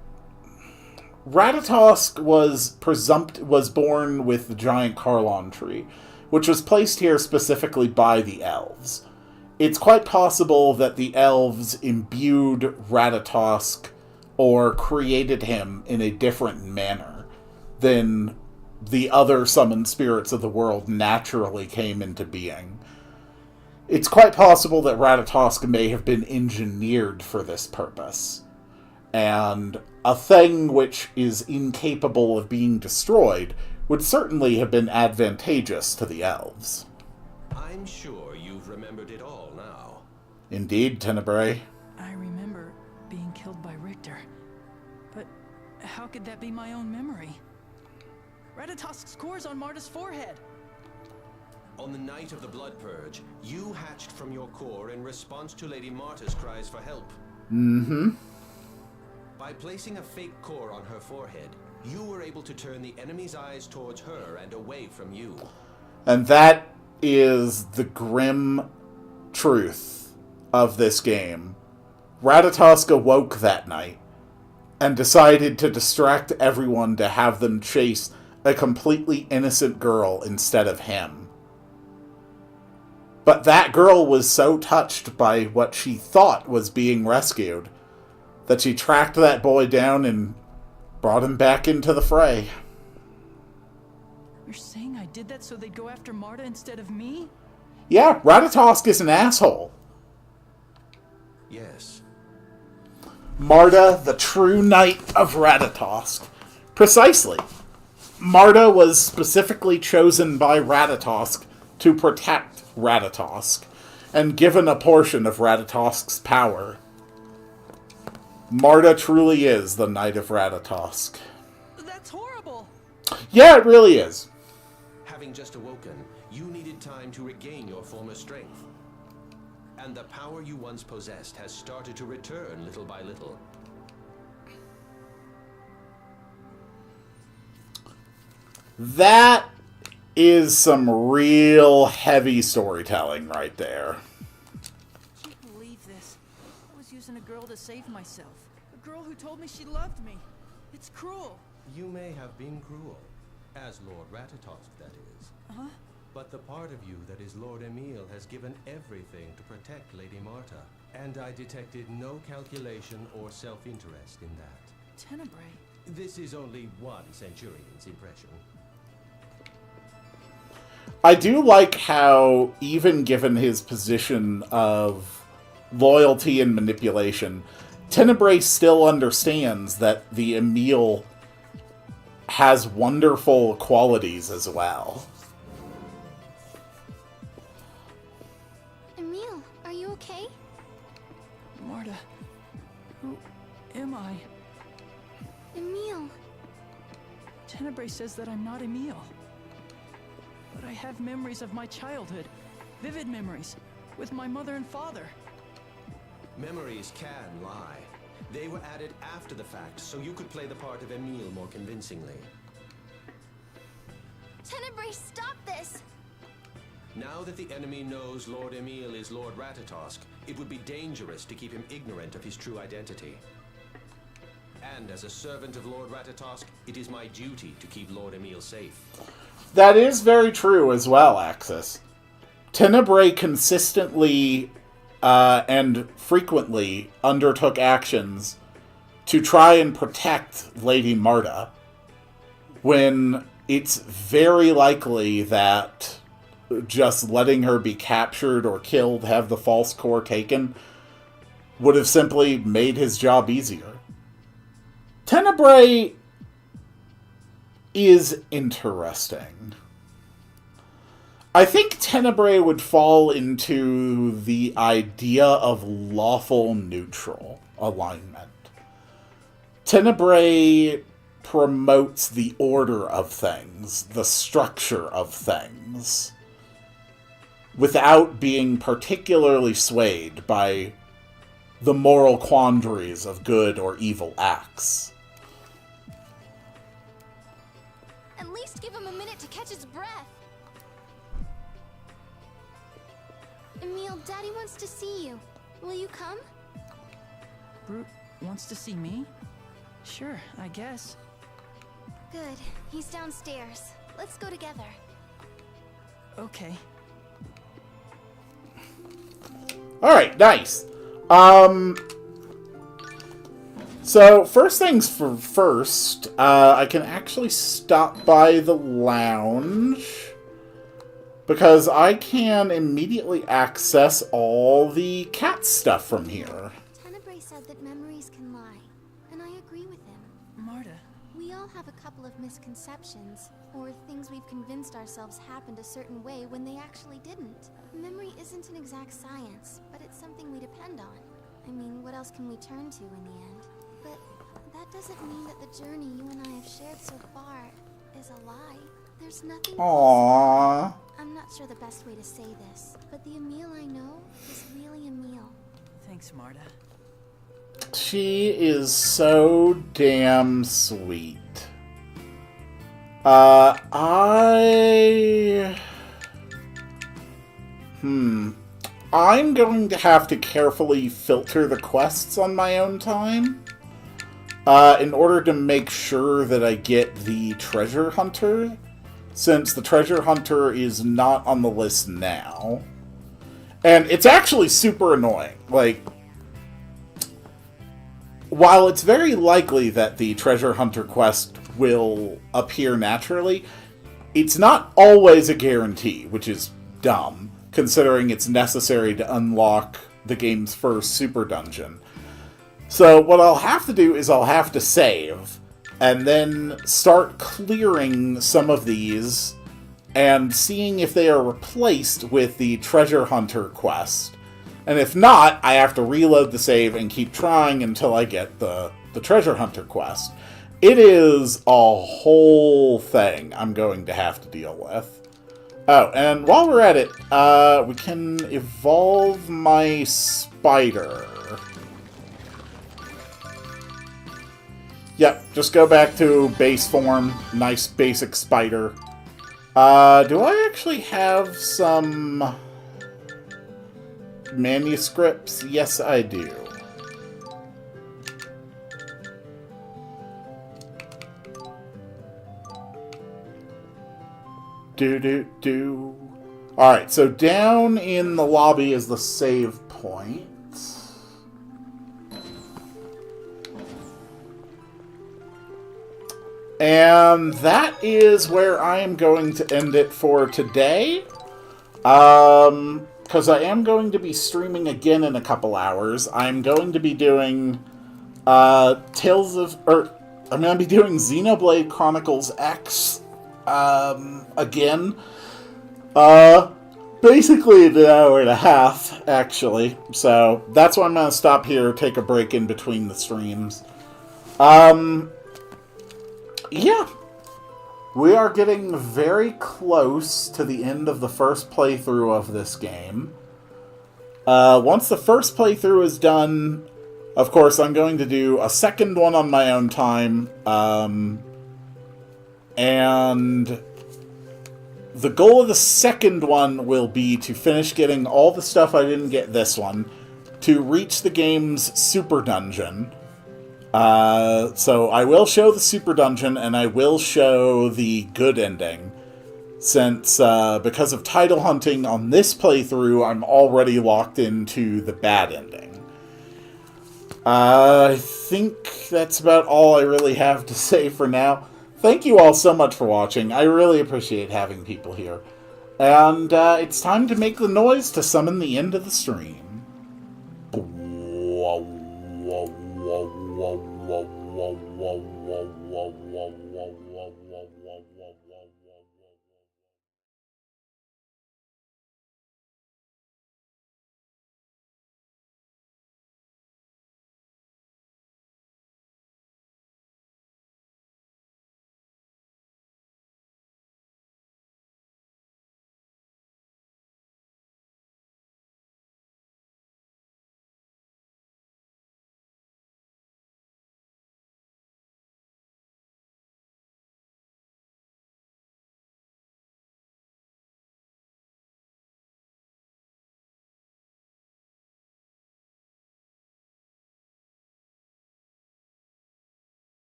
Ratatosk was born with the giant Carlon tree, which was placed here specifically by the elves. It's quite possible that the elves imbued Ratatosk or created him in a different manner than the other summoned spirits of the world naturally came into being. It's quite possible that Ratatosk may have been engineered for this purpose. And a thing which is incapable of being destroyed would certainly have been advantageous to the elves. I'm sure you've remembered it all now. Indeed, Tenebrae. I remember being killed by Richter. But how could that be my own memory? Ratatosk's core's on Marta's forehead. On the night of the Blood Purge, you hatched from your core in response to Lady Marta's cries for help. Mm-hmm. By placing a fake core on her forehead, you were able to turn the enemy's eyes towards her and away from you. And that is the grim truth of this game. Ratatosk awoke that night and decided to distract everyone to have them chase a completely innocent girl instead of him. But that girl was so touched by what she thought was being rescued that she tracked that boy down and brought him back into the fray. You're saying I did that so they'd go after Marta instead of me? Yeah, Ratatosk is an asshole. Yes. Marta, the true knight of Ratatosk. Precisely. Marta was specifically chosen by Ratatosk to protect Ratatosk, and given a portion of Ratatosk's power. Marta truly is the Knight of Ratatosk. That's horrible! Yeah, it really is. Having just awoken, you needed time to regain your former strength. And the power you once possessed has started to return little by little. That is some real heavy storytelling right there. I can't believe this. I was using a girl to save myself. A girl who told me she loved me. It's cruel. You may have been cruel, as Lord Ratatosk, that is. Huh? But the part of you that is Lord Emil has given everything to protect Lady Marta. And I detected no calculation or self-interest in that. Tenebrae. This is only one Centurion's impression. I do like how, even given his position of loyalty and manipulation, Tenebrae still understands that the Emil has wonderful qualities as well. Emil, are you okay? Marta, who am I? Emil. Tenebrae says that I'm not Emil. But I have memories of my childhood. Vivid memories. With my mother and father. Memories can lie. They were added after the fact, so you could play the part of Emil more convincingly. Tenebrae, stop this! Now that the enemy knows Lord Emil is Lord Ratatosk, it would be dangerous to keep him ignorant of his true identity. And as a servant of Lord Ratatosk, it is my duty to keep Lord Emil safe. That is very true as well, Axis. Tenebrae consistently and frequently undertook actions to try and protect Lady Marta when it's very likely that just letting her be captured or killed, have the false core taken, would have simply made his job easier. Tenebrae is interesting. I think Tenebrae would fall into the idea of lawful neutral alignment. Tenebrae promotes the order of things, the structure of things, without being particularly swayed by the moral quandaries of good or evil acts. At least give him a minute to catch his breath. Emil, Daddy wants to see you. Will you come? Brute wants to see me? Sure, I guess. Good. He's downstairs. Let's go together. Okay. Alright, nice. So, first things first, I can actually stop by the lounge, because I can immediately access all the cat stuff from here. Tenebrae said that memories can lie, and I agree with him. Marta. We all have a couple of misconceptions, or things we've convinced ourselves happened a certain way when they actually didn't. Memory isn't an exact science, but it's something we depend on. I mean, what else can we turn to in the end? But that doesn't mean that the journey you and I have shared so far is a lie. There's nothing Aww. I'm not sure the best way to say this, but the Emil I know is really Emil. Thanks, Marta. She is so damn sweet. I'm going to have to carefully filter the quests on my own time in order to make sure that I get the treasure hunter, since the treasure hunter is not on the list now. And it's actually super annoying. Like, while it's very likely that the treasure hunter quest will appear naturally, it's not always a guarantee, which is dumb, considering it's necessary to unlock the game's first super dungeon. So what I'll have to do is I'll have to save, and then start clearing some of these, and seeing if they are replaced with the treasure hunter quest. And if not, I have to reload the save and keep trying until I get the treasure hunter quest. It is a whole thing I'm going to have to deal with. Oh, and while we're at it, we can evolve my spider. Yep, just go back to base form. Nice basic spider. Do I actually have some manuscripts? Yes, I do. Alright, so down in the lobby is the save point. And that is where I am going to end it for today. Because I am going to be streaming again in a couple hours. I'm going to be doing Tales of... I'm going to be doing Xenoblade Chronicles X again. Basically an hour and a half, actually. So that's why I'm going to stop here, take a break in between the streams. Yeah. We are getting very close to the end of the first playthrough of this game. Once the first playthrough is done, of course, I'm going to do a second one on my own time. And the goal of the second one will be to finish getting all the stuff I didn't get this one, to reach the game's super dungeon. So I will show the super dungeon, and I will show the good ending. Since, because of title hunting on this playthrough, I'm already locked into the bad ending. I think that's about all I really have to say for now. Thank you all so much for watching. I really appreciate having people here. And it's time to make the noise to summon the end of the stream. Whoa, whoa, whoa, whoa, whoa, whoa, whoa.